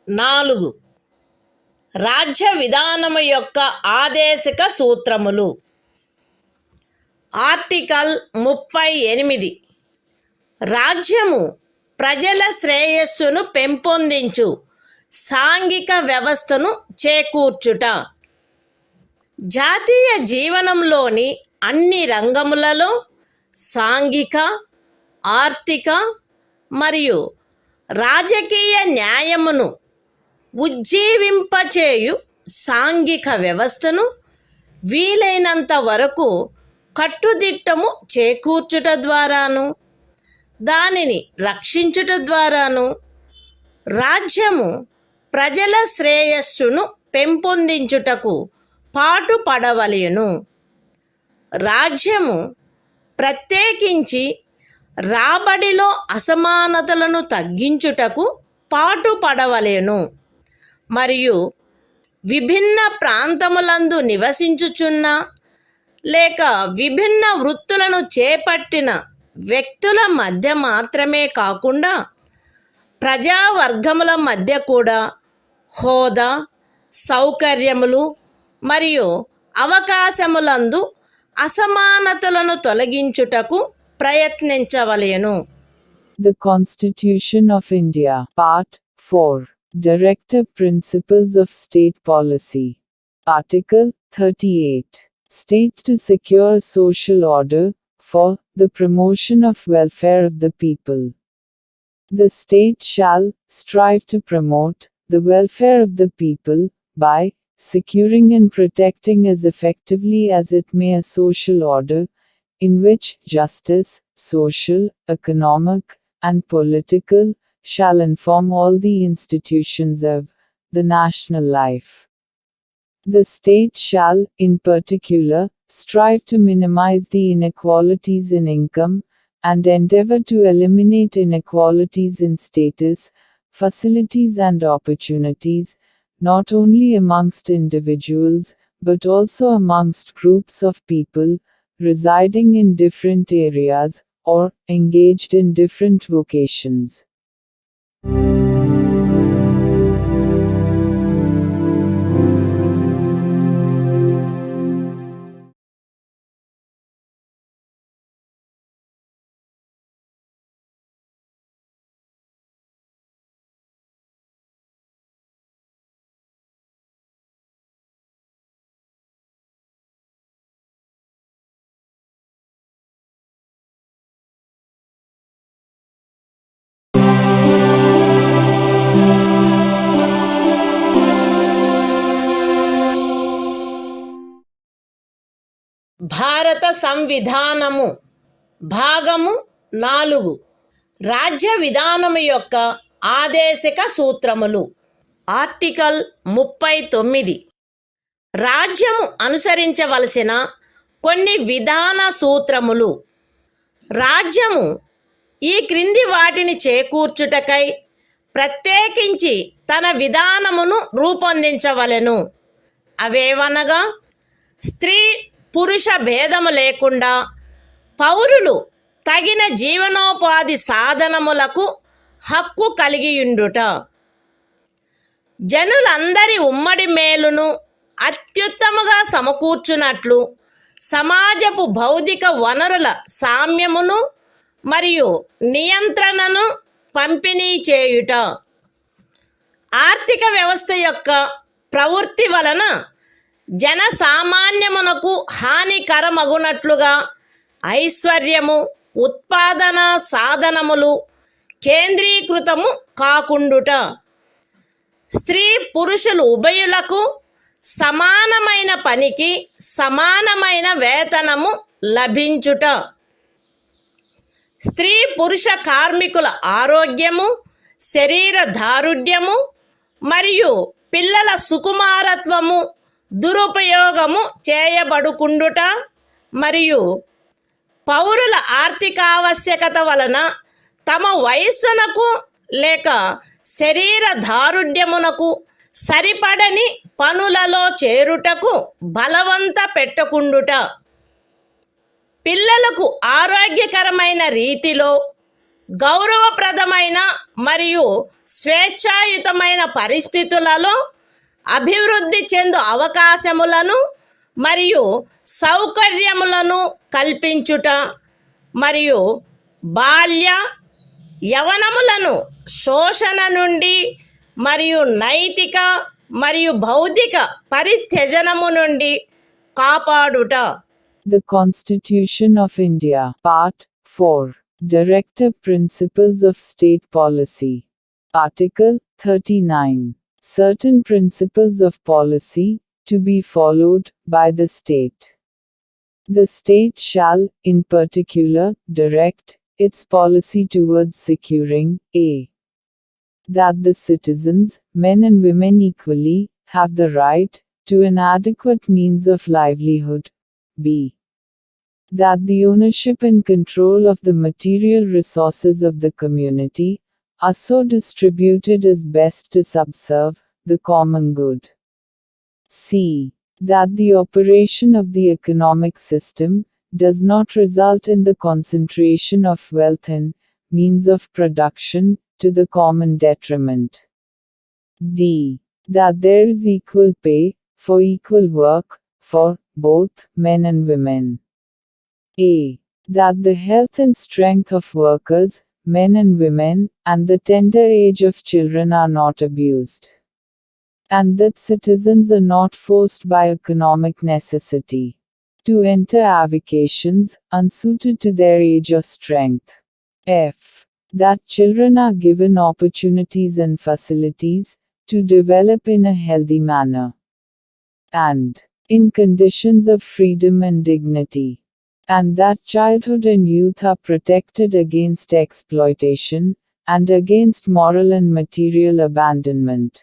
4 రాజ్య విధానము యొక్క ఆదేశిక సూత్రములు. Article 38. రాజ్యము ప్రజల శ్రేయస్సును పెంపొందించు సాంఘిక వ్యవస్థను చేకూర్చుట. జాతీయ జీవనంలోని అన్ని రంగములలో సాంఘిక, ఆర్థిక మరియు రాజకీయ న్యాయమును ఉజ్జీవింపచేయు సాంఘిక వ్యవస్థను వీలైనంత వరకు కట్టుదిట్టము చేకూర్చుట ద్వారాను దానిని రక్షించుట ద్వారాను రాజ్యము ప్రజల శ్రేయస్సును పెంపొందించుటకు పాటుపడవలెను. రాజ్యము ప్రత్యేకించి రాబడిలో అసమానతలను తగ్గించుటకు పాటుపడవలెను మరియు విభిన్న ప్రాంతములందు నివసించుచున్న లేక విభిన్న వృత్తులను చేపట్టిన వ్యక్తుల మధ్య మాత్రమే కాకుండా ప్రజావర్గముల మధ్య కూడా హోదా, సౌకర్యములు మరియు అవకాశములందు అసమానతలను తొలగించుటకు ప్రయత్నించవలెను. The Constitution of India, Part 4, Directive Principles of State Policy. Article 38. state to secure social order, for the promotion of welfare of the people. The state shall strive to promote the welfare of the people by securing and protecting as effectively as it may a social order in which justice, social, economic, and political shall inform all the institutions of the national life. The state shall, in particular, strive to minimize the inequalities in income, and endeavor to eliminate inequalities in status, facilities and opportunities, not only amongst individuals, but also amongst groups of people, residing in different areas, or engaged in different vocations. భారత సంవిధానము భాగము 4 రాజ్య విధానము యొక్క ఆదేశిక సూత్రములు. Article 39 రాజ్యము అనుసరించవలసిన కొన్ని విధాన సూత్రములు. రాజ్యము ఈ క్రింది వాటిని చేకూర్చుటకై ప్రత్యేకించి తన విధానమును రూపొందించవలెను. అవేవనగా స్త్రీ పురుష భేదము లేకుండా పౌరులు తగిన జీవనోపాధి సాధనములకు హక్కు కలిగియుండుట, జనులందరి ఉమ్మడి మేలును అత్యుత్తముగా సమకూర్చునట్లు సమాజపు భౌతిక వనరుల సామ్యమును మరియు నియంత్రణను పంపిణీ చేయుట, ఆర్థిక వ్యవస్థ యొక్క ప్రవృత్తి వలన జనసామాన్యమునకు హానికరమగునట్లుగా ఐశ్వర్యము, ఉత్పాదన సాధనములు కేంద్రీకృతము కాకుండుట, స్త్రీ పురుషులు ఉభయులకు సమానమైన పనికి సమానమైన వేతనము లభించుట, స్త్రీ పురుష కార్మికుల ఆరోగ్యము, శరీర దారుఢ్యము మరియు పిల్లల సుకుమారత్వము దురుపయోగము చేయబడుకుండుట మరియు పౌరుల ఆర్థికావశ్యకత వలన తమ వయస్సునకు లేక శరీర దారుఢ్యమునకు సరిపడని పనులలో చేరుటకు బలవంత పెట్టకుండుట, పిల్లలకు ఆరోగ్యకరమైన రీతిలో గౌరవప్రదమైన మరియు స్వేచ్ఛాయుతమైన పరిస్థితులలో అభివృద్ధి చెందు అవకాశములను మరియు సౌకర్యములను కల్పించుట మరియు బాల్య యవనములను శోషణ నుండి మరియు నైతిక మరియు భౌతిక పరిత్యజనము నుండి కాపాడుట. The Constitution of India, Part 4, Directive Principles of State Policy. Article 39. Certain principles of policy to be followed by the state. The state shall, in particular, direct its policy towards securing a. that the citizens, men and women equally, have the right to an adequate means of livelihood. b. that the ownership and control of the material resources of the community are so distributed as best to subserve the common good. c. that the operation of the economic system does not result in the concentration of wealth and means of production to the common detriment. d. that there is equal pay for equal work for both men and women. a. that the health and strength of workers, men and women, and the tender age of children are not abused, and that citizens are not forced by economic necessity To enter avocations unsuited to their age or strength. F. That children are given opportunities and facilities to develop in a healthy manner and in conditions of freedom and dignity. And that childhood and youth are protected against exploitation and against moral and material abandonment.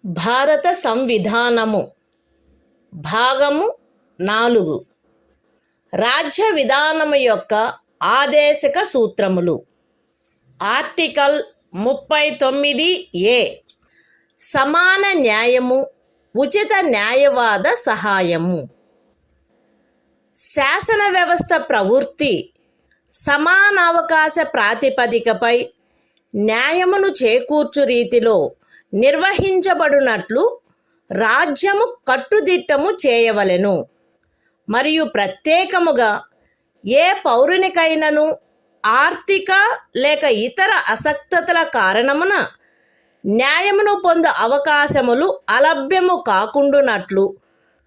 భారత సంవిధానము భాగము 4 రాజ్య విధానము యొక్క ఆదేశక సూత్రములు. Article 39A సమాన న్యాయము, ఉచిత న్యాయవాద సహాయము. శాసన వ్యవస్థ ప్రవృత్తి సమానావకాశ ప్రాతిపదికపై న్యాయమును చేకూర్చు రీతిలో నిర్వహించబడునట్లు రాజ్యము కట్టుదిట్టము చేయవలెను. మరియు ప్రత్యేకముగా ఏ పౌరునికైనను ఆర్థిక లేక ఇతర అసక్తతల కారణమున న్యాయమును పొందు అవకాశములు అలభ్యము కాకుండునట్లు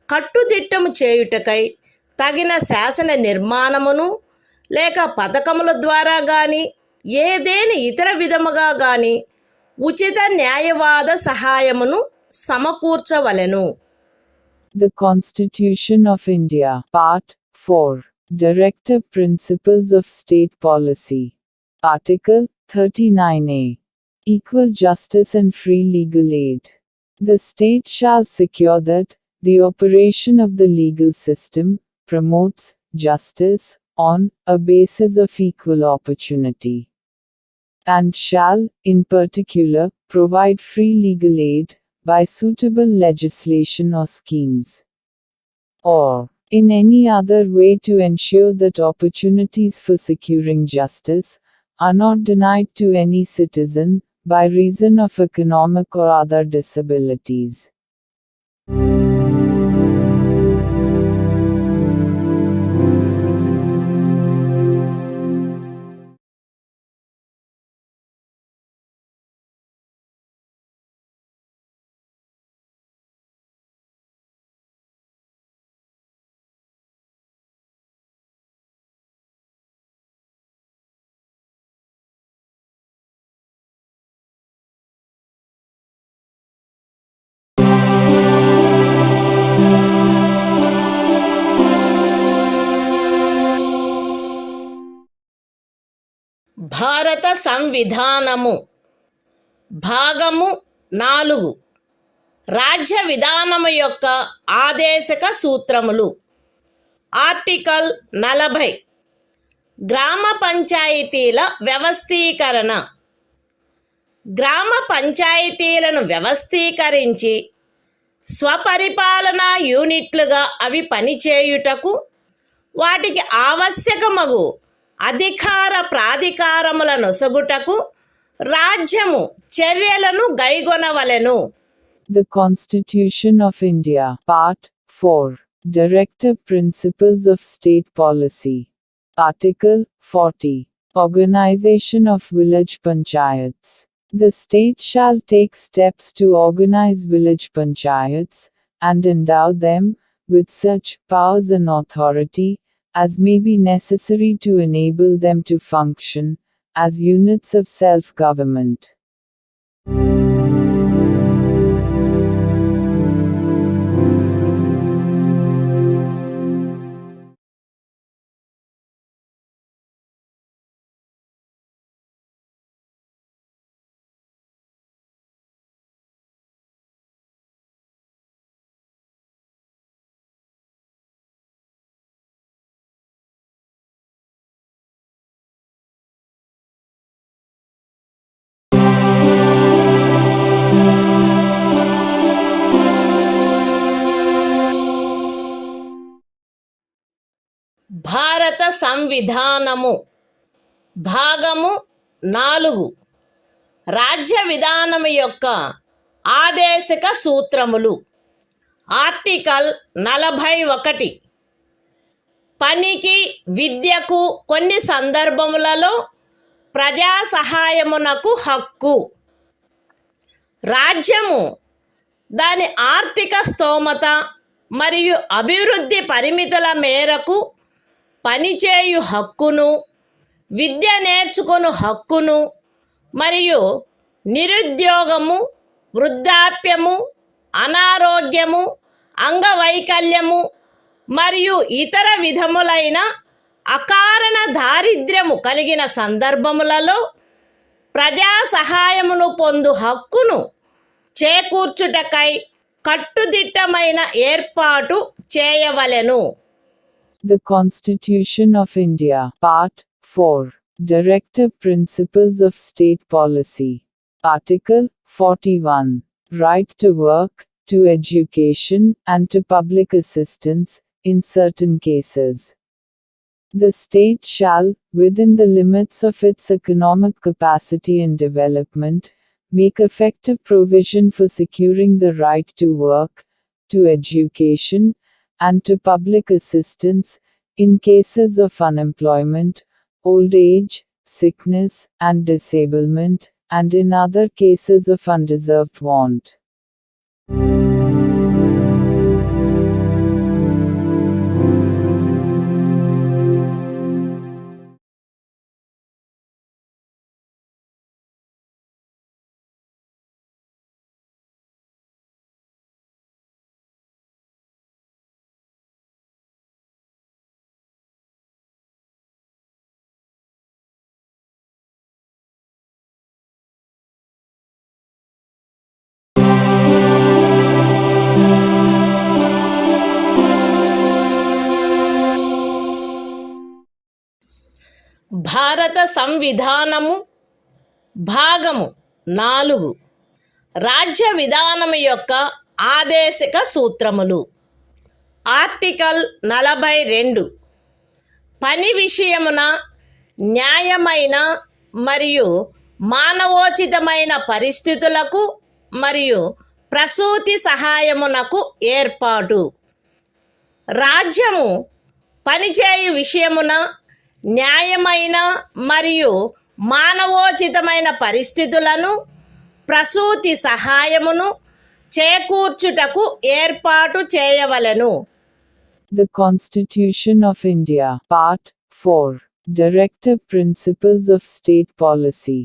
కట్టుదిట్టము చేయుటకై తగిన శాసన నిర్మాణమును లేక పథకముల ద్వారా గాని ఏదేని ఇతర విధముగా గాని ఉచిత న్యాయవాద సహాయమును సమకూర్చవలెను. The Constitution of India, Part 4, Directive Principles of State Policy. Article 39A. Equal justice and free legal aid. The state shall secure that the operation of the legal system promotes justice on a basis of equal opportunity, and shall, in particular, provide free legal aid by suitable legislation or schemes, or in any other way to ensure that opportunities for securing justice are not denied to any citizen by reason of economic or other disabilities. భారత సంవిధానము భాగము 4 రాజ్య విధానము యొక్క ఆదేశక సూత్రములు. Article 40 గ్రామ పంచాయతీల వ్యవస్థీకరణ. గ్రామ పంచాయతీలను వ్యవస్థీకరించి స్వపరిపాలనా యూనిట్లుగా అవి పనిచేయుటకు వాటికి ఆవశ్యకమగు అధికార ప్రాధికారముల నొసగుటకు రాజ్యము చర్యలను గైగొనవలెను. The Constitution of India, Part 4, Directive Principles of State Policy. Article 40. Organization of Village Panchayats. The state shall take steps to organize village panchayats, and endow them with such powers and authority as may be necessary to enable them to function as units of self-government. సంవిధానము భాగము 4 రాజ్య విధానము యొక్క ఆదేశక సూత్రములు. Article 41 పనికి విద్యకు కొన్ని సందర్భములలో ప్రజా సహాయమునకు హక్కు. రాజ్యము దాని ఆర్థిక స్తోమత మరియు అభివృద్ధి పరిమితుల మేరకు పనిచేయు హక్కును, విద్య నేర్చుకొను హక్కును మరియు నిరుద్యోగము, వృద్ధాప్యము, అనారోగ్యము, అంగవైకల్యము మరియు ఇతర విధములైన అకారణ దారిద్ర్యము కలిగిన సందర్భములలో ప్రజా సహాయమును పొందు హక్కును చేకూర్చుటకై కట్టుదిట్టమైన ఏర్పాటు చేయవలెను. The Constitution of India, Part 4, Directive Principles of State Policy. Article 41, Right to work, to education, and to public assistance, in certain cases. The state shall, within the limits of its economic capacity and development, make effective provision for securing the right to work, to education, and to public assistance, in cases of unemployment, old age, sickness, and disablement, and in other cases of undeserved want. భారత సంవిధానము భాగము 4 రాజ్య విధానము యొక్క ఆదేశక సూత్రములు. Article 42 పని విషయమున న్యాయమైన మరియు మానవోచితమైన పరిస్థితులకు మరియు ప్రసూతి సహాయమునకు ఏర్పాటు. రాజ్యము పనిచేయు విషయమున న్యాయమైన మరియు మానవోచితమైన పరిస్థితులను, ప్రసూతి సహాయమును చేకూర్చుటకు ఏర్పాటు చేయవలెను. The Constitution of India, Part 4, Directive Principles of State Policy.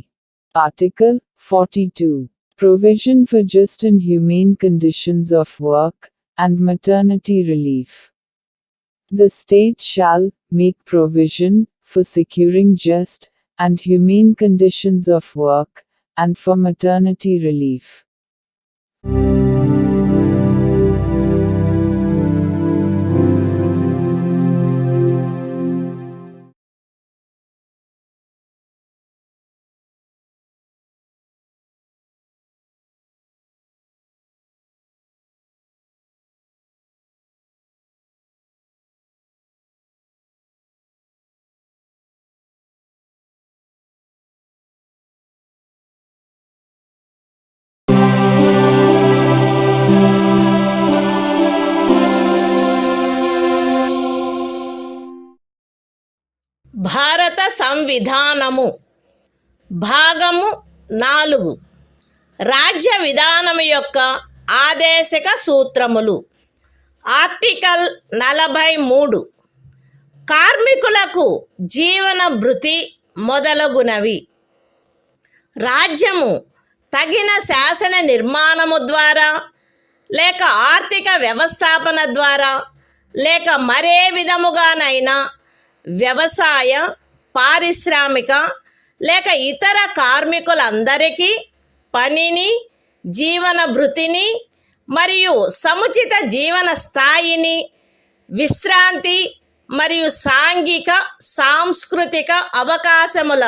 Article 42, Provision for just and humane conditions of work, and maternity relief. The state shall make provision for securing just and humane conditions of work, and for maternity relief. భారత సంవిధానము భాగము 4 రాజ్య విధానము యొక్క ఆదేశక సూత్రములు. Article 43 కార్మికులకు జీవన భృతి మొదలగునవి. రాజ్యము తగిన శాసన నిర్మాణము ద్వారా లేక ఆర్థిక వ్యవస్థాపన ద్వారా లేక మరే విధముగానైనా వ్యవసాయ, పారిశ్రామిక లేక ఇతర కార్మికులందరికీ పనిని, జీవన భృతిని మరియు సముచిత జీవన స్థాయిని, విశ్రాంతి మరియు సాంఘిక సాంస్కృతిక అవకాశముల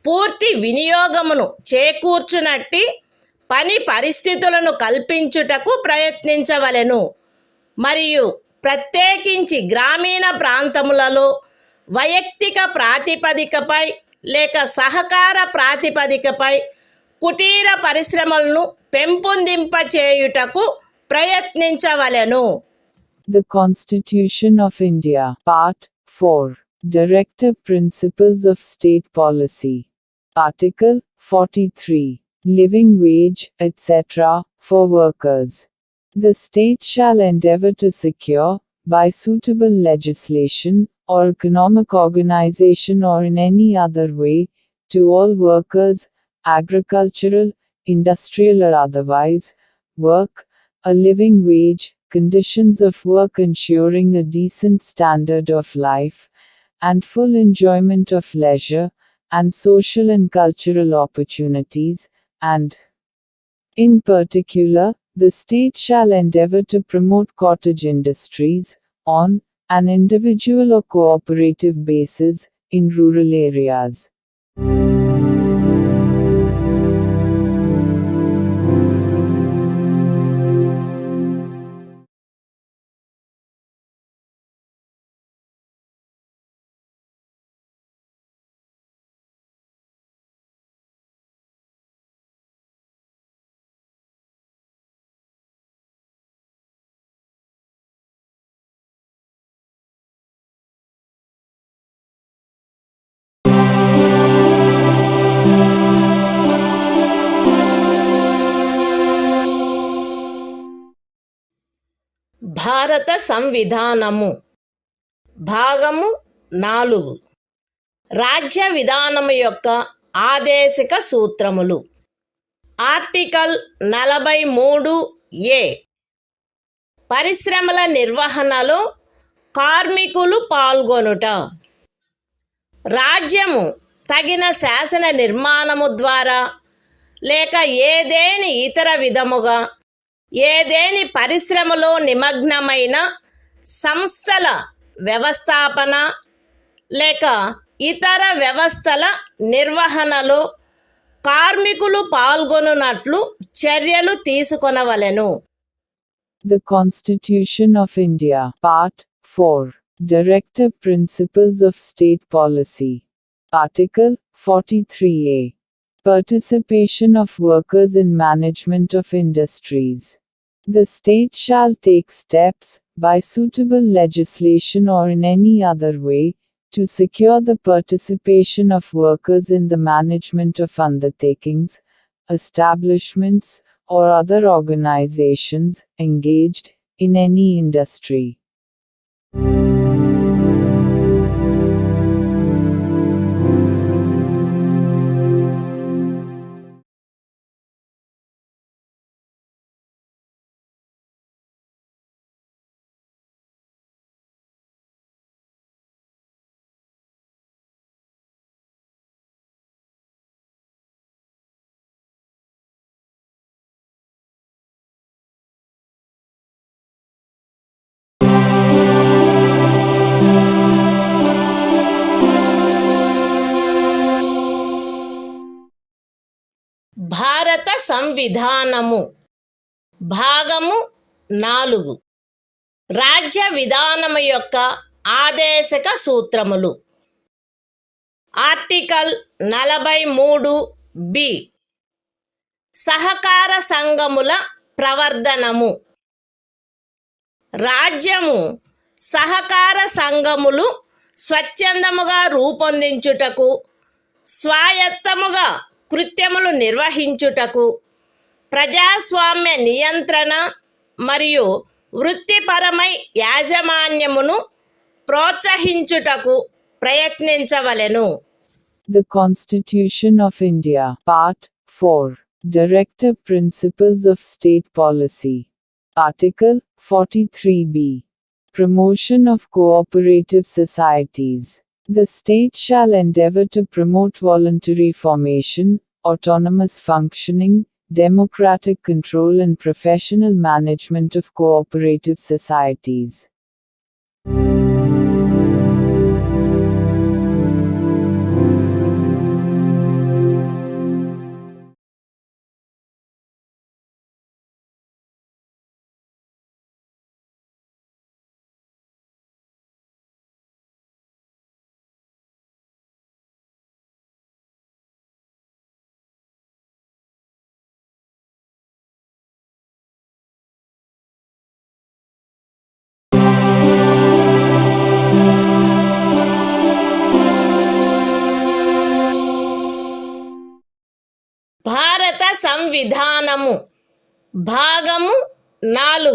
పూర్తి వినియోగమును చేకూర్చునట్టి పని పరిస్థితులను కల్పించుటకు ప్రయత్నించవలెను. మరియు ప్రత్యేకించి గ్రామీణ ప్రాంతములలో వైయక్తిక ప్రాతిపదికపై లేక సహకార ప్రాతిపదికపై కుటీర పరిశ్రమలను పెంపొందింపచేయుటకు ప్రయత్నించవలెను. The Constitution of India, Part 4. Directive Principles of State Policy. Article 43. Living wage, etc., for workers. The state shall endeavor to secure, by suitable legislation, or economic organization or in any other way, to all workers, agricultural, industrial or otherwise, work, a living wage, conditions of work ensuring a decent standard of life, and full enjoyment of leisure, and social and cultural opportunities, and, in particular, the state shall endeavor to promote cottage industries, on an individual or cooperative basis, in rural areas. భారత సంవిధానము భాగము 4. రాజ్య విధానము యొక్క ఆదేశిక సూత్రములు. Article 43A. పరిశ్రమల నిర్వహణలో కార్మికులు పాల్గొనుట. రాజ్యము తగిన శాసన నిర్మాణము ద్వారా లేక ఏదేని ఇతర విధముగా ఏదేని పరిశ్రమలో నిమగ్నమైన సంస్థల వ్యవస్థాపన లేక ఇతర వ్యవస్థల నిర్వహణలో కార్మికులు పాల్గొనున్నట్లు చర్యలు తీసుకొనవలెను. The Constitution of India, Part 4. Directive Principles of State Policy. Article 43A. Participation of workers in management of industries. The state shall take steps, by suitable legislation or in any other way, to secure the participation of workers in the management of undertakings, establishments, or other organizations engaged in any industry. భారత సంవిధానము భాగము 4. రాజ్య విధానము యొక్క ఆదేశక సూత్రములు. Article 43B. సహకార సంఘముల ప్రవర్ధనము. రాజ్యము సహకార సంఘములు స్వచ్ఛందముగా రూపొందించుటకు, స్వాయత్తముగా కృత్యములు నిర్వహించుటకు, ప్రజాస్వామ్య నియంత్రణ మరియు వృత్తిపరమై యాజమాన్యమును ప్రోత్సహించుటకు ప్రయత్నించవలెను. The Constitution of India, Part 4. Directive Principles of State Policy. Article 43B. Promotion of cooperative societies. The state shall endeavor to promote voluntary formation, autonomous functioning, democratic control and professional management of cooperative societies. భారత సంవిధానము భాగము 4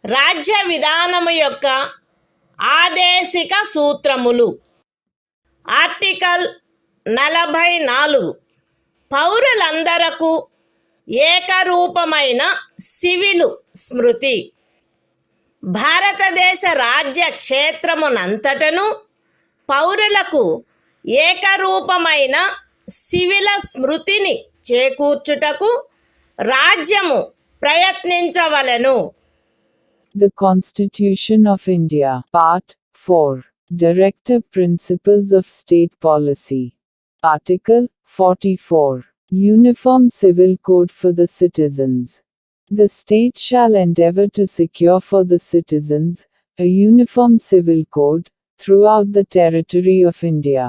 రాజ్య విధానము యొక్క ఆదేశిక సూత్రములు. Article 44 పౌరులందరకు ఏకరూపమైన civil స్మృతి. భారతదేశ రాజ్య క్షేత్రమునంతటను పౌరులకు ఏకరూపమైన సివిల స్మృతిని చేకూర్చుటకు రాజ్యము ప్రయత్నించవలెను. The Constitution of India, Part 4, Directive Principles of State Policy. Article 44. Uniform Civil Code for the Citizens. The state shall endeavor to secure for the citizens a uniform civil code throughout the territory of India.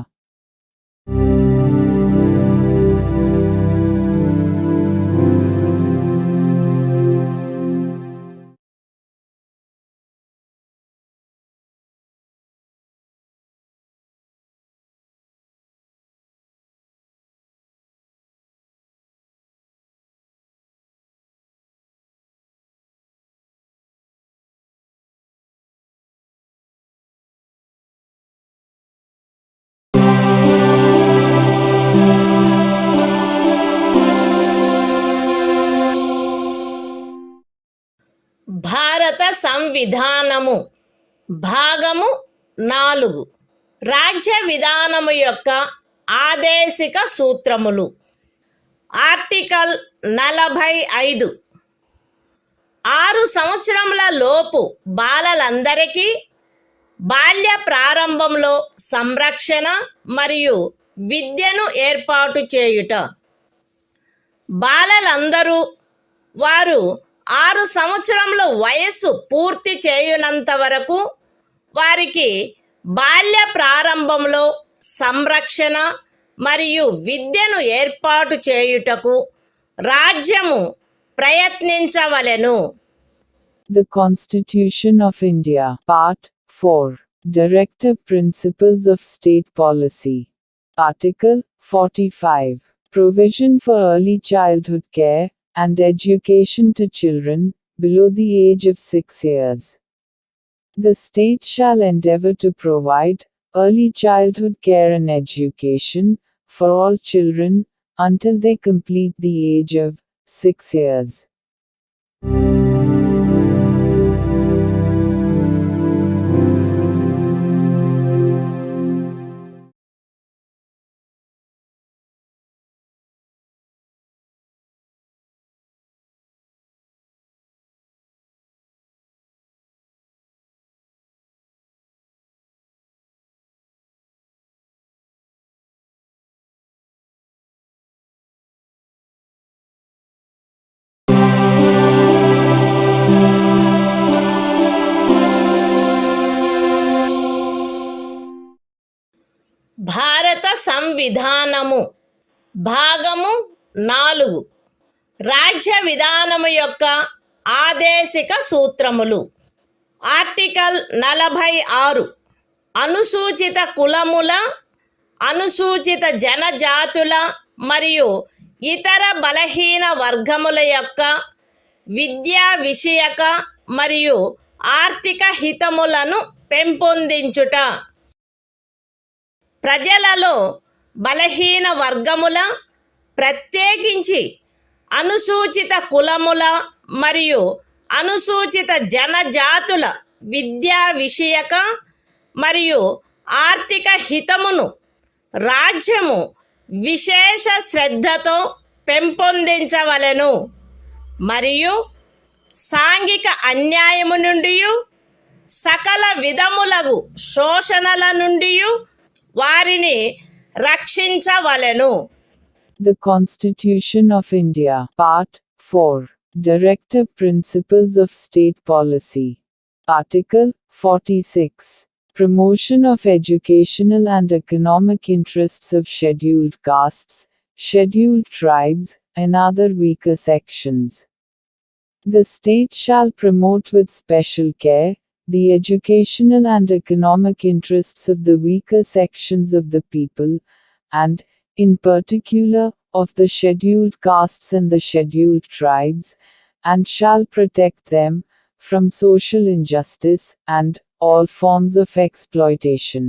భారత సంవిధానము భాగము 4 రాజ్య విధానము యొక్క ఆదేశిక సూత్రములు. Article 45 6 సంవత్సరముల లోపు బాలలందరికీ బాల్య ప్రారంభంలో సంరక్షణ మరియు విద్యను ఏర్పాటు చేయుట. బాలలందరూ వారు 6 సంవత్సరముల వయస్సు పూర్తి చేయునంత వరకు వారికి బాల్య ప్రారంభంలో సంరక్షణ మరియు విద్యను ఏర్పాటు చేయుటకు రాజ్యము ప్రయత్నించవలెను. The Constitution of India, Part 4, Directive Principles of State Policy. Article 45. Provision for early childhood care and education to children below the age of 6 years. The state shall endeavor to provide early childhood care and education for all children until they complete the age of 6 years. భారత సంవిధానము భాగము 4 రాజ్య విధానము యొక్క ఆదేశిక సూత్రములు. Article 46 అనుసూచిత కులముల, అనుసూచిత జనజాతుల మరియు ఇతర బలహీన వర్గముల యొక్క విద్యా విషయక మరియు ఆర్థిక హితములను పెంపొందించుట. ప్రజలలో బలహీన వర్గముల, ప్రత్యేకించి అనుసూచిత కులముల మరియు అనుసూచిత జనజాతుల విద్యా విషయక మరియు ఆర్థిక హితమును రాజ్యము విశేష శ్రద్ధతో పెంపొందించవలెను మరియు సాంఘిక అన్యాయము నుండి సకల విధములగు శోషణల నుండి వారిని రక్షించవలెను. The Constitution of India, Part 4, Directive Principles of State Policy. Article 46. Promotion of educational and economic interests of scheduled castes, scheduled tribes, and other weaker sections. The state shall promote with special care the educational and economic interests of the weaker sections of the people, and, in particular, of the scheduled castes and the scheduled tribes, and shall protect them from social injustice and all forms of exploitation.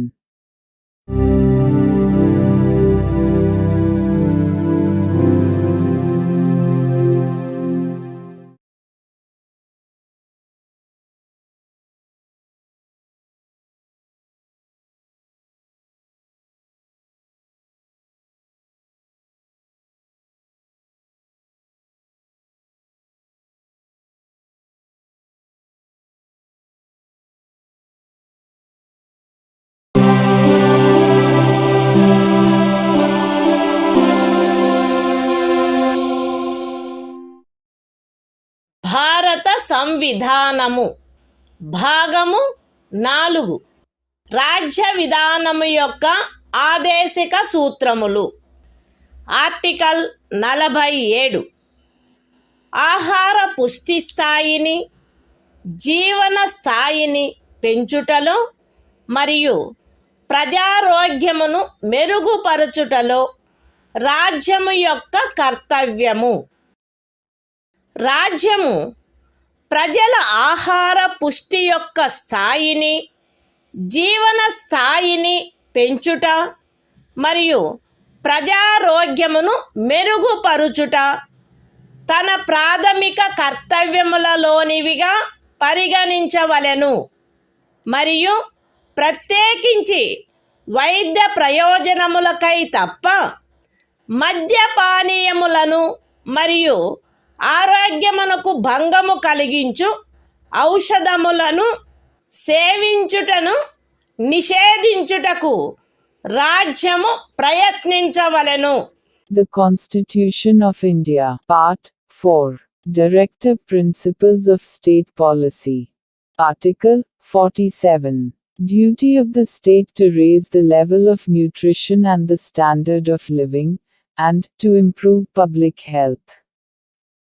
భారత సంవిధానము భాగము 4 రాజ్య విధానము యొక్క ఆదేశిక సూత్రములు. Article 47 ఆహార పుష్టి స్థాయిని, జీవన స్థాయిని పెంచుటలో మరియు ప్రజారోగ్యమును మెరుగుపరచుటలో రాజ్యము యొక్క కర్తవ్యము. రాజ్యము ప్రజల ఆహార పుష్టి యొక్క స్థాయిని, జీవన స్థాయిని పెంచుట మరియు ప్రజారోగ్యమును మెరుగుపరుచుట తన ప్రాథమిక కర్తవ్యములలోనివిగా పరిగణించవలెను మరియు ప్రత్యేకించి వైద్య ప్రయోజనములకై తప్ప మద్యపానీయములను మరియు ఆరోగ్యమునకు భంగము కలిగించు ఔషధములను సేవించుటను నిషేధించుటకు రాజ్యము ప్రయత్నించవలెను. The Constitution of India, Part 4, Directive Principles of State Policy. Article 47. Duty of the state to raise the level of nutrition and the standard of living, and to improve public health.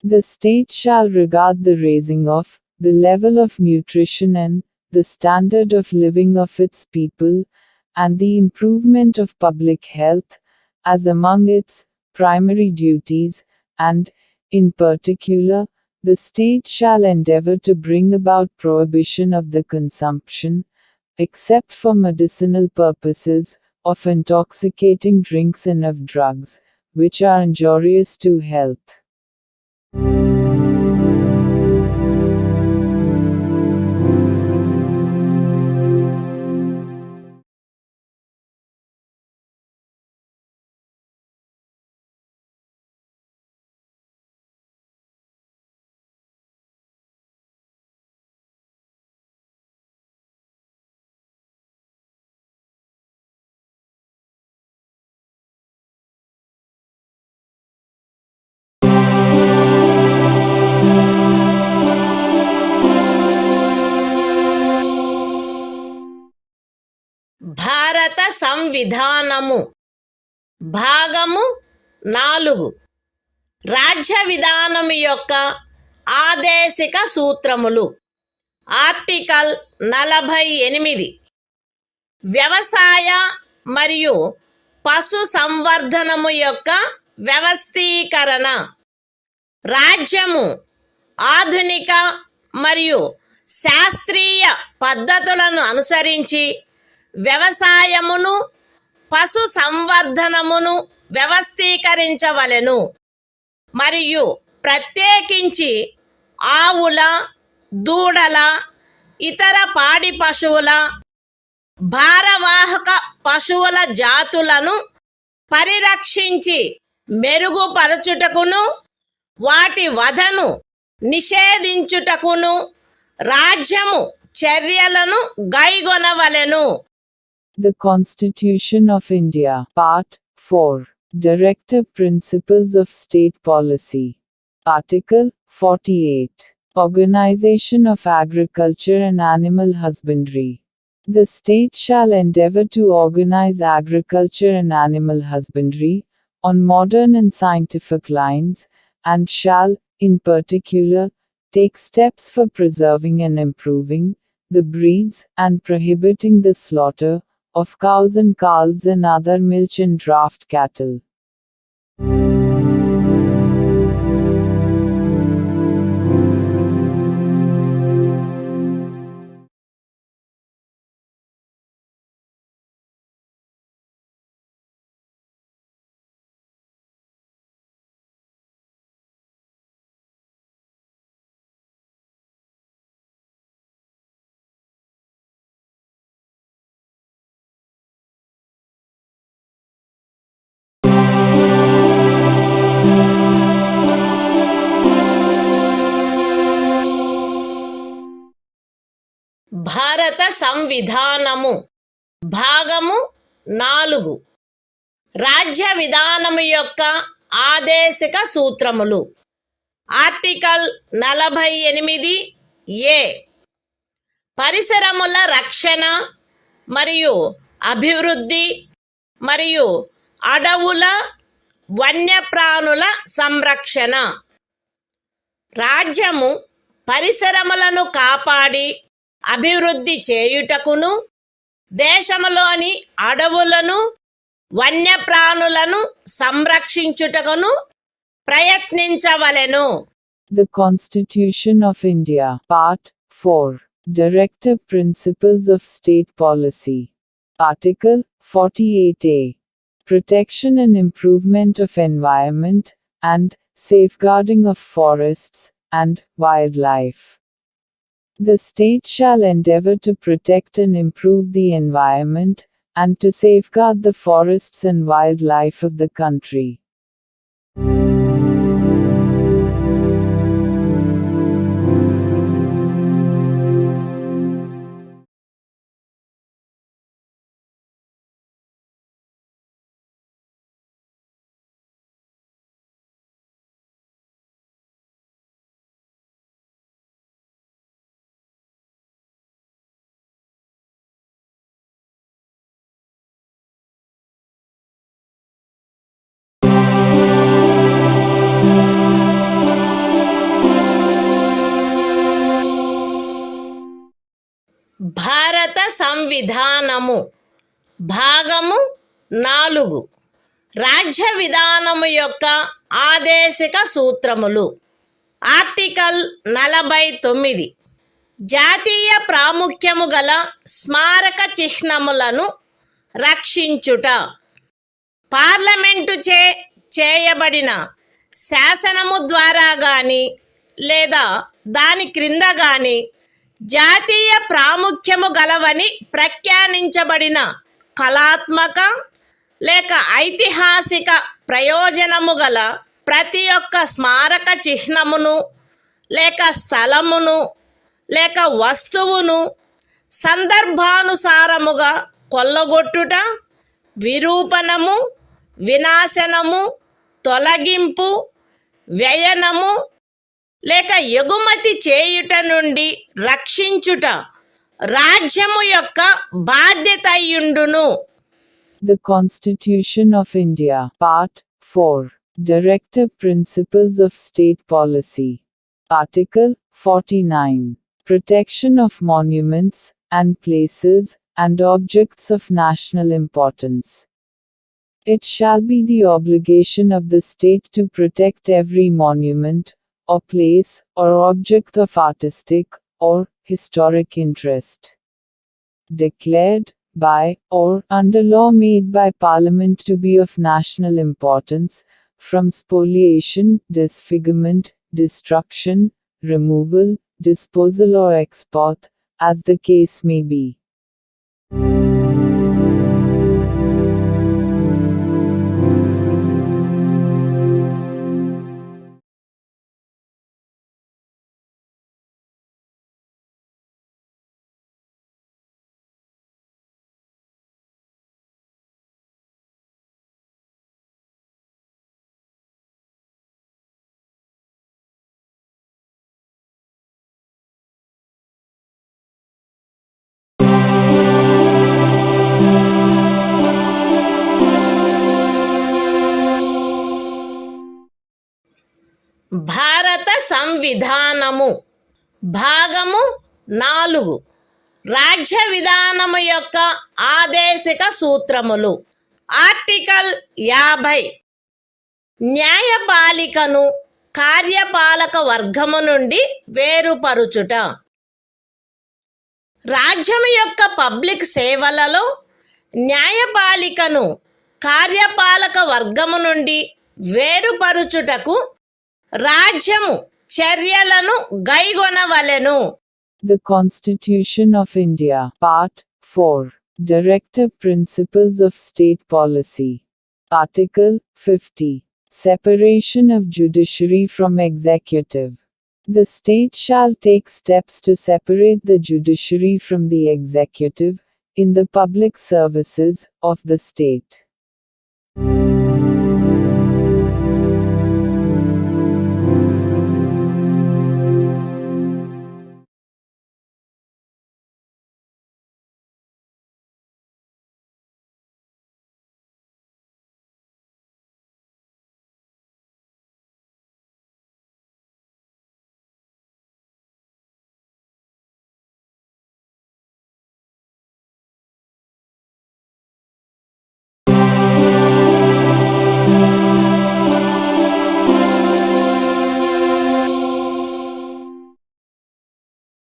The state shall regard the raising of the level of nutrition and the standard of living of its people, and the improvement of public health, as among its primary duties, and, in particular, the state shall endeavor to bring about prohibition of the consumption, except for medicinal purposes, of intoxicating drinks and of drugs, which are injurious to health. భారత సంవిధానము భాగము 4 రాజ్య విధానము యొక్క ఆదేశిక సూత్రములు. Article 48 వ్యవసాయ మరియు పశు సంవర్ధనము యొక్క వ్యవస్థీకరణ. రాజ్యము ఆధునిక మరియు శాస్త్రీయ పద్ధతులను అనుసరించి వ్యవసాయమును, పశు సంవర్ధనమును వ్యవస్థీకరించవలెను మరియు ప్రత్యేకించి ఆవుల, దూడల, ఇతర పాడి పశువుల, భారవాహక పశువుల జాతులను పరిరక్షించి మెరుగుపరచుటకును వాటి వధను నిషేధించుటకును రాజ్యము చర్యలను గైగొనవలెను. The Constitution of India, Part 4, Directive Principles of State Policy. Article 48. Organization of Agriculture and Animal Husbandry. The state shall endeavor to organize agriculture and animal husbandry on modern and scientific lines, and shall, in particular, take steps for preserving and improving the breeds and prohibiting the slaughter of cows and calves and other milch and draft cattle. భారత సంవిధానము భాగము 4 రాజ్య విధానము యొక్క ఆదేశిక సూత్రములు. Article 48 ఏ పరిసరముల రక్షణ మరియు అభివృద్ధి మరియు అడవుల వన్యప్రాణుల సంరక్షణ. రాజ్యము పరిసరములను కాపాడి అభివృద్ధి చేయుటకును దేశములోని అడవులను వన్యప్రాణులను సంరక్షించుటకును ప్రయత్నించవలెను. The Constitution of India, Part 4, Directive Principles of State Policy. Article 48A. Protection and improvement of environment, and safeguarding of forests and wildlife. The state shall endeavor to protect and improve the environment, and to safeguard the forests and wildlife of the country. భారత సంవిధానము భాగము 4 రాజ్య విధానము యొక్క ఆదేశిక సూత్రములు. Article 49 జాతీయ ప్రాముఖ్యము గల స్మారక చిహ్నములను రక్షించుట. Parliament చేయబడిన శాసనము ద్వారా గాని లేదా దాని క్రింద గాని జాతీయ ప్రాముఖ్యము గలవని ప్రఖ్యానించబడిన కళాత్మక లేక ఐతిహాసిక ప్రయోజనము గల ప్రతి ఒక్క స్మారక చిహ్నమును లేక స్థలమును లేక వస్తువును సందర్భానుసారముగా కొల్లగొట్టుట, విరూపణము, వినాశనము, తొలగింపు, వ్యయనము లేక ఎగుమతి చేయుట నుండి రక్షించుట రాజ్యము యొక్క బాధ్యత అయ్యుండును. The Constitution of India, Part 4, Directive Principles of State Policy. Article 49. Protection of monuments and places and objects of national importance. It shall be the obligation of the state to protect every monument, or place, or object of artistic or historic interest, declared by or under law made by Parliament to be of national importance, from spoliation, disfigurement, destruction, removal, disposal or export, as the case may be. భారత సంవిధానము భాగము 4 రాజ్య విధానము యొక్క ఆదేశిక సూత్రములు. Article 50 న్యాయపాలికను కార్యపాలక వర్గము నుండి వేరుపరుచుట. రాజ్యము యొక్క public సేవలలో న్యాయపాలికను కార్యపాలక వర్గము నుండి వేరుపరుచుటకు రాజ్యము చర్యలను గైగొనవలెను. The Constitution of India, Part 4, Directive Principles of State Policy. Article 50. Separation of judiciary from executive. The state shall take steps to separate the judiciary from the executive, in the public services of the state.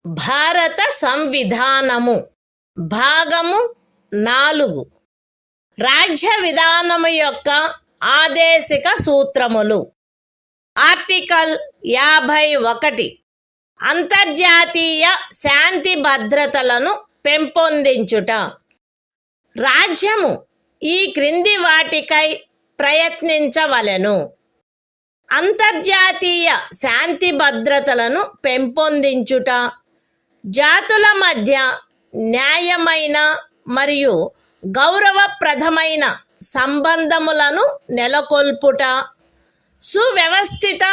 భారత సంవిధానము భాగము 4 రాజ్య విధానము యొక్క ఆదేశిక సూత్రములు. Article 51 అంతర్జాతీయ శాంతి భద్రతలను పెంపొందించుట. రాజ్యము ఈ క్రింది వాటికై ప్రయత్నించవలెను: అంతర్జాతీయ శాంతి భద్రతలను పెంపొందించుట, జాతుల మధ్య న్యాయమైన మరియు గౌరవప్రదమైన సంబంధములను నెలకొల్పుట, సువ్యవస్థిత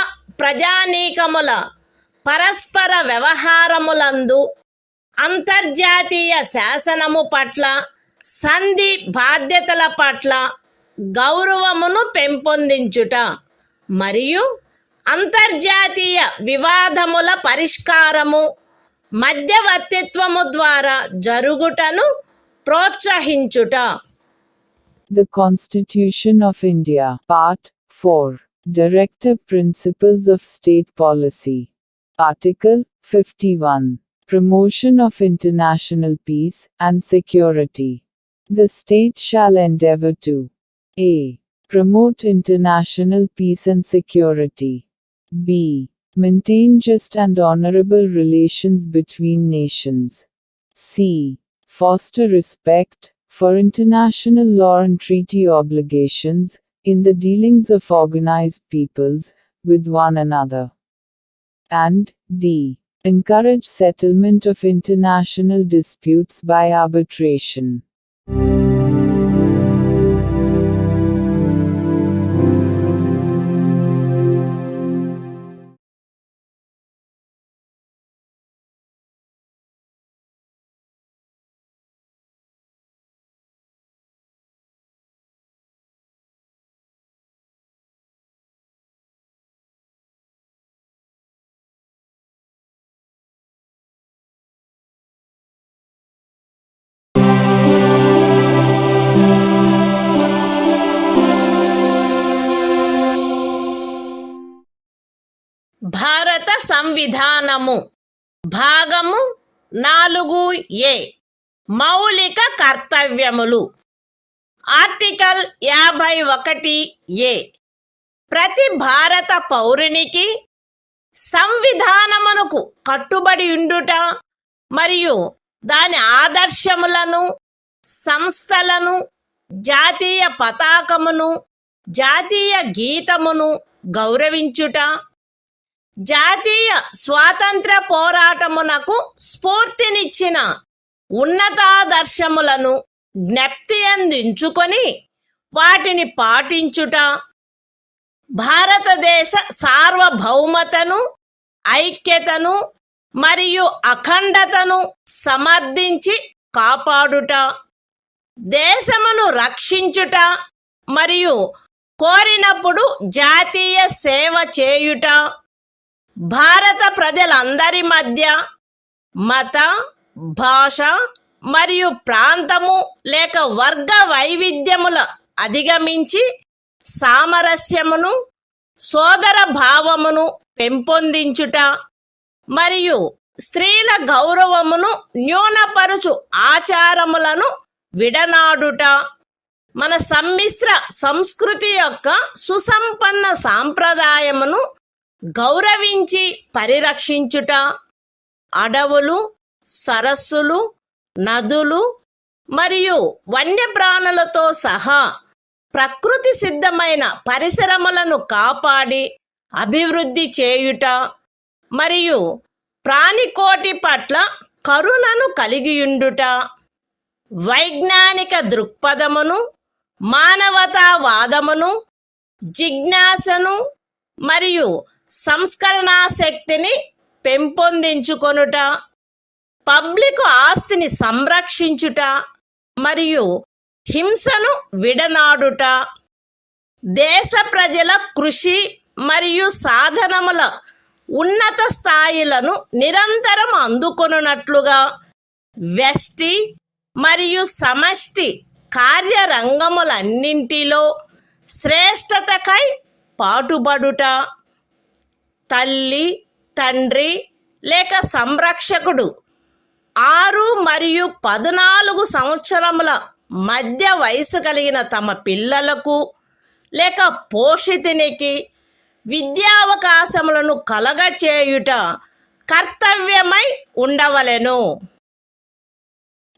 ప్రజానీకముల పరస్పర వ్యవహారములందు అంతర్జాతీయ శాసనము పట్ల, సంధి బాధ్యతల పట్ల గౌరవమును పెంపొందించుట మరియు అంతర్జాతీయ వివాదముల పరిష్కారము మధ్యవర్తిత్వము ద్వారా జరుగుటను ప్రోత్సహించుట. The Constitution of India, Part 4, Directive Principles of State Policy. Article 51, Promotion of International Peace and Security. The state shall endeavor to a. Promote international peace and security. b. Maintain just and honorable relations between nations. c. Foster respect for international law and treaty obligations in the dealings of organized peoples with one another. And d. Encourage settlement of international disputes by arbitration. భారత సంవిధానము భాగము 4A మౌలిక కర్తవ్యములు. Article 51A ప్రతి భారత పౌరునికి సంవిధానమునకు కట్టుబడి ఉండుట మరియు దాని ఆదర్శములను, సంస్థలను, జాతీయ పతాకమును, జాతీయ గీతమును గౌరవించుట, జాతీయ స్వాతంత్ర పోరాటమునకు స్ఫూర్తినిచ్చిన ఉన్నతాదర్శములను జ్ఞప్తి అందించుకొని వాటిని పాటించుట, భారతదేశ సార్వభౌమతను, ఐక్యతను మరియు అఖండతను సమర్థించి కాపాడుట, దేశమును రక్షించుట మరియు కోరినప్పుడు జాతీయ సేవ చేయుట, భారత ప్రజలందరి మధ్య మత, భాష మరియు ప్రాంతము లేక వర్గ వైవిధ్యముల అధిగమించి సామరస్యమును, సోదర భావమును పెంపొందించుట మరియు స్త్రీల గౌరవమును న్యూనపరచు ఆచారములను విడనాడుట, మన సమ్మిశ్ర సంస్కృతి యొక్క సుసంపన్న సాంప్రదాయమును గౌరవించి పరిరక్షించుట, అడవులు, సరస్సులు, నదులు మరియు వన్యప్రాణులతో సహా ప్రకృతి సిద్ధమైన పరిసరములను కాపాడి అభివృద్ధి చేయుట మరియు ప్రాణికోటి పట్ల కరుణను కలిగియుండుట, వైజ్ఞానిక దృక్పథమును, మానవతావాదమును, జిజ్ఞాసను మరియు సంస్కరణా శక్తిని పెంపొందించుకొనుట, పబ్లిక్ ఆస్తిని సంరక్షించుట మరియు హింసను విడనాడుట, దేశ ప్రజల కృషి మరియు సాధనముల ఉన్నత స్థాయిలను నిరంతరం అందుకొనున్నట్లుగా వ్యష్టి మరియు సమష్టి కార్యరంగములన్నింటిలో శ్రేష్టతకై పాటుపడుట, తల్లి, తండ్రి లేక సంరక్షకుడు 6 మరియు 14 సంవత్సరముల మధ్య వయసు కలిగిన తమ పిల్లలకు లేక పోషితునికి విద్యావకాశములను కలగచేయుట కర్తవ్యమై ఉండవలెను.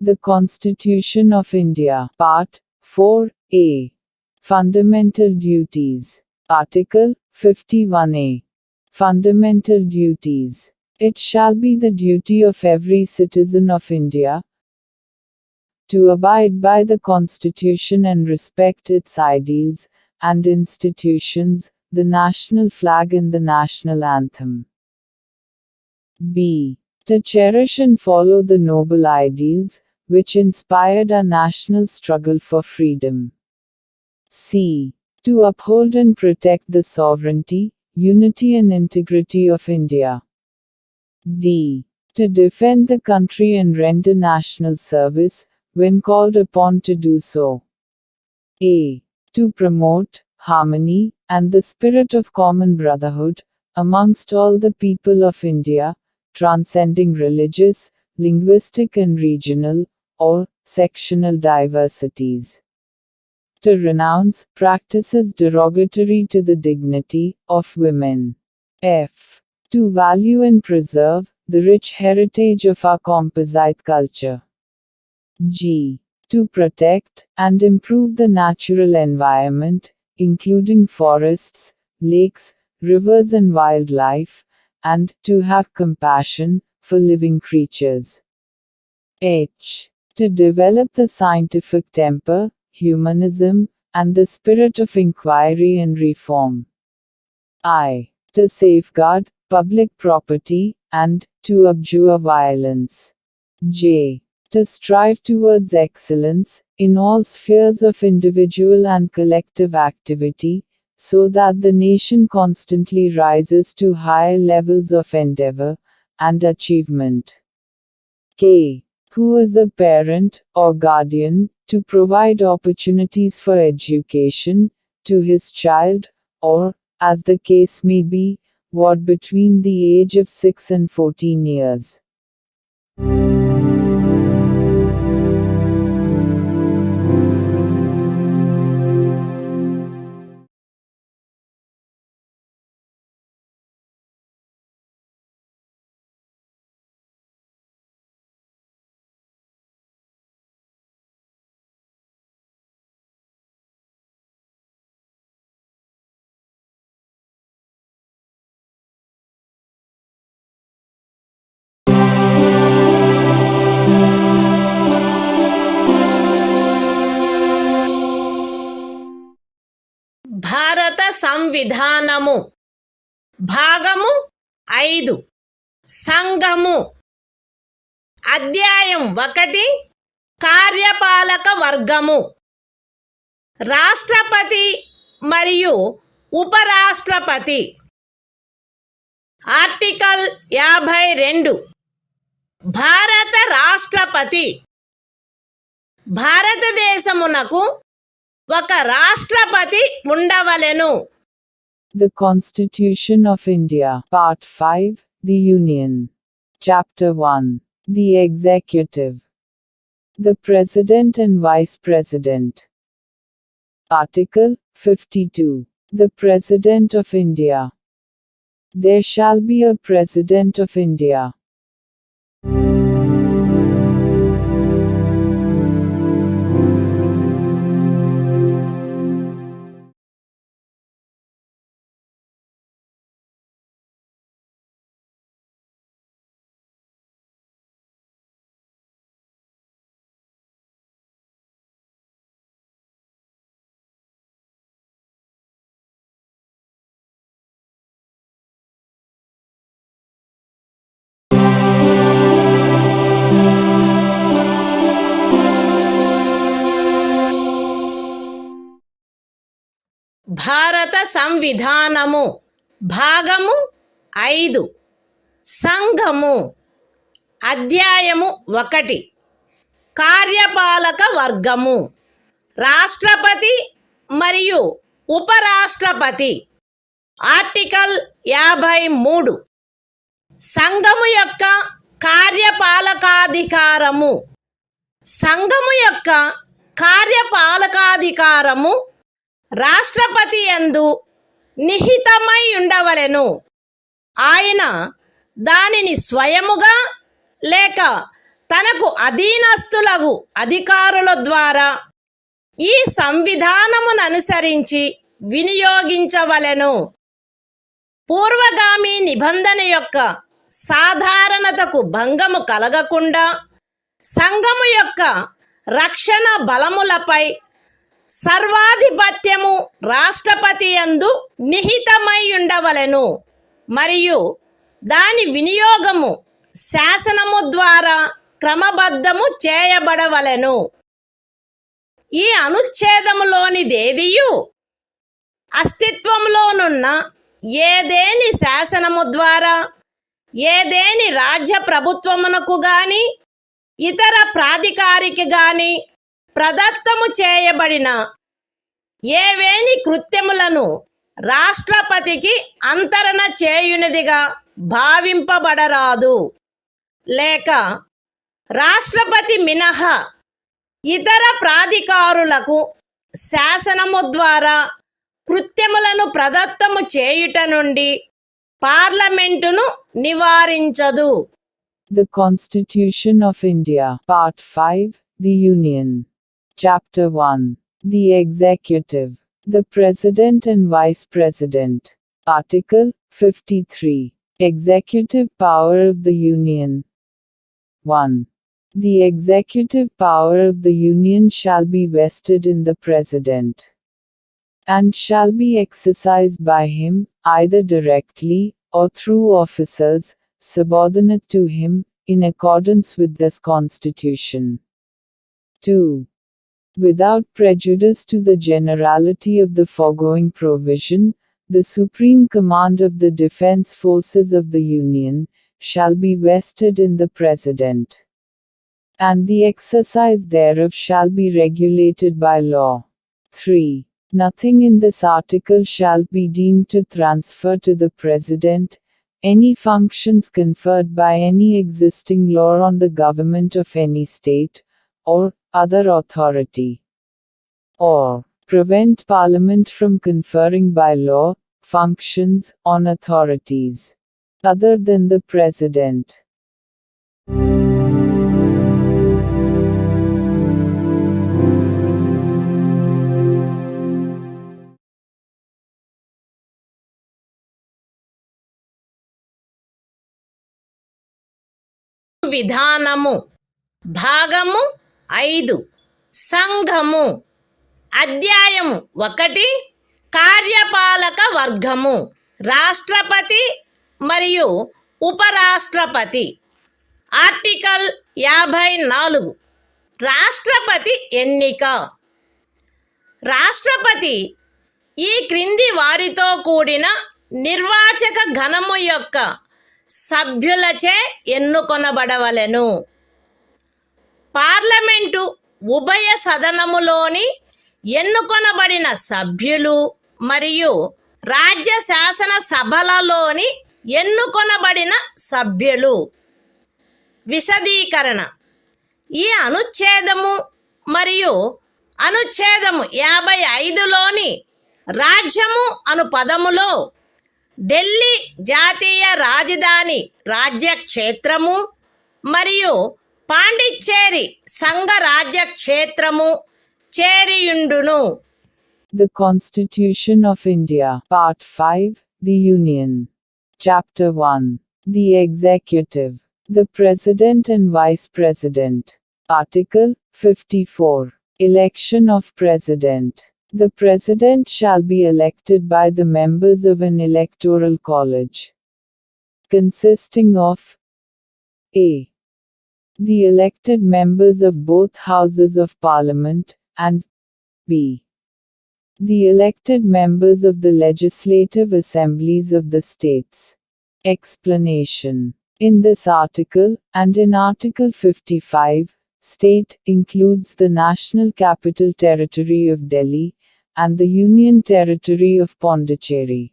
The Constitution of India, Part 4A. Fundamental Duties. Article 51A. Fundamental Duties. It shall be the duty of every citizen of India to abide by the Constitution and respect its ideals and institutions, the national flag and the national anthem. B. To cherish and follow the noble ideals which inspired our national struggle for freedom. C. To uphold and protect the sovereignty, unity and integrity of India. D. To defend the country and render national service when called upon to do so. A. To promote harmony and the spirit of common brotherhood amongst all the people of India, transcending religious, linguistic and regional or sectional diversities. To renounce practices derogatory to the dignity of women. F. To value and preserve the rich heritage of our composite culture. G. To protect and improve the natural environment, including forests, lakes, rivers and wildlife, and to have compassion for living creatures. H. To develop the scientific temper, humanism, and the spirit of inquiry and reform. I. To safeguard public property and to abjure violence. J. To strive towards excellence in all spheres of individual and collective activity, so that the nation constantly rises to higher levels of endeavor and achievement. K. Who is a parent or guardian, to provide opportunities for education to his child, or, as the case may be, what between the age of 6 and 14 years. భారత సంవిధానము భాగము 5 సంఘము అధ్యాయం 1 కార్యపాలక వర్గము రాష్ట్రపతి మరియు ఉపరాష్ట్రపతి article 52 భారత రాష్ట్రపతి భారతదేశమునకు ఒక రాష్ట్రపతి ఉండవలెను. The Constitution of India, Part 5, The Union. Chapter 1, The Executive. The President and Vice President. Article 52. The President of India. There shall be a President of India. సంవిధానము భాగము 5 సంఘము అధ్యాయము 1 కార్యపాలక వర్గము రాష్ట్రపతి మరియు ఉపరాష్ట్రపతి ఆర్టికల్ 53 సంఘము యొక్క కార్యపాలకాధికారము సంఘము యొక్క కార్యపాలకాధికారము రాష్ట్రపతి యందు నిహితమై ఉండవలెను. ఆయన దానిని స్వయముగా లేక తనకు అధీనస్థులగు అధికారుల ద్వారా ఈ సంవిధానమును అనుసరించి వినియోగించవలెను. పూర్వగామి నిబంధన యొక్క సాధారణతకు భంగము కలగకుండా సంఘము యొక్క రక్షణ బలములపై సర్వాధిపత్యము రాష్ట్రపతి యందు నిహితమై ఉండవలెను మరియు దాని వినియోగము శాసనము ద్వారా క్రమబద్ధము చేయబడవలెను. ఈ అనుచ్ఛేదములోనిదేదియు అస్తిత్వంలోనున్న ఏదేని శాసనము ద్వారా ఏదేని రాజ్య ప్రభుత్వమునకు గాని ఇతర ప్రాధికారికి గాని ప్రదత్తము చేయబడిన ఏవేని కృత్యములను రాష్ట్రపతికి అంతరణ చేయునిదిగా భావింపబడరాదు. లేక రాష్ట్రపతి మినహా ఇతర ప్రాధికారులకు శాసనము ద్వారా కృత్యములను ప్రదత్తము చేయుట నుండి పార్లమెంటును నివారించదు. The Constitution of India, Part 5, The Union. Chapter 1. The Executive. The President and Vice President. Article 53. Executive Power of the Union. 1. The executive power of the Union shall be vested in the President, and shall be exercised by him, either directly, or through officers, subordinate to him, in accordance with this Constitution. 2. Without prejudice to the generality of the foregoing provision, the supreme command of the defense forces of the Union shall be vested in the President, and the exercise thereof shall be regulated by law. 3. Nothing in this article shall be deemed to transfer to the President any functions conferred by any existing law on the government of any state, or other authority, or prevent Parliament from conferring by law functions on authorities other than the President. విధానము భాగము 5 సంఘము అధ్యాయము 1 కార్యపాలక వర్గము రాష్ట్రపతి మరియు ఉపరాష్ట్రపతి article 54 రాష్ట్రపతి ఎన్నిక రాష్ట్రపతి ఈ క్రింది వారితో కూడిన నిర్వాచక గణము యొక్క సభ్యులచే ఎన్నుకొనబడవలెను. పార్లమెంటు ఉభయ సదనములోని ఎన్నుకొనబడిన సభ్యులు మరియు రాజ్య శాసన సభలలోని ఎన్నుకొనబడిన సభ్యులు. విశదీకరణ ఈ అనుచ్ఛేదము మరియు అనుచ్ఛేదము 55లోని రాజ్యము అను పదములో ఢిల్లీ జాతీయ రాజధాని రాజ్యక్షేత్రము మరియు పాండిచ్చేరి సంఘ రాజ్యక్షేత్రము చేరియుండును. The Constitution of India, Part 5, The Union. Chapter 1. The Executive. The President and Vice President. Article 54. Election of President. The President shall be elected by the members of an electoral college, consisting of a. the elected members of both houses of Parliament, and b. The elected members of the legislative assemblies of the states. Explanation. In this article, and in Article 55, state includes the National Capital Territory of Delhi and the Union Territory of Pondicherry.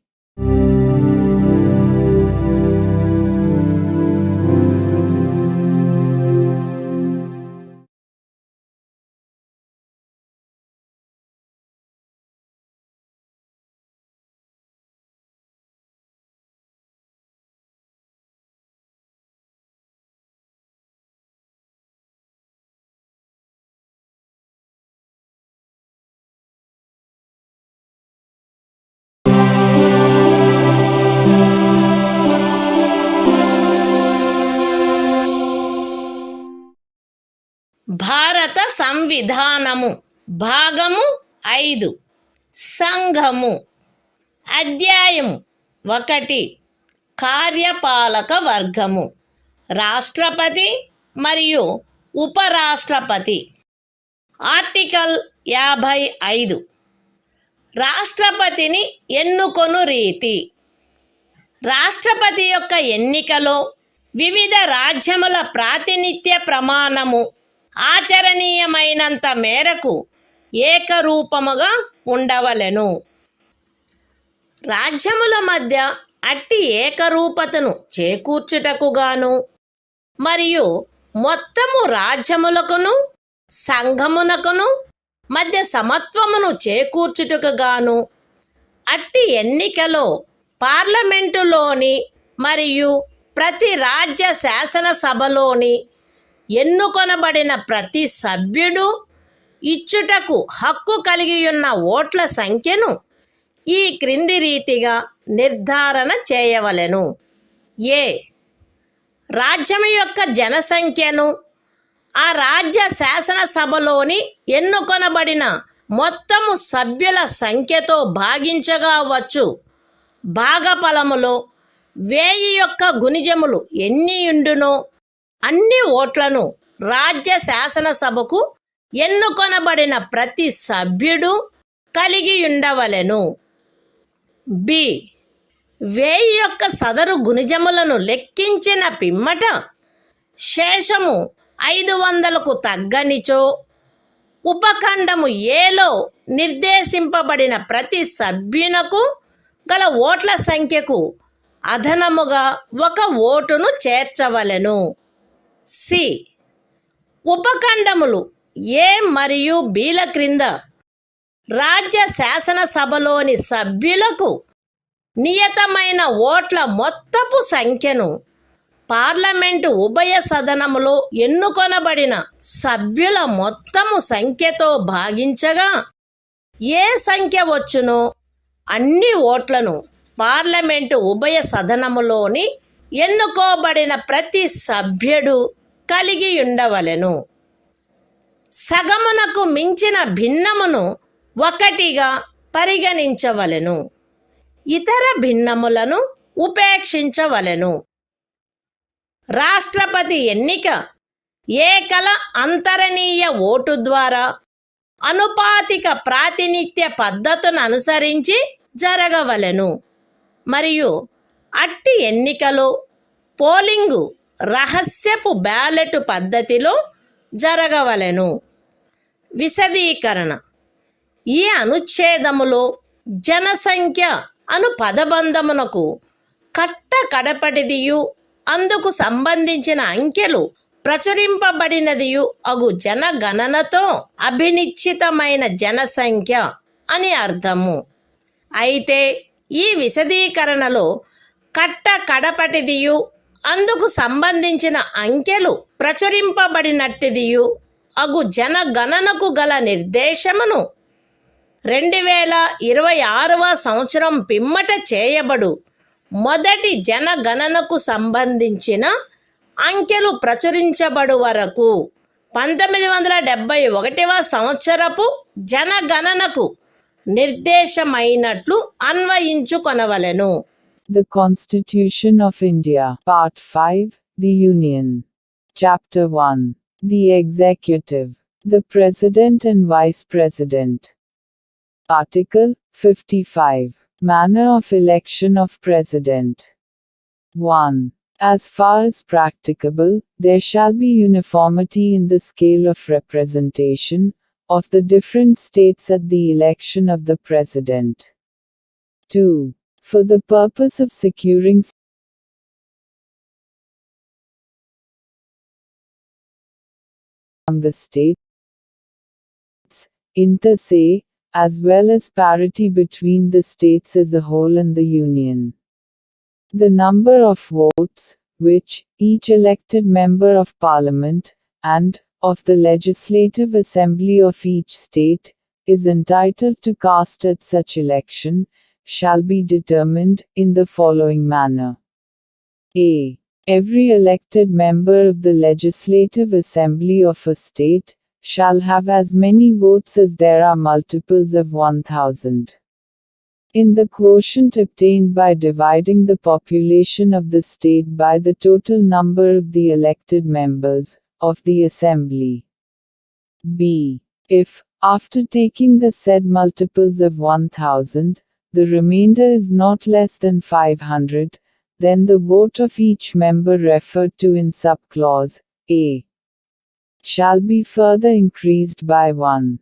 భారత సంవిధానము భాగము 5 సంఘము అధ్యాయము 1 కార్యపాలక వర్గము రాష్ట్రపతి మరియు ఉపరాష్ట్రపతి article 55 రాష్ట్రపతిని ఎన్నుకొను రీతి రాష్ట్రపతి యొక్క ఎన్నికలో వివిధ రాజ్యముల ప్రాతినిధ్య ప్రమాణము ఆచరణీయమైనంత మేరకు ఏకరూపముగా ఉండవలెను. రాజ్యముల మధ్య అట్టి ఏకరూపతను చేకూర్చుటకు గాను మరియు మొత్తము రాజ్యములకును సంఘమునకును మధ్య సమత్వమును చేకూర్చుటకు గాను అట్టి ఎన్నికలో పార్లమెంటులోని మరియు ప్రతి రాజ్య శాసనసభలోని ఎన్నుకొనబడిన ప్రతి సభ్యుడు ఇచ్చుటకు హక్కు కలిగియున్న ఓట్ల సంఖ్యను ఈ క్రింది రీతిగా నిర్ధారణ చేయవలెను. ఏ రాజ్యం యొక్క జనసంఖ్యను ఆ రాజ్య శాసనసభలోని ఎన్నుకొనబడిన మొత్తము సభ్యుల సంఖ్యతో భాగించగా వచ్చు భాగఫలములో 1000 యొక్క గుణిజములు ఎన్నియుండునో అన్ని ఓట్లను రాజ్య శాసనసభకు ఎన్నుకొనబడిన ప్రతి సభ్యుడు కలిగి ఉండవలెను. బి 1000 యొక్క సదరు గుణిజములను లెక్కించిన పిమ్మట శేషము 500కు తగ్గనిచో ఉపఖండము ఏలో నిర్దేశింపబడిన ప్రతి సభ్యునకు గల ఓట్ల సంఖ్యకు అదనముగా 1 ఓటును చేర్చవలెను. సి ఉపఖండములు ఏ మరియు బిల క్రింద రాజ్య శాసనసభలోని సభ్యులకు నియతమైన ఓట్ల మొత్తపు సంఖ్యను పార్లమెంటు ఉభయ సదనములో ఎన్నుకొనబడిన సభ్యుల మొత్తము సంఖ్యతో భాగించగా ఏ సంఖ్య వచ్చునో అన్ని ఓట్లను పార్లమెంటు ఉభయ సదనములోని ఎన్నుకోబడిన ప్రతి సభ్యుడు కలిగి ఉండవలెను. సగమునకు మించిన భిన్నమును 1గా పరిగణించవలెను. ఇతర భిన్నములను ఉపేక్షించవలెను. రాష్ట్రపతి ఎన్నిక ఏకల అంతరణీయ ఓటు ద్వారా అనుపాతిక ప్రాతినిధ్య పద్ధతును అనుసరించి జరగవలెను మరియు అట్టి ఎన్నికలో పోలింగు రహస్యపు బ్యాలెట్ పద్ధతిలో జరగవలెను. విశదీకరణ. ఈ అనుచ్ఛేదములో జనసంఖ్య అను పదబంధమునకు కడపటిదియు అందుకు సంబంధించిన అంకెలు ప్రచురింపబడినదియు అగు జనగణనతో అభినిశ్చితమైన జనసంఖ్య అని అర్థము. అయితే ఈ విశదీకరణలో కడపటిదియు అందుకు సంబంధించిన అంకెలు ప్రచురింపబడినట్టిదియు అగు జనగణనకు గల నిర్దేశమును 2026వ సంవత్సరం పిమ్మట చేయబడు మొదటి జనగణనకు సంబంధించిన అంకెలు ప్రచురించబడు వరకు 1971వ సంవత్సరపు జనగణనకు నిర్దేశమైనట్లు అన్వయించుకొనవలెను. The Constitution of India, Part 5, The Union. Chapter 1. The Executive. The President and Vice President. Article 55. Manner of election of President. 1. As far as practicable, there shall be uniformity in the scale of representation of the different states at the election of the President. 2. For the purpose of securing among the states, inter se, as well as parity between the states as a whole and the Union. The number of votes, which each elected member of Parliament, and of the Legislative Assembly of each state, is entitled to cast at such election, shall be determined in the following manner. A. Every elected member of the Legislative Assembly of a state shall have as many votes as there are multiples of 1,000. In the quotient obtained by dividing the population of the state by the total number of the elected members of the Assembly. B. If, after taking the said multiples of 1,000, the remainder is not less than 500, then the vote of each member referred to in subclause A shall be further increased by 1.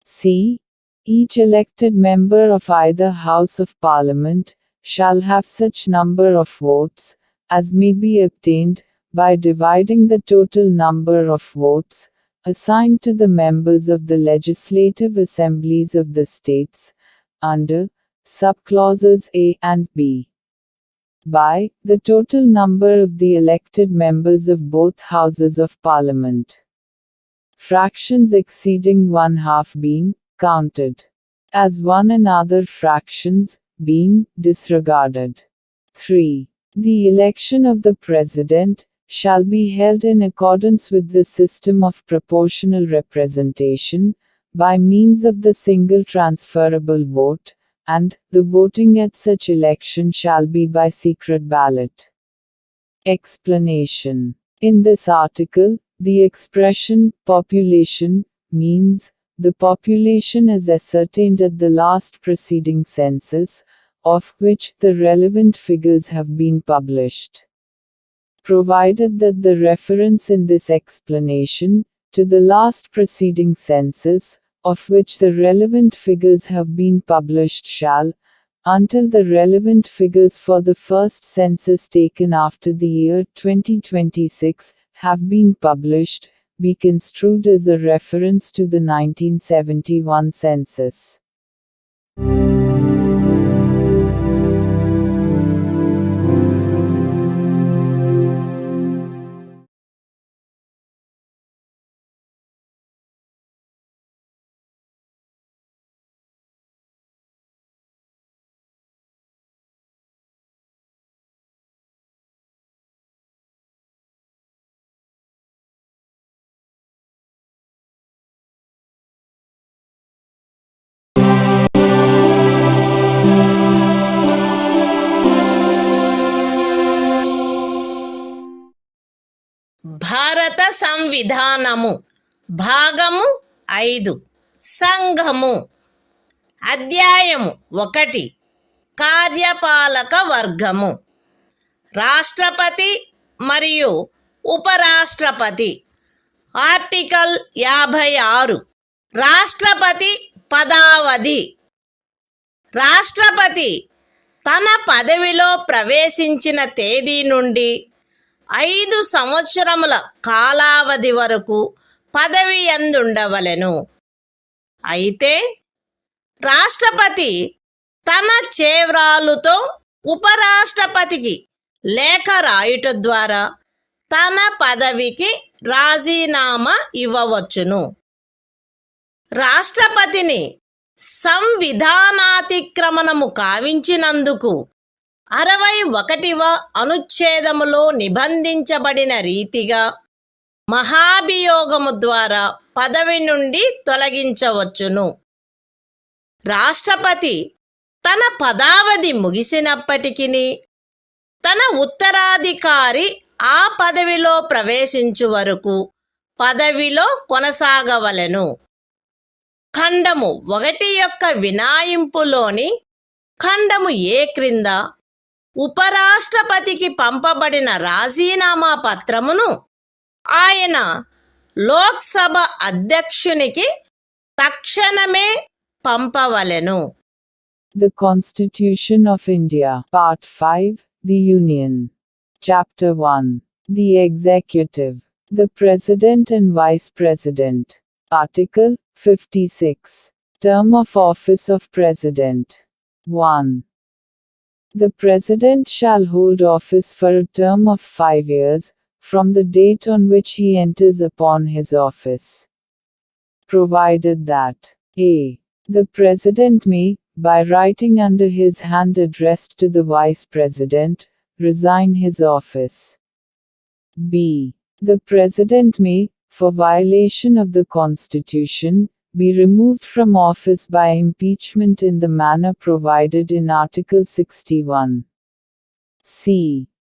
C. Each elected member of either House of Parliament shall have such number of votes as may be obtained by dividing the total number of votes assigned to the members of the legislative assemblies of the states under subclauses A and B by the total number of the elected members of both houses of Parliament. Fractions exceeding 1/2 being counted as one and other fractions being disregarded. 3. The election of the President shall be held in accordance with the system of proportional representation, by means of the single transferable vote, and the voting at such election shall be by secret ballot. Explanation. In this article, the expression population means the population as ascertained at the last preceding census, of which the relevant figures have been published. Provided that the reference in this explanation to the last preceding census, of which the relevant figures have been published shall, until the relevant figures for the first census taken after the year 2026 have been published, be construed as a reference to the 1971 census. భారత సంవిధానము భాగము 5 సంఘము అధ్యాయము 1 కార్యపాలక వర్గము రాష్ట్రపతి మరియు ఉపరాష్ట్రపతి article 56 రాష్ట్రపతి పదావధి రాష్ట్రపతి తన పదవిలో ప్రవేశించిన తేదీ నుండి 5 సంవత్సరముల కాలావధి వరకు పదవి యందుండవలెను. అయితే రాష్ట్రపతి తన చేవ్రాలుతో ఉపరాష్ట్రపతికి లేఖ రాయుట ద్వారా తన పదవికి రాజీనామా ఇవ్వవచ్చును. రాష్ట్రపతిని సంవిధానాతిక్రమణము కావించినందుకు 61వ అనుచ్ఛేదములో నిబంధించబడిన రీతిగా మహాభియోగము ద్వారా పదవి నుండి తొలగించవచ్చును. రాష్ట్రపతి తన పదావధి ముగిసినప్పటికీ తన ఉత్తరాధికారి ఆ పదవిలో ప్రవేశించు వరకు పదవిలో కొనసాగవలెను. ఖండము 1 యొక్క వినాయింపులోని ఖండము ఏ క్రింద ఉపరాష్ట్రపతికి పంపబడిన రాజీనామా పత్రమును ఆయన లోక్సభ అధ్యక్షునికి తక్షణమే పంపవలెను. The Constitution of India, Part 5, The Union. Chapter 1. The Executive. The President and Vice President. Article 56. Term of Office of President. 1. The President shall hold office for a term of 5 years, from the date on which he enters upon his office. Provided that a. The President may, by writing under his hand addressed to the Vice President, resign his office. b. The President may, for violation of the Constitution, be removed from office by impeachment in the manner provided in Article 61. c.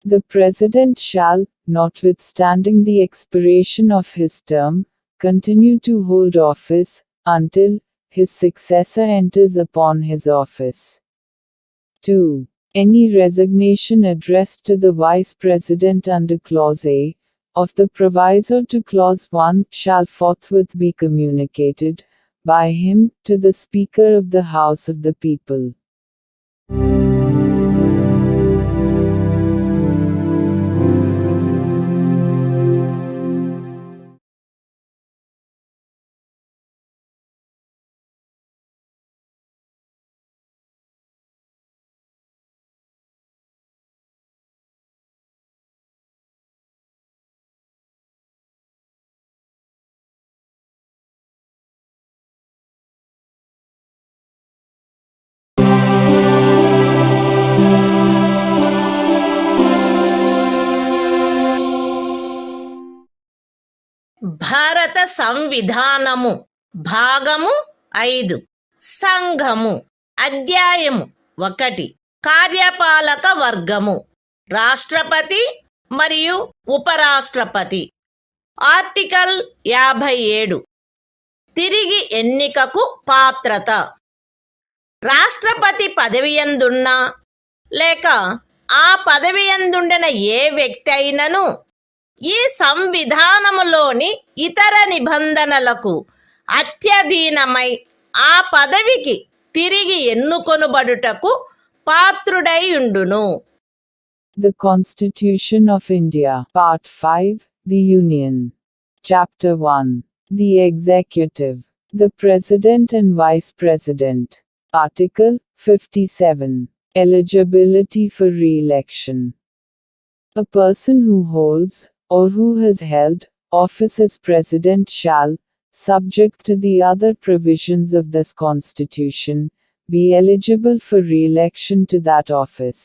The President shall, notwithstanding the expiration of his term, continue to hold office, until his successor enters upon his office. 2. Any resignation addressed to the Vice President under Clause A of the proviso to Clause 1 shall forthwith be communicated by him to the Speaker of the House of the People. భారత సంవిధానము భాగము 5 సంఘము అధ్యాయము 1 కార్యపాలక వర్గము రాష్ట్రపతి మరియు ఉపరాష్ట్రపతి. Article 57 తిరిగి ఎన్నికకు పాత్రత. రాష్ట్రపతి పదవియందున్నా లేక ఆ పదవియందుండిన ఏ వ్యక్తి అయినను ఈ సంవిధానములోని ఇతర నిబంధనలకు అత్యధీనమై ఆ పదవికి తిరిగి ఎన్నుకొనబడుటకు పాత్రుడై ఉండును. The Constitution of India, Part 5, The Union. Chapter 1. The Executive. The President and Vice President. Article 57. Eligibility for re-election. A person who holds, or who has held, office as President shall, subject to the other provisions of this Constitution, be eligible for re-election to that office.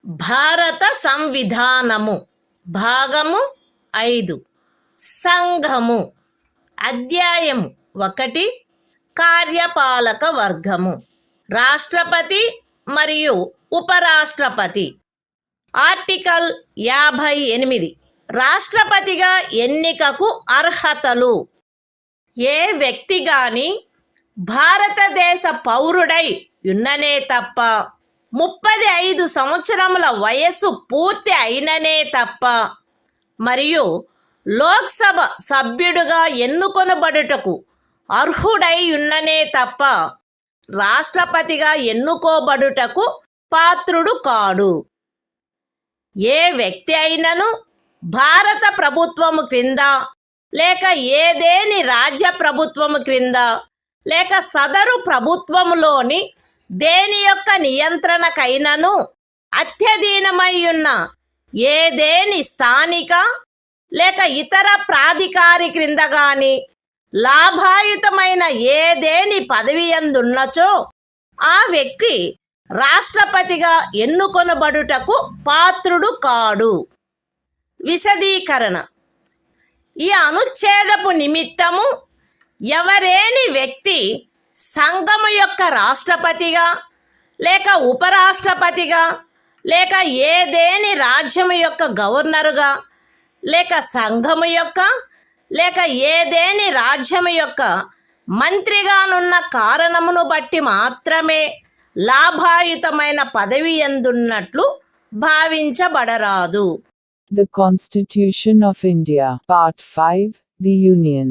భారత సంవిధానము భాగము 5 సంఘము అధ్యాయము 1 కార్యపాలక వర్గము రాష్ట్రపతి మరియు ఉపరాష్ట్రపతి. Article 58 రాష్ట్రపతిగా ఎన్నికకు అర్హతలు. ఏ వ్యక్తి గాని భారతదేశ పౌరుడై ఉన్ననే తప్ప 35 సంవత్సరముల వయస్సు పూర్తి అయిననే తప్ప మరియు లోక్సభ సభ్యుడుగా ఎన్నుకొనబడుటకు అర్హుడై ఉన్ననే తప్ప రాష్ట్రపతిగా ఎన్నుకోబడుటకు పాత్రుడు కాడు. ఏ వ్యక్తి అయినను భారత ప్రభుత్వము క్రింద లేక ఏదేని రాజ్య ప్రభుత్వము క్రింద లేక సదరు ప్రభుత్వములోని దేని యొక్క నియంత్రణకైనను అత్యధీనమై ఉన్న ఏదేని స్థానిక లేక ఇతర ప్రాధికారి క్రింద గాని లాభాయుతమైన ఏదేని పదవి యందున్నచో ఆ వ్యక్తి రాష్ట్రపతిగా ఎన్నుకొనబడుటకు పాత్రుడు కాడు. విశదీకరణ: ఈ అనుచ్ఛేదపు నిమిత్తము ఎవరేని వ్యక్తి సంఘము యొక్క రాష్ట్రపతిగా లేక ఉపరాష్ట్రపతిగా లేక ఏదేని రాజ్యము యొక్క గవర్నరుగా లేక సంఘము యొక్క లేక ఏదేని రాజ్యము యొక్క మంత్రిగానున్న కారణమును బట్టి మాత్రమే లాభాయుతమైన పదవి యందున్నట్లు భావించబడరాదు. The Constitution of India, Part 5, The Union.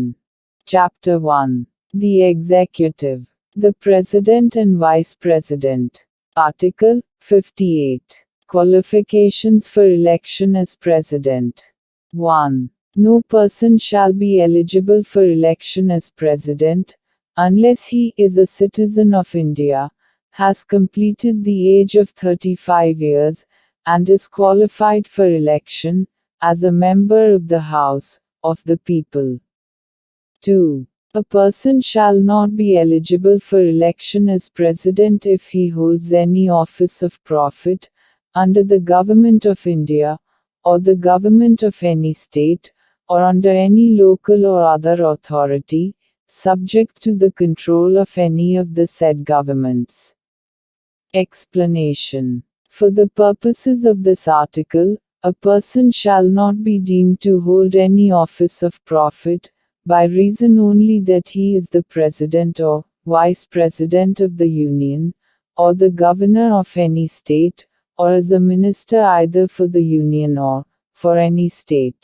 Chapter 1. The Executive. The President and Vice President. Article 58. Qualifications for election as President. 1. No person shall be eligible for election as President, unless he is a citizen of India, has completed the age of 35 years, and is qualified for election, as a member of the House, of the people. 2. A person shall not be eligible for election as President if he holds any office of profit, under the Government of India, or the Government of any state, or under any local or other authority, subject to the control of any of the said governments. Explanation. For the purposes of this article, a person shall not be deemed to hold any office of profit, by reason only that he is the President or Vice President of the Union, or the Governor of any state, or as a minister either for the Union or for any state.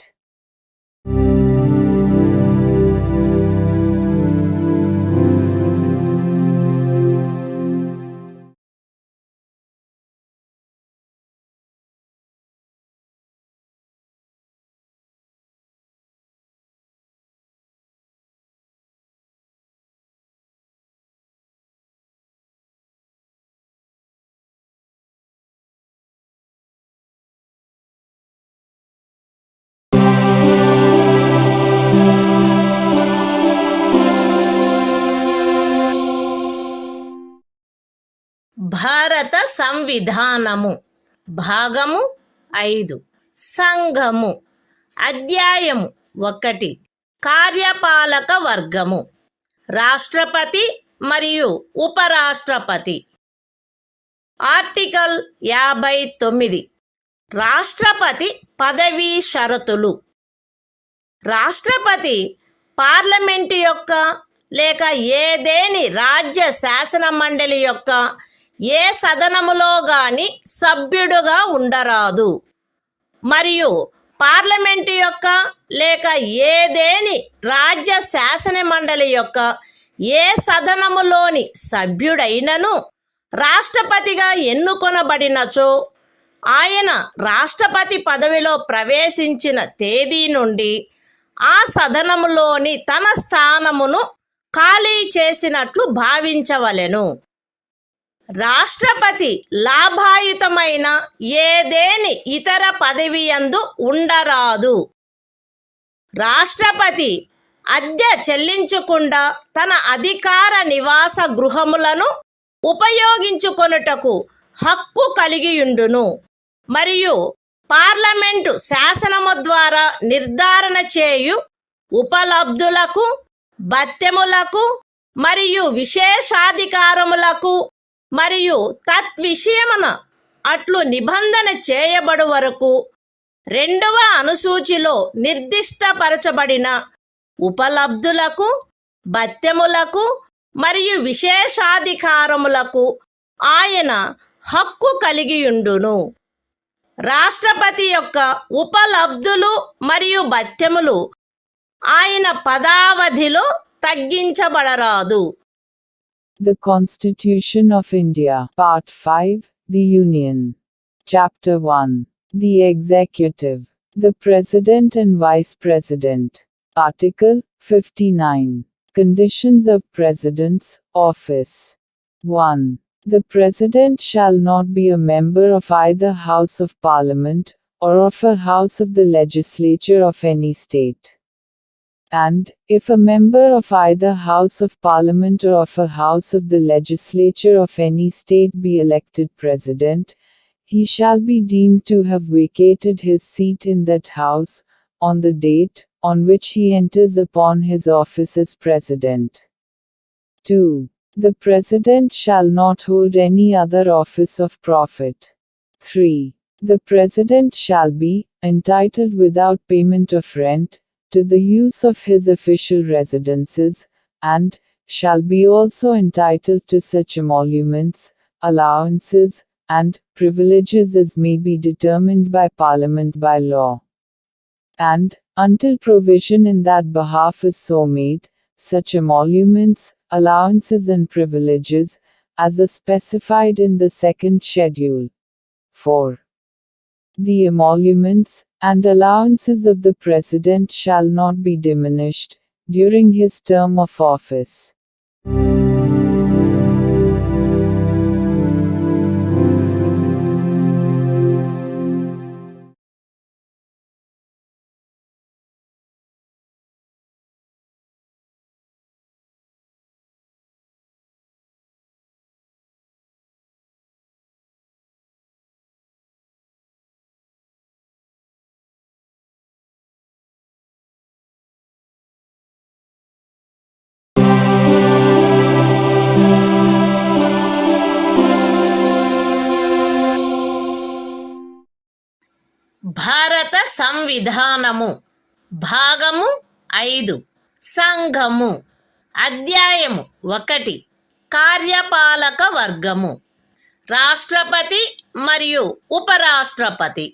భారత సంవిధానము భాగము 5 సంఘము అధ్యాయము 1 కార్యపాలక వర్గము రాష్ట్రపతి మరియు ఉపరాష్ట్రపతి. Article 59 రాష్ట్రపతి పదవీ షరతులు. రాష్ట్రపతి పార్లమెంటు యొక్క లేక ఏదేని రాజ్య శాసన మండలి యొక్క ఏ సదనములో గాని సభ్యుడుగా ఉండరాదు మరియు పార్లమెంటు యొక్క లేక ఏదేని రాజ్య శాసన మండలి యొక్క ఏ సదనములోని సభ్యుడైనను రాష్ట్రపతిగా ఎన్నుకొనబడినచో ఆయన రాష్ట్రపతి పదవిలో ప్రవేశించిన తేదీ నుండి ఆ సదనములోని తన స్థానమును ఖాళీ చేసినట్లు భావించవలెను. రాష్ట్రపతి లాభాయుతమైన ఏదేని ఇతర పదవి యందు ఉండరాదు. రాష్ట్రపతి అద్దె చెల్లించకుండా తన అధికార నివాస గృహములను ఉపయోగించుకొనుటకు హక్కు కలిగియుండును మరియు పార్లమెంటు శాసనము ద్వారా నిర్ధారణ చేయు ఉపలబ్ధులకు, భత్యములకు మరియు విశేషాధికారములకు మరియు తద్విషయమున అట్లు నిబంధన చేయబడు వరకు 2వ అనుసూచిలో నిర్దిష్టపరచబడిన ఉపలబ్ధులకు, భత్యములకు మరియు విశేషాధికారములకు ఆయన హక్కు కలిగియుండును. రాష్ట్రపతి యొక్క ఉపలబ్ధులు మరియు భత్యములు ఆయన పదావధిలో తగ్గించబడరాదు. The Constitution of India, Part 5, The Union. Chapter 1. The Executive. The President and Vice President. Article 59. Conditions of President's office. 1. The President shall not be a member of either House of Parliament, or of a House of the Legislature of any state. And, if a member of either House of Parliament or of a House of the Legislature of any state be elected President, he shall be deemed to have vacated his seat in that House, on the date on which he enters upon his office as President. 2. The President shall not hold any other office of profit. 3. The President shall be entitled without payment of rent to the use of his official residences, and shall be also entitled to such emoluments, allowances, and privileges as may be determined by Parliament by law. And, until provision in that behalf is so made, such emoluments, allowances and privileges, as are specified in the second schedule. 4. The emoluments and allowances of the President shall not be diminished during his term of office. భారత సంవిధానము భాగము 5 సంఘము అధ్యాయము 1 కార్యపాలక వర్గము రాష్ట్రపతి మరియు ఉపరాష్ట్రపతి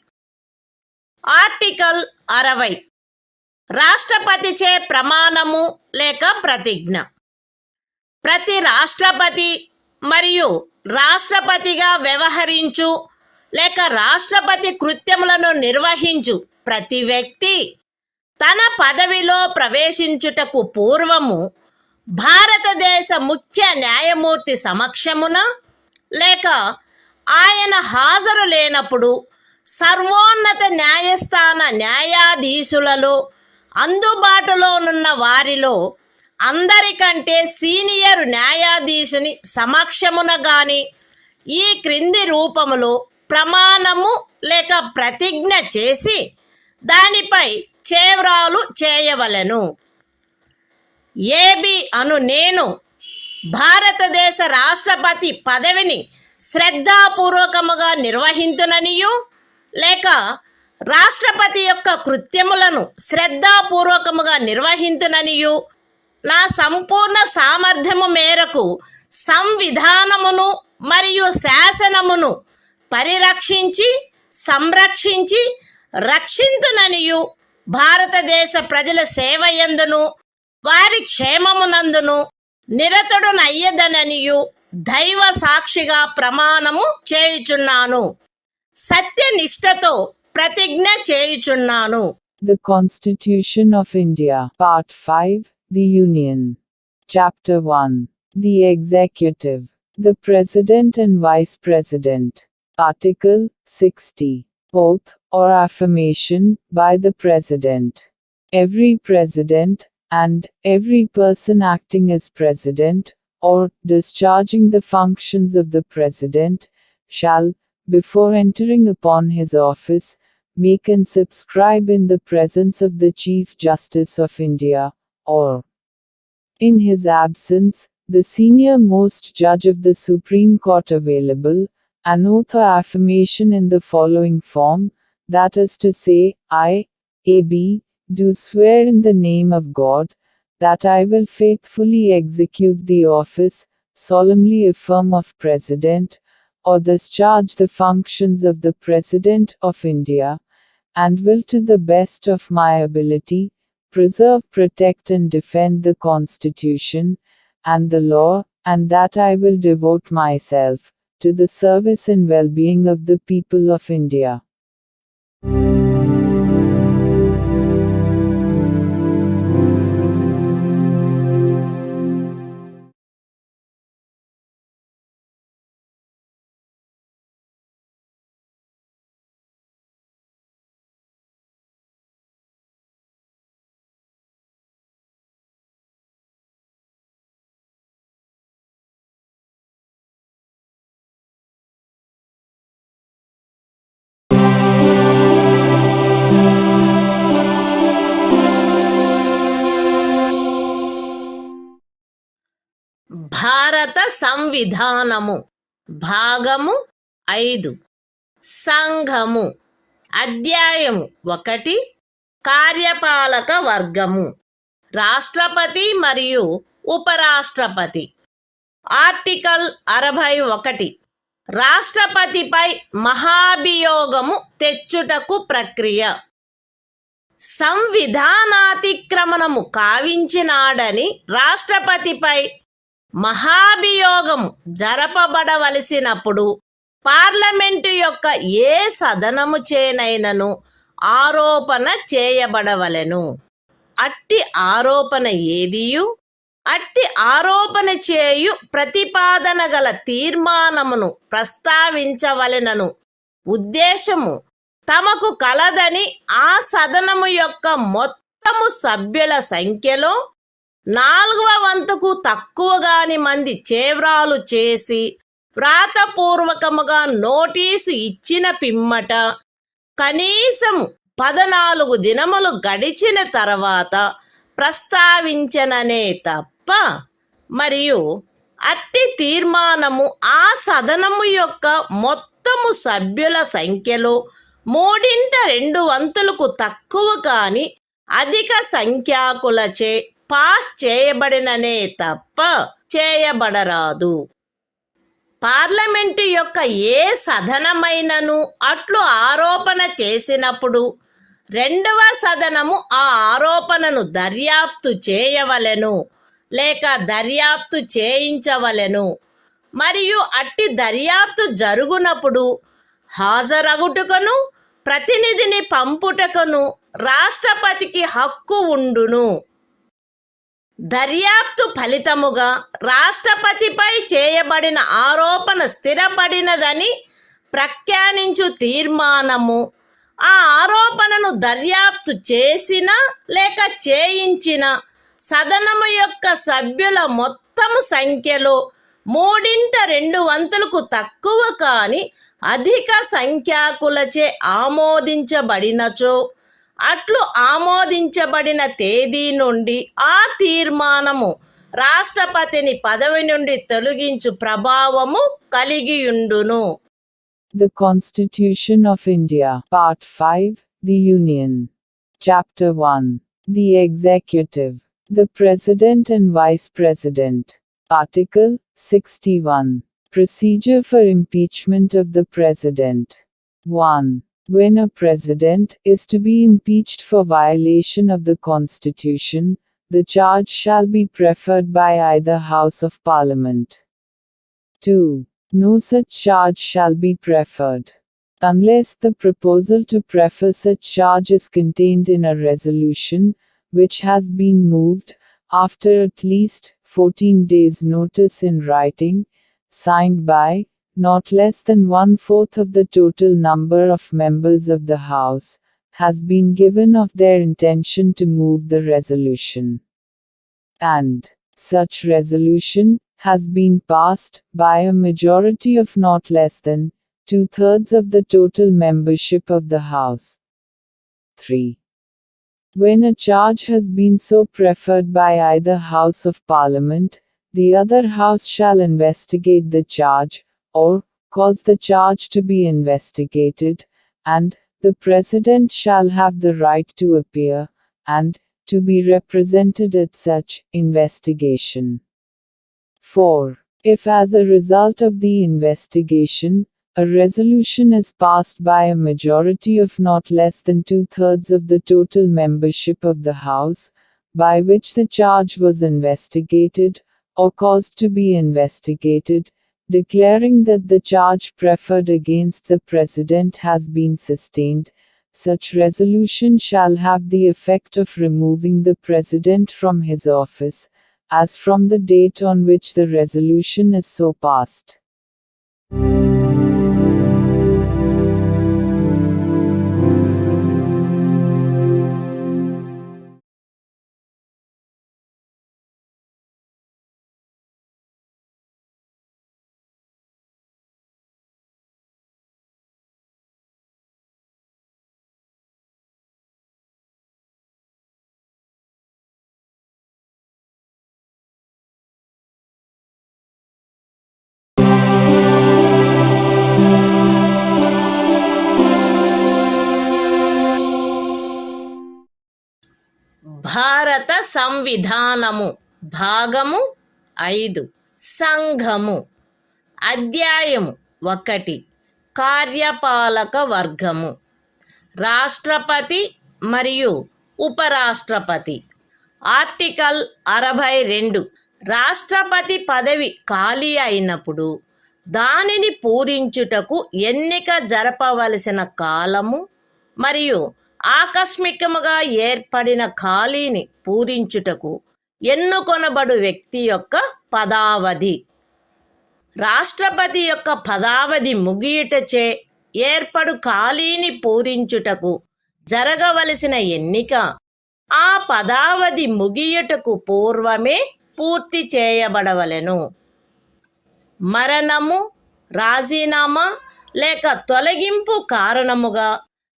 article 60 రాష్ట్రపతిచే ప్రమాణము లేక ప్రతిజ్ఞ ప్రతి రాష్ట్రపతి మరియు రాష్ట్రపతిగా వ్యవహరించు లేక రాష్ట్రపతి కృత్యములను నిర్వహించు ప్రతి వ్యక్తి తన పదవిలో ప్రవేశించుటకు పూర్వము భారతదేశ ముఖ్య న్యాయమూర్తి సమక్షమున లేక ఆయన హాజరు లేనప్పుడు సర్వోన్నత న్యాయస్థాన న్యాయాధీశులలో అందుబాటులో ఉన్న వారిలో అందరికంటే సీనియర్ న్యాయాధీశుని సమక్షమున గాని ఈ క్రింది రూపములో ప్రమాణము లేక ప్రతిజ్ఞ చేసి దానిపై చేవ్రాలు చేయవలెను. ఏబి అను నేను భారతదేశ రాష్ట్రపతి పదవిని శ్రద్ధాపూర్వకముగా నిర్వహింతుననియు లేక రాష్ట్రపతి యొక్క కృత్యములను శ్రద్ధాపూర్వకముగా నిర్వహింతుననియు నా సంపూర్ణ సామర్థ్యము మేరకు సంవిధానమును మరియు శాసనమును పరిరక్షించి సంరక్షించి రక్షింతుననియు భారతదేశ ప్రజల సేవయందును వారి క్షేమమునందును నిరతుడనయ్యదననియు దైవ సాక్షిగా ప్రమాణము చేయుచున్నాను. సత్యనిష్టతో ప్రతిజ్ఞ చేయుచున్నాను. The Constitution of India, Part 5, The Union. Chapter 1. The Executive. The President and Vice President. Article 60. Oath, or affirmation, by the President. Every President, and every person acting as President, or discharging the functions of the President, shall, before entering upon his office, make and subscribe in the presence of the Chief Justice of India, or, in his absence, the senior most judge of the Supreme Court available, an oath or affirmation in the following form, that is to say, I, A.B., do swear in the name of God, that I will faithfully execute the office, solemnly affirm of President, or discharge the functions of the President of India, and will to the best of my ability, preserve, protect and defend the Constitution, and the law, and that I will devote myself to the service and well-being of the people of India. భారత సంవిధానము. భాగము 5. సంఘము. అధ్యాయము 1. కార్యపాలక వర్గము. రాష్ట్రపతి మరియు ఉపరాష్ట్రపతి. Article 61. రాష్ట్రపతిపై మహాభియోగము తెచ్చుటకు ప్రక్రియ. సంవిధానాతిక్రమణము కావించినాడని రాష్ట్రపతిపై మహాభియోగము జరపబడవలసినప్పుడు parliament యొక్క ఏ సదనము చేనైనను ఆరోపణ చేయబడవలెను. అట్టి ఆరోపణ ఏదియు అట్టి ఆరోపణ చేయు ప్రతిపాదన గల తీర్మానమును ప్రస్తావించవలెనను ఉద్దేశము తమకు కలదని ఆ సదనము యొక్క మొత్తము సభ్యుల సంఖ్యలో 4వ వంతుకు తక్కువగాని మంది చేవ్రాలు చేసి వ్రాతపూర్వకముగా నోటీసు ఇచ్చిన పిమ్మట కనీసము 14 దినములు గడిచిన తర్వాత ప్రస్తావించననే తప్ప మరియు అట్టి తీర్మానము ఆ సదనము యొక్క మొత్తము సభ్యుల సంఖ్యలో 3/2 వంతులకు తక్కువ కాని అధిక సంఖ్యాకులచే పాస్ చేయబడిననే తప్ప చేయబడరాదు. పార్లమెంటు యొక్క ఏ సదనమైనను అట్లు ఆరోపణ చేసినప్పుడు 2వ సదనము ఆ ఆరోపణను దర్యాప్తు చేయవలెను లేక దర్యాప్తు చేయించవలెను. మరియు అట్టి దర్యాప్తు జరుగునప్పుడు హాజరగుటకును ప్రతినిధిని పంపుటకును రాష్ట్రపతికి హక్కు ఉండును. దర్యాప్తు ఫలితముగా రాష్ట్రపతిపై చేయబడిన ఆరోపణ స్థిరపడినదని ప్రఖ్యానించు తీర్మానము ఆ ఆరోపణను దర్యాప్తు చేసిన లేక చేయించిన సదనము యొక్క సభ్యుల మొత్తము సంఖ్యలో 3/2 వంతులకు తక్కువ కాని అధిక సంఖ్యాకులచే ఆమోదించబడినచో అట్లు ఆమోదించబడిన తేదీ నుండి ఆ తీర్మానము రాష్ట్రపతిని పదవి నుండి తొలగించు ప్రభావము కలిగియుండును. The Constitution of India, Part 5, The Union. Chapter 1. The Executive. The President and Vice President. Article 61. Procedure for impeachment of the President. 1. When a President is to be impeached for violation of the Constitution, the charge shall be preferred by either House of Parliament. 2. No such charge shall be preferred, unless the proposal to prefer such charge is contained in a resolution, which has been moved, after at least 14 days' notice in writing, signed by not less than 1/4 of the total number of members of the House, has been given of their intention to move the resolution. And such resolution has been passed by a majority of not less than 2/3 of the total membership of the House. 3. When a charge has been so preferred by either House of Parliament, the other House shall investigate the charge, or cause the charge to be investigated, and the President shall have the right to appear, and to be represented at such investigation. 4. If as a result of the investigation, a resolution is passed by a majority of not less than 2/3 of the total membership of the House, by which the charge was investigated, or caused to be investigated, declaring that the charge preferred against the President has been sustained, such resolution shall have the effect of removing the President from his office, as from the date on which the resolution is so passed. భారత సంవిధానము భాగము 5 సంఘము అధ్యాయము 1 కార్యపాలక వర్గము రాష్ట్రపతి మరియు ఉపరాష్ట్రపతి article 62 రాష్ట్రపతి పదవి ఖాళీ అయినప్పుడు దానిని పూరించుటకు ఎన్నిక జరపవలసిన కాలము మరియు ఆకస్మికముగా ఏర్పడిన ఖాళీని పూరించుటకు ఎన్నుకొనబడు వ్యక్తి యొక్క పదావధి. రాష్ట్రపతి యొక్క పదావధి ముగియుటచే ఏర్పడు ఖాళీని పూరించుటకు జరగవలసిన ఎన్నిక ఆ పదావధి ముగియుటకు పూర్వమే పూర్తి చేయబడవలెను. మరణము, రాజీనామా లేక తొలగింపు కారణముగా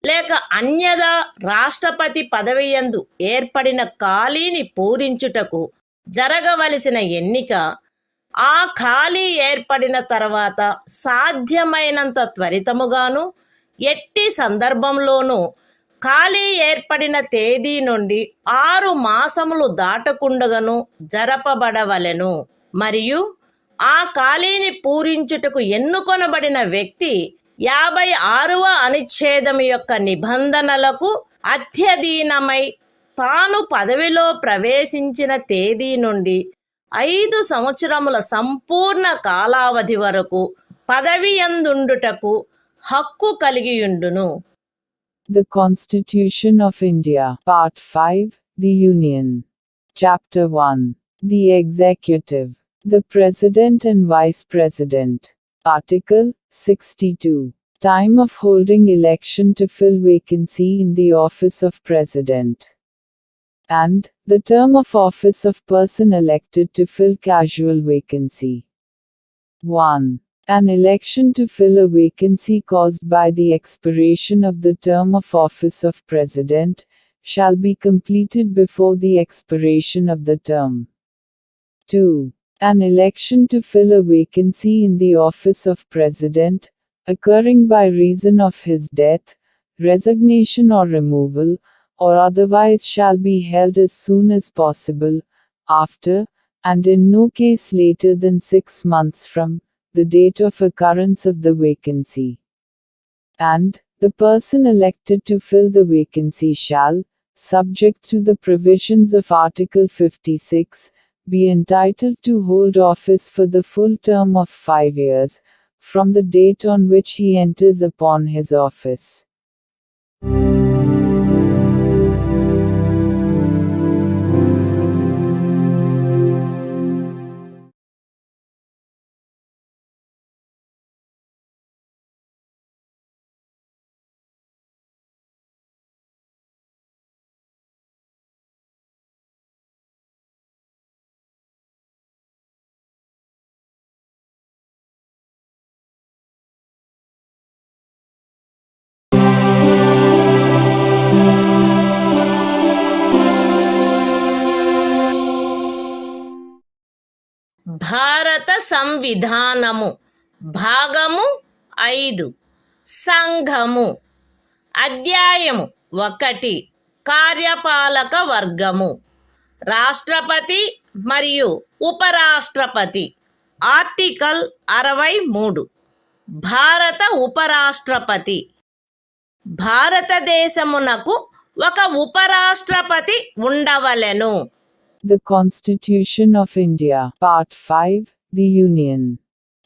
లేక అన్యదా రాష్ట్రపతి పదవియందు ఏర్పడిన ఖాళీని పూరించుటకు జరగవలసిన ఎన్నిక ఆ ఖాళీ ఏర్పడిన తర్వాత సాధ్యమైనంత త్వరితముగాను ఎట్టి సందర్భంలోనూ ఖాళీ ఏర్పడిన తేదీ నుండి 6 మాసములు దాటకుండగను జరపబడవలెను. మరియు ఆ ఖాళీని పూరించుటకు ఎన్నుకొనబడిన వ్యక్తి 56వ అనుచ్ఛేదము యొక్క నిబంధనలకు అత్యధీనమై తాను పదవిలో ప్రవేశించిన తేదీ నుండి 5 సంవత్సరముల సంపూర్ణ కాలావధి వరకు పదవియందుండుటకు హక్కు కలిగియుండును. The Constitution of India, Part 5, The Union. Chapter 1. The Executive. The President and Vice President. Article 62. Time of holding election to fill vacancy in the office of President. And the term of office of person elected to fill casual vacancy. 1. An election to fill a vacancy caused by the expiration of the term of office of President shall be completed before the expiration of the term. 2. An election to fill a vacancy in the office of President, occurring by reason of his death, resignation or removal, or otherwise shall be held as soon as possible, after, and in no case later than 6 months from, the date of occurrence of the vacancy. And, the person elected to fill the vacancy shall, subject to the provisions of Article 56, be entitled to hold office for the full term of 5 years, from the date on which he enters upon his office. భారత సంవిధానము భాగము 5 సంఘము అధ్యాయము 1 కార్యపాలక వర్గము రాష్ట్రపతి మరియు ఉపరాష్ట్రపతి article 63 భారత ఉపరాష్ట్రపతి భారతదేశమునకు ఒక ఉపరాష్ట్రపతి ఉండవలెను. The Constitution of India, Part 5, The Union.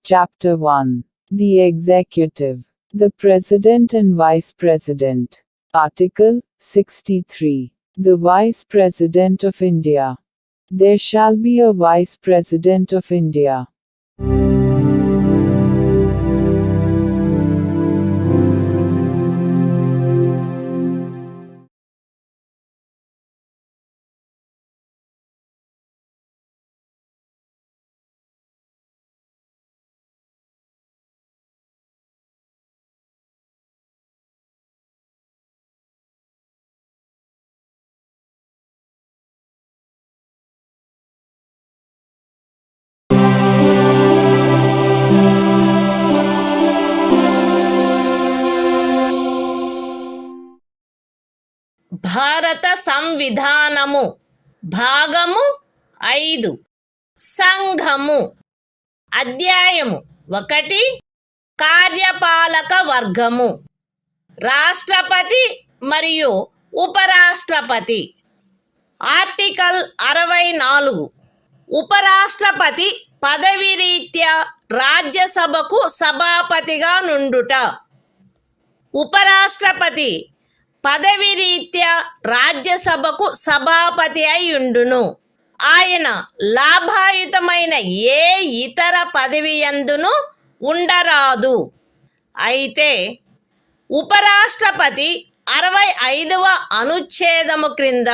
Chapter 1. The Executive. The President and Vice President. Article 63. The Vice President of India. There shall be a Vice President of India. భారత సంవిధానము భాగము 5 సంఘము. అధ్యాయము 1 కార్యపాలక వర్గము. రాష్ట్రపతి మరియు ఉపరాష్ట్రపతి. ఆర్టికల్ 64. ఉపరాష్ట్రపతి పదవి రీత్యా రాజ్యసభకు సభాపతిగా నుండుట. ఉపరాష్ట్రపతి పదవి రీత్యా రాజ్యసభకు సభాపతి అయ్యుండును. ఆయన లాభాయుతమైన ఏ ఇతర పదవి యందును ఉండరాదు. అయితే ఉపరాష్ట్రపతి 65వ అనుచ్ఛేదము క్రింద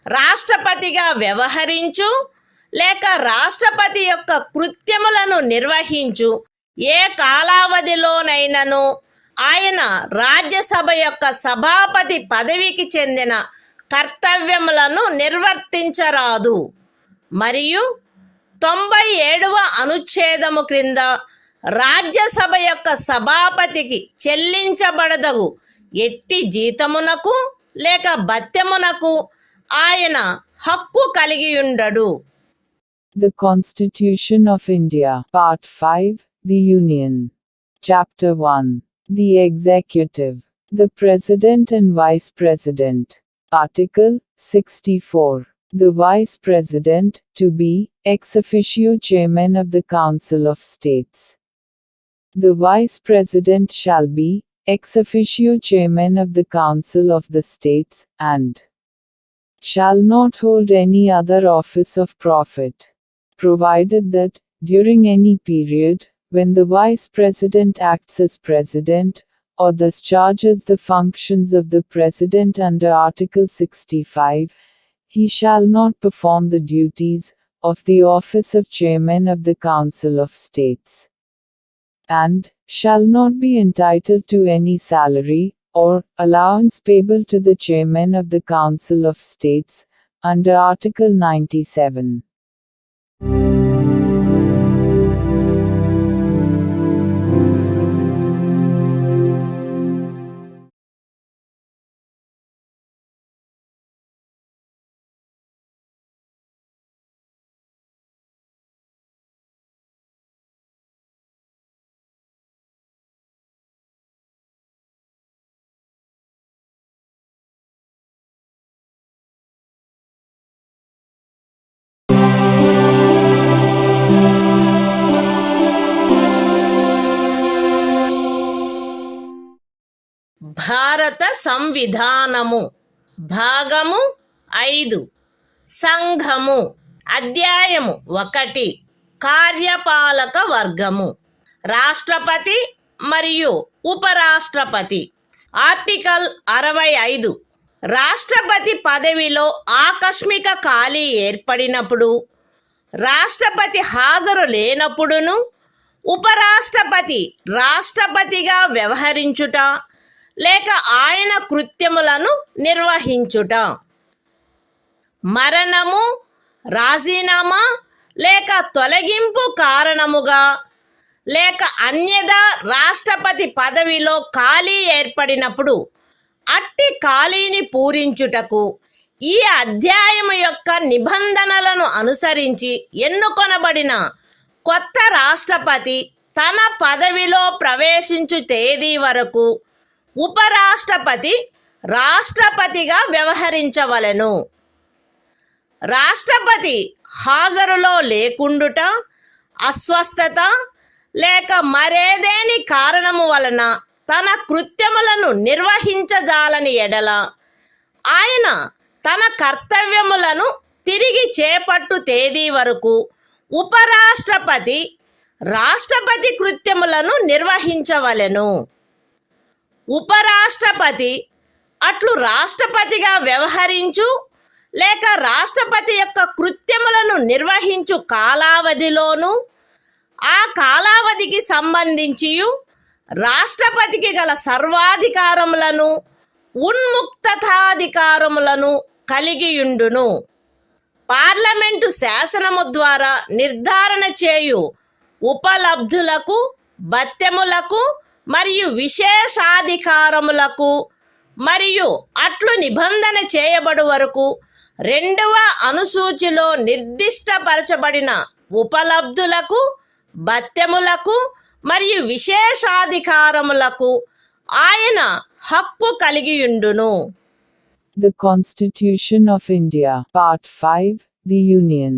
రాష్ట్రపతిగా వ్యవహరించు లేక రాష్ట్రపతి యొక్క కృత్యములను నిర్వహించు ఏ కాలావధిలోనైనను ఆయన రాజ్యసభ యొక్క సభాపతి పదవికి చెందిన కర్తవ్యములను నిర్వర్తించరాదు. మరియు 97వ అనుచ్ఛేదము క్రింద రాజ్యసభ యొక్క సభాపతికి చెల్లించబడదగు ఎట్టి జీతమునకు లేక భత్యమునకు ఆయన హక్కు కలిగియుండడు. The Constitution of India, Part 5, The Union. Chapter 1. The Executive. The President and Vice President. Article 64. The Vice President, to be, ex officio Chairman of the Council of States. The Vice President shall be, ex officio Chairman of the Council of the States, and shall not hold any other office of profit, provided that, during any period, when the Vice President acts as President, or discharges the functions of the President under Article 65, he shall not perform the duties of the office of Chairman of the Council of States, and shall not be entitled to any salary or allowance payable to the Chairman of the Council of States, under Article 97. భారత సంవిధానము. భాగము 5 సంఘము. అధ్యాయము 1 కార్యపాలక వర్గము. రాష్ట్రపతి మరియు ఉపరాష్ట్రపతి. Article 65. రాష్ట్రపతి పదవిలో ఆకస్మిక ఖాళీ ఏర్పడినప్పుడు, రాష్ట్రపతి హాజరు లేనప్పుడును ఉపరాష్ట్రపతి రాష్ట్రపతిగా వ్యవహరించుట లేక ఆయన కృత్యములను నిర్వహించుట. మరణము, రాజీనామా లేక తొలగింపు కారణముగా లేక అన్యదా రాష్ట్రపతి పదవిలో ఖాళీ ఏర్పడినప్పుడు అట్టి ఖాళీని పూరించుటకు ఈ అధ్యాయము యొక్క నిబంధనలను అనుసరించి ఎన్నుకొనబడిన కొత్త రాష్ట్రపతి తన పదవిలో ప్రవేశించు తేదీ వరకు ఉపరాష్ట్రపతి రాష్ట్రపతిగా వ్యవహరించవలెను. రాష్ట్రపతి హాజరులో లేకుండుట, అస్వస్థత లేక మరేదేని కారణము వలన తన కృత్యములను నిర్వహించజాలని ఎడల ఆయన తన కర్తవ్యములను తిరిగి చేపట్టు తేదీ వరకు ఉపరాష్ట్రపతి రాష్ట్రపతి కృత్యములను నిర్వహించవలెను. ఉపరాష్ట్రపతి అట్లు రాష్ట్రపతిగా వ్యవహరించు లేక రాష్ట్రపతి యొక్క కృత్యములను నిర్వహించు కాలావధిలోను ఆ కాలావధికి సంబంధించి రాష్ట్రపతికి గల సర్వాధికారములను ఉన్ముక్తతాధికారములను కలిగియుండును. పార్లమెంటు శాసనము ద్వారా నిర్ధారణ చేయు ఉపలబ్ధులకు, భత్యములకు మరియు విశేషాధికారములకు మరియు అట్లు నిబంధన చేయబడు వరకు 2వ అనుసూచిలో నిర్దిష్టపరచబడిన ఉపలబ్ధులకు, భత్యములకు మరియు విశేషాధికారములకు ఆయన హక్కు కలిగియుండును. The Constitution of India, Part 5, The Union.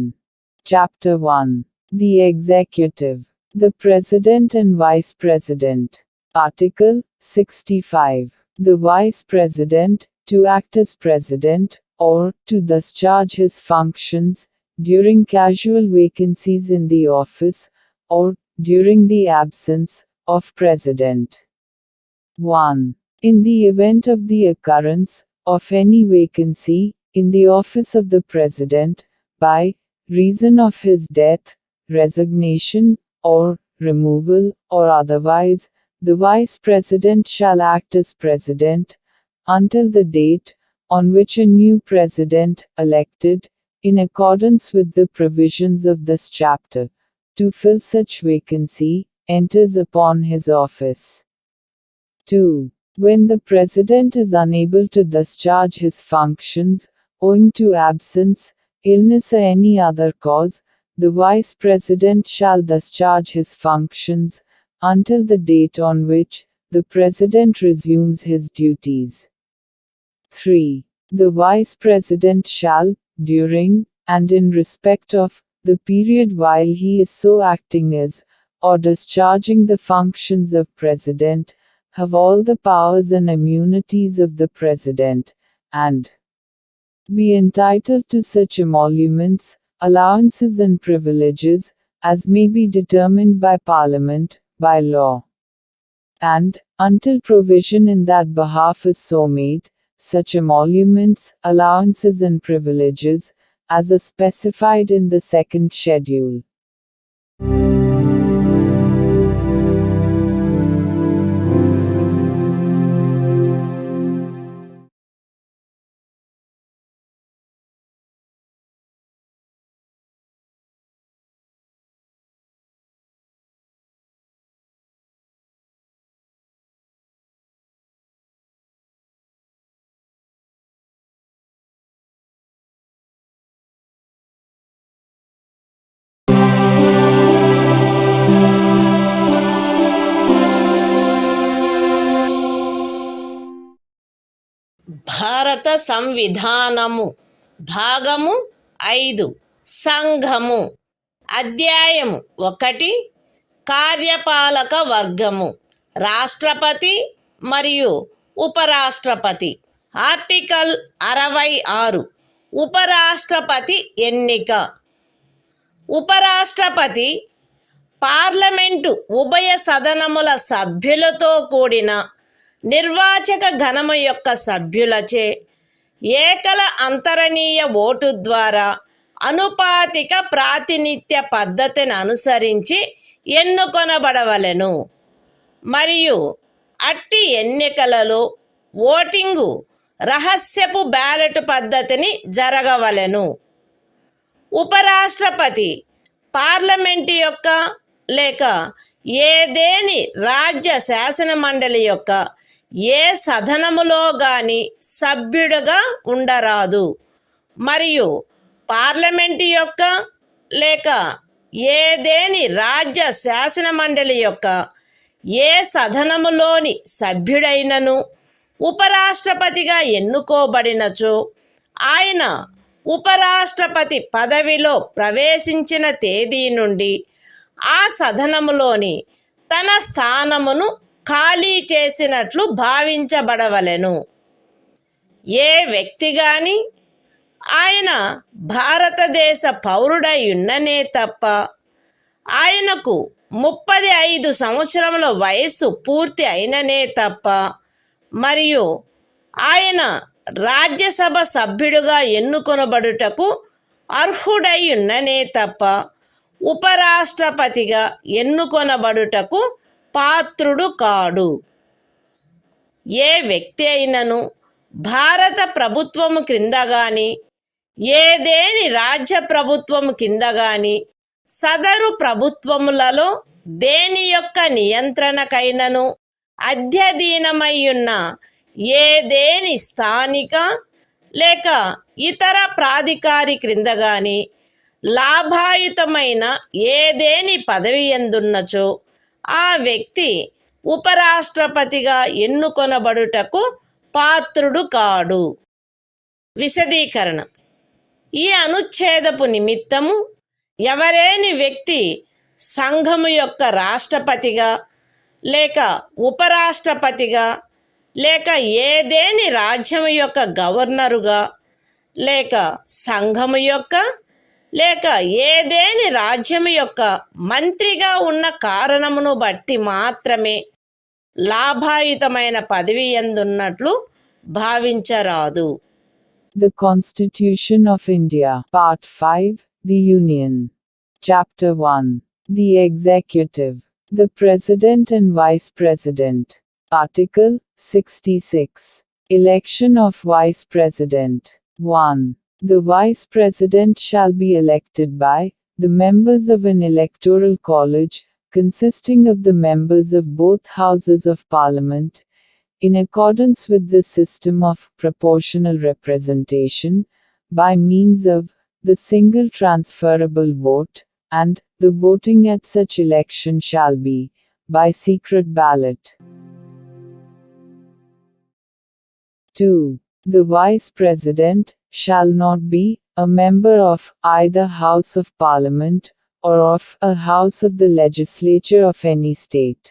Chapter 1. The Executive. The President and Vice President. Article 65. The Vice President, to act as President, or to discharge his functions, during casual vacancies in the office, or during the absence of President. 1. In the event of the occurrence of any vacancy in the office of the President, by reason of his death, resignation, or removal, or otherwise, the Vice President shall act as President, until the date on which a new President, elected, in accordance with the provisions of this chapter, to fill such vacancy, enters upon his office. 2. When the President is unable to discharge his functions, owing to absence, illness or any other cause, the Vice President shall discharge his functions, until the date on which the President resumes his duties. 3. The Vice President shall, during, and in respect of, the period while he is so acting as, or discharging the functions of President, have all the powers and immunities of the President, and be entitled to such emoluments, allowances and privileges, as may be determined by Parliament, by law. And, until provision in that behalf is so made, such emoluments, allowances and privileges, as are specified in the second schedule. భారత సంవిధానము భాగము 5 సంఘము అధ్యాయము 1 కార్యపాలక వర్గము రాష్ట్రపతి మరియు ఉపరాష్ట్రపతి. Article 66 ఉపరాష్ట్రపతి ఎన్నిక. ఉపరాష్ట్రపతి పార్లమెంటు ఉభయ సదనముల సభ్యులతో కూడిన నిర్వాచక గణము యొక్క సభ్యులచే ఏకల అంతరణీయ ఓటు ద్వారా అనుపాతిక ప్రాతినిధ్య పద్ధతిని అనుసరించి ఎన్నుకొనబడవలెను మరియు అట్టి ఎన్నికలలో ఓటింగు రహస్యపు బ్యాలెట్ పద్ధతిని జరగవలెను. ఉపరాష్ట్రపతి పార్లమెంటు యొక్క లేక ఏదేని రాజ్య శాసన మండలి యొక్క ఏ సదనములో గాని సభ్యుడుగా ఉండరాదు మరియు పార్లమెంటు యొక్క లేక ఏదేని రాజ్య శాసన మండలి యొక్క ఏ సదనములోని సభ్యుడైనను ఉపరాష్ట్రపతిగా ఎన్నుకోబడినచో ఆయన ఉపరాష్ట్రపతి పదవిలో ప్రవేశించిన తేదీ నుండి ఆ సదనములోని తన స్థానమును ఖాళీ చేసినట్లు భావించబడవలెను. ఏ వ్యక్తి గాని ఆయన భారతదేశ పౌరుడై ఉన్ననే తప్ప ఆయనకు 35 సంవత్సరముల వయస్సు పూర్తి అయిననే తప్ప మరియు ఆయన రాజ్యసభ సభ్యుడుగా ఎన్నుకొనబడుటకు అర్హుడై ఉన్ననే తప్ప ఉపరాష్ట్రపతిగా ఎన్నుకొనబడుటకు పాత్రుడు కాడు. ఏ వ్యక్తి అయినను భారత ప్రభుత్వము క్రింద గాని ఏదేని రాజ్య ప్రభుత్వము కింద గాని సదరు ప్రభుత్వములలో దేని యొక్క నియంత్రణకైనను అధ్యధీనమయ్యున్న ఏదేని స్థానిక లేక ఇతర ప్రాధికారి క్రింద గాని లాభాయుతమైన ఏదేని పదవి ఎందున్నచో ఆ వ్యక్తి ఉపరాష్ట్రపతిగా ఎన్నుకొనబడుటకు పాత్రుడు కాడు. విశదీకరణ: ఈ అనుచ్ఛేదపు నిమిత్తము ఎవరేని వ్యక్తి సంఘము యొక్క రాష్ట్రపతిగా లేక ఉపరాష్ట్రపతిగా లేక ఏదేని రాజ్యము యొక్క గవర్నరుగా లేక సంఘము యొక్క లేక ఏదేని రాజ్యము యొక్క మంత్రిగా ఉన్న కారణమును బట్టి మాత్రమే లాభాయుతమైన పదవి ఎందున్నట్లు భావించరాదు. The Constitution of India, Part 5, The Union. Chapter 1. The Executive. The President and Vice President. Article 66. Election of Vice President. 1. The Vice President shall be elected by the members of an electoral college, consisting of the members of both Houses of Parliament, in accordance with the system of proportional representation, by means of the single transferable vote, and the voting at such election shall be by secret ballot. 2. The Vice President shall not be a member of either House of Parliament or of a House of the Legislature of any state.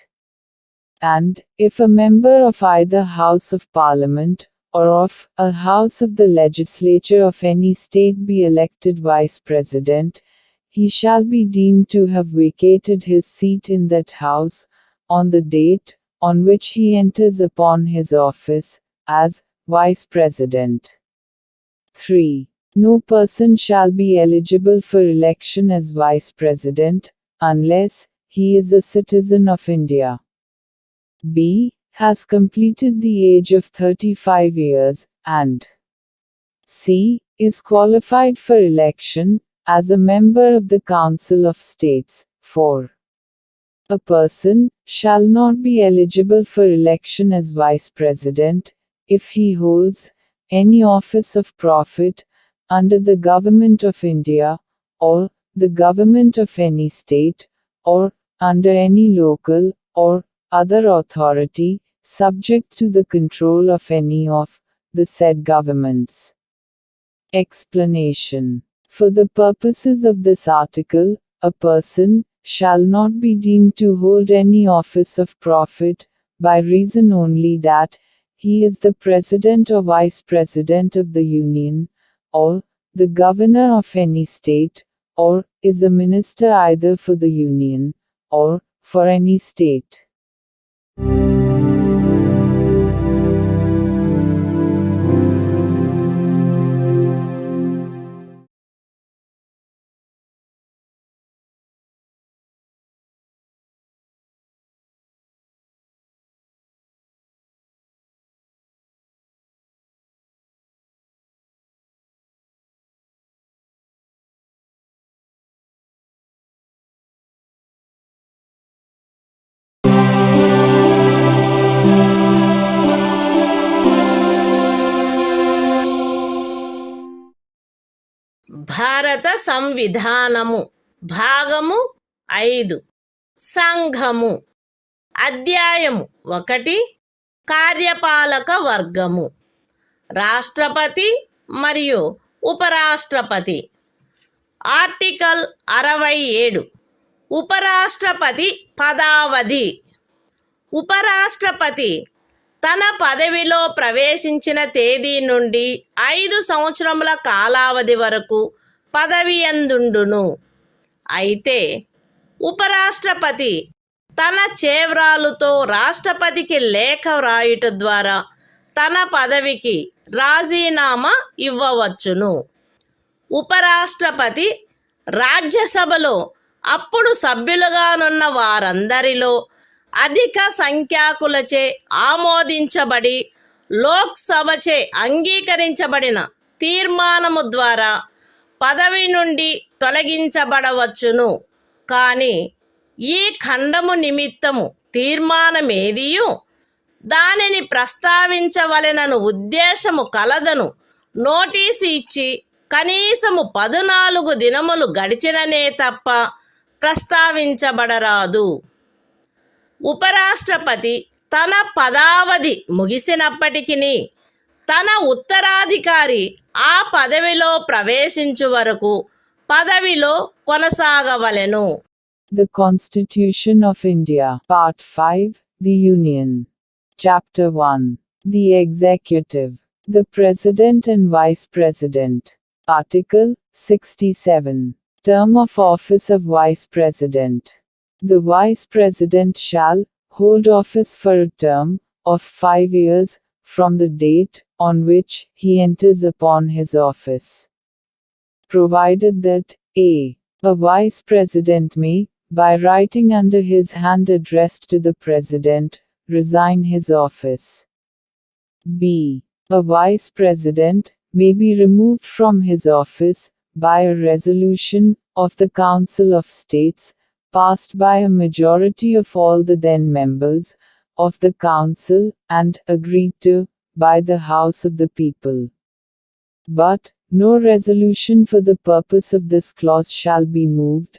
And, if a member of either House of Parliament or of a House of the Legislature of any state be elected Vice President, he shall be deemed to have vacated his seat in that House, on the date on which he enters upon his office, as Vice President. 3. No person shall be eligible for election as Vice President, unless he is a citizen of India. B. Has completed the age of 35 years, and C. Is qualified for election as a member of the Council of States. 4. A person shall not be eligible for election as Vice President if he holds any office of profit under the Government of India, or the Government of any state, or under any local or other authority, subject to the control of any of the said governments. Explanation. For the purposes of this article, a person shall not be deemed to hold any office of profit, by reason only that he is the President or Vice President of the Union, or the Governor of any state, or is a minister either for the Union, or for any state. భారత సంవిధానము భాగము 5 సంఘము అధ్యాయము 1 కార్యపాలక వర్గము రాష్ట్రపతి మరియు ఉపరాష్ట్రపతి article 67 ఉపరాష్ట్రపతి పదావధి ఉపరాష్ట్రపతి తన పదవిలో ప్రవేశించిన తేదీ నుండి 5 సంవత్సరముల కాలావధి వరకు పదవియందుండును. అయితే ఉపరాష్ట్రపతి తన చేవ్రాలుతో రాష్ట్రపతికి లేఖ వ్రాయుట ద్వారా తన పదవికి రాజీనామా ఇవ్వవచ్చును. ఉపరాష్ట్రపతి రాజ్యసభలో అప్పుడు సభ్యులుగానున్న వారందరిలో అధిక సంఖ్యాకులచే ఆమోదించబడి లోక్సభచే అంగీకరించబడిన తీర్మానము ద్వారా పదవి నుండి తొలగించబడవచ్చును. కానీ ఈ ఖండము నిమిత్తము తీర్మానమేదియు దానిని ప్రస్తావించవలెనను ఉద్దేశము కలదను నోటీసు ఇచ్చి కనీసము 14 దినములు గడిచిననే తప్ప ప్రస్తావించబడరాదు. ఉపరాష్ట్రపతి తన పదావధి ముగిసినప్పటికీ తన ఉత్తరాధికారి ఆ పదవిలో ప్రవేశించు వరకు పదవిలో కొనసాగవలెను. The Constitution of India, Part 5, The Union. Chapter 1. The Executive. The President and Vice President. Article 67. Term of office of Vice President. The Vice President shall hold office for a term of 5 years from the date on which he enters upon his office, provided that a. A Vice President may, by writing under his hand addressed to the President, resign his office. b. A Vice President may be removed from his office by a resolution of the Council of States, passed by a majority of all the then members of the Council and agreed to by the House of the People. But no resolution for the purpose of this clause shall be moved,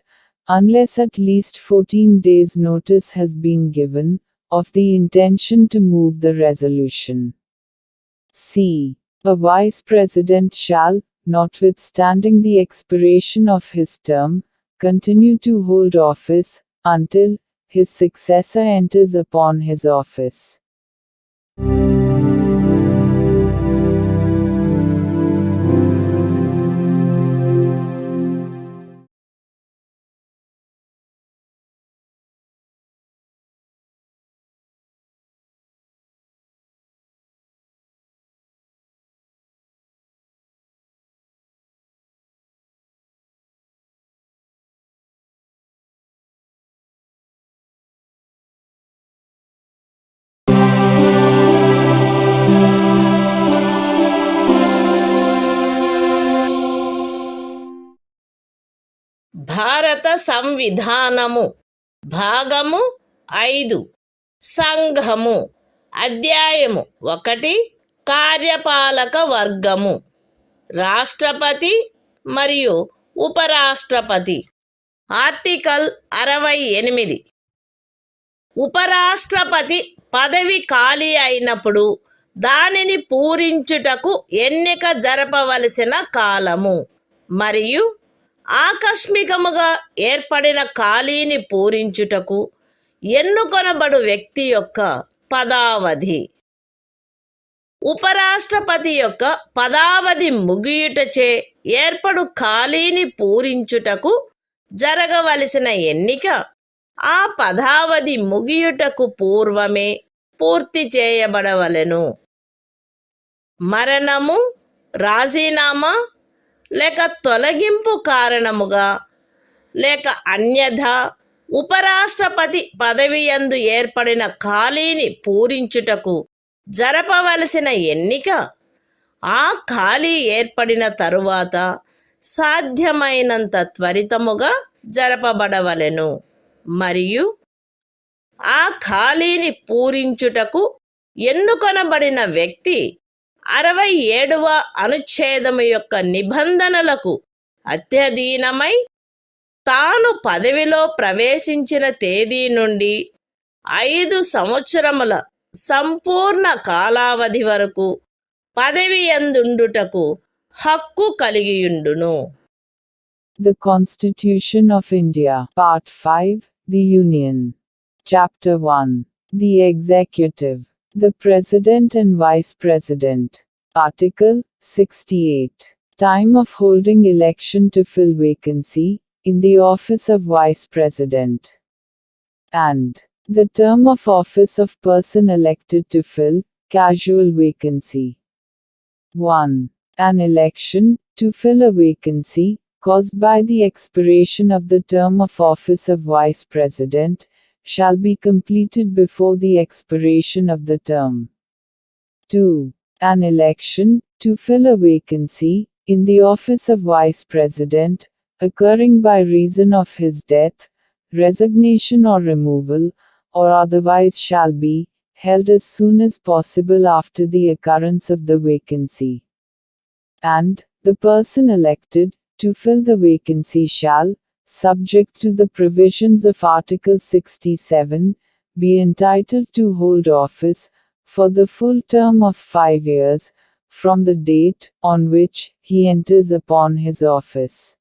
unless at least 14 days' notice has been given of the intention to move the resolution. c. A Vice President shall, notwithstanding the expiration of his term, continue to hold office until his successor enters upon his office. భారత సంవిధానము భాగము 5 సంఘము అధ్యాయము 1 కార్యపాలక వర్గము రాష్ట్రపతి మరియు ఉపరాష్ట్రపతి. Article 68. ఉపరాష్ట్రపతి పదవి ఖాళీ అయినప్పుడు దానిని పూరించుటకు ఎన్నిక జరపవలసిన కాలము మరియు ఆకస్మికముగా ఏర్పడిన ఖాళీని పూరించుటకు ఎన్నుకొనబడు వ్యక్తి యొక్క పదావధి. ఉపరాష్ట్రపతి యొక్క పదావధి ముగియుటచే ఏర్పడు ఖాళీని పూరించుటకు జరగవలసిన ఎన్నిక ఆ పదావధి ముగియుటకు పూర్వమే పూర్తి చేయబడవలెను. మరణము, రాజీనామా లేక తొలగింపు కారణముగా లేక అన్యథా ఉపరాష్ట్రపతి పదవియందు ఏర్పడిన ఖాళీని పూరించుటకు జరపవలసిన ఎన్నిక ఆ ఖాళీ ఏర్పడిన తరువాత సాధ్యమైనంత త్వరితముగా జరపబడవలెను మరియు ఆ ఖాళీని పూరించుటకు ఎన్నుకొనబడిన వ్యక్తి 67వ అనుచ్ఛేదము యొక్క నిబంధనలకు అత్యధీనమై తాను పదవిలో ప్రవేశించిన తేదీ నుండి 5 సంవత్సరముల సంపూర్ణ కాలావధి వరకు పదవియందుండుటకు హక్కు కలిగియుండును. The Constitution of India, Part 5, The Union. Chapter 1. The Executive. The President and Vice President. Article 68. Time of holding election to fill vacancy in the office of Vice President. And the term of office of person elected to fill casual vacancy. 1. An election to fill a vacancy caused by the expiration of the term of office of Vice President shall be completed before the expiration of the term. 2. An election to fill a vacancy in the office of Vice President occurring by reason of his death, resignation or removal, or otherwise shall be held as soon as possible after the occurrence of the vacancy. and the person elected to fill the vacancy shall, subject to the provisions of Article 67, be entitled to hold office for the full term of 5 years from the date on which he enters upon his office.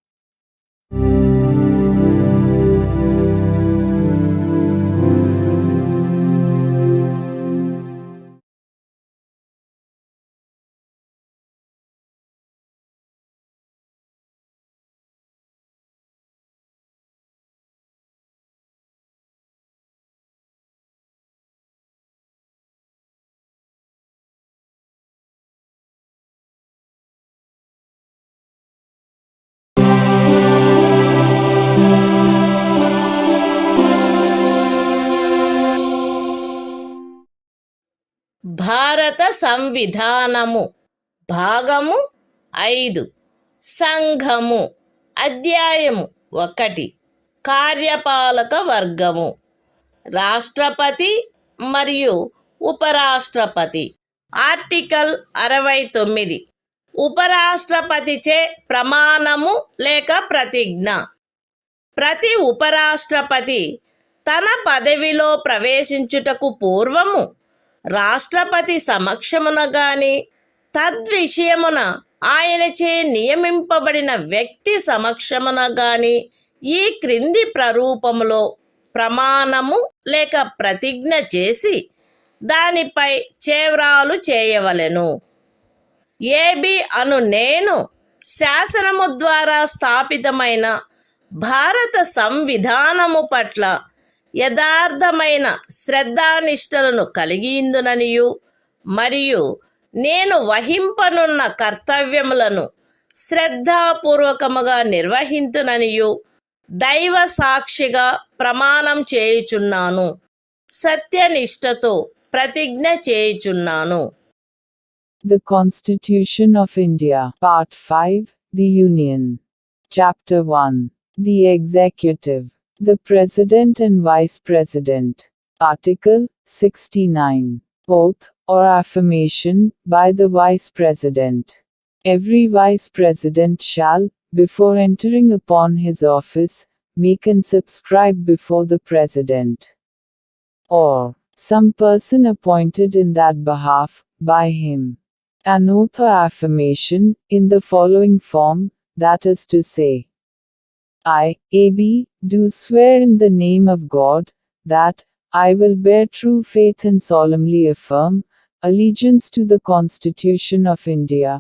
భారత సంవిధానము భాగము 5 సంఘము అధ్యాయము 1 కార్యపాలక వర్గము రాష్ట్రపతి మరియు ఉపరాష్ట్రపతి article 69 ఉపరాష్ట్రపతిచే ప్రమాణము లేక ప్రతిజ్ఞ ప్రతి ఉపరాష్ట్రపతి తన పదవిలో ప్రవేశించుటకు పూర్వము రాష్ట్రపతి సమక్షమున గాని తద్విషయమున ఆయనచే నియమింపబడిన వ్యక్తి సమక్షమున గాని ఈ క్రింది ప్రరూపములో ప్రమాణము లేక ప్రతిజ్ఞ చేసి దానిపై చేవ్రాలు చేయవలెను. ఏబి అను నేను శాసనము ద్వారా స్థాపితమైన భారత సంవిధానము పట్ల యథార్థమైన శ్రద్ధానిష్టలను కలిగియుందుననియు మరియు నేను వహింపనున్న కర్తవ్యములను శ్రద్ధాపూర్వకముగా నిర్వహింతుననియు దైవ సాక్షిగా ప్రమాణం చేయుచున్నాను. సత్యనిష్టతో ప్రతిజ్ఞ చేయుచున్నాను. The Constitution of India, Part 5, The Union. Chapter 1. The Executive. The President and Vice President. Article 69. Oath, or affirmation, by the Vice President. Every Vice President shall, before entering upon his office, make and subscribe before the President, or some person appointed in that behalf, by him, an oath or affirmation, in the following form, that is to say, I, A.B., do swear in the name of God, that I will bear true faith and solemnly affirm allegiance to the Constitution of India,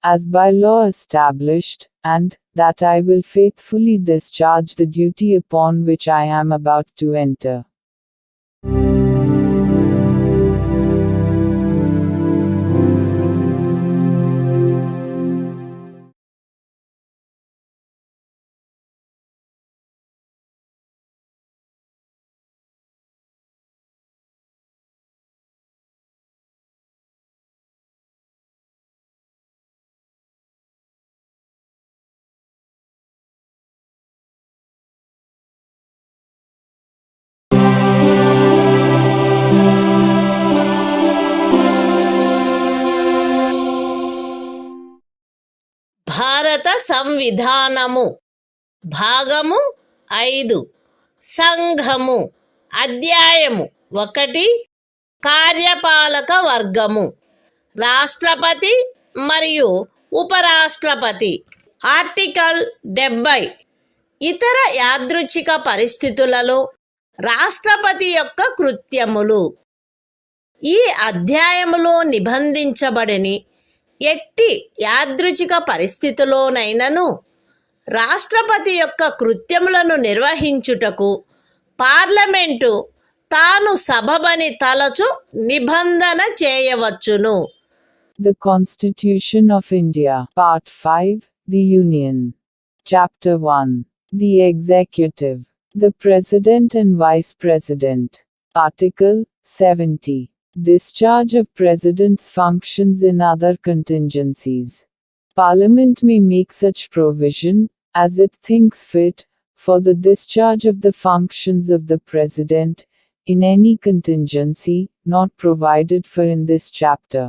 as by law established, and that I will faithfully discharge the duty upon which I am about to enter. భారత సంవిధానము భాగము 5 సంఘము అధ్యాయము 1 కార్యపాలక వర్గము రాష్ట్రపతి మరియు ఉపరాష్ట్రపతి article 70 ఇతర యాదృచ్ఛిక పరిస్థితులలో రాష్ట్రపతి యొక్క కృత్యములు ఈ అధ్యాయములో నిబంధించబడని ఎట్టి యాదృచ్ఛిక పరిస్థితిలోనైనను రాష్ట్రపతి యొక్క కృత్యములను నిర్వహించుటకు పార్లమెంటు తాను సబబని తలచు నిబంధన చేయవచ్చును. The Constitution of India, Part 5, The Union. Chapter 1. The Executive. The President and Vice President. Article 70. Discharge of President's functions in other contingencies. Parliament may make such provision, as it thinks fit, for the discharge of the functions of the President, in any contingency, not provided for in this chapter.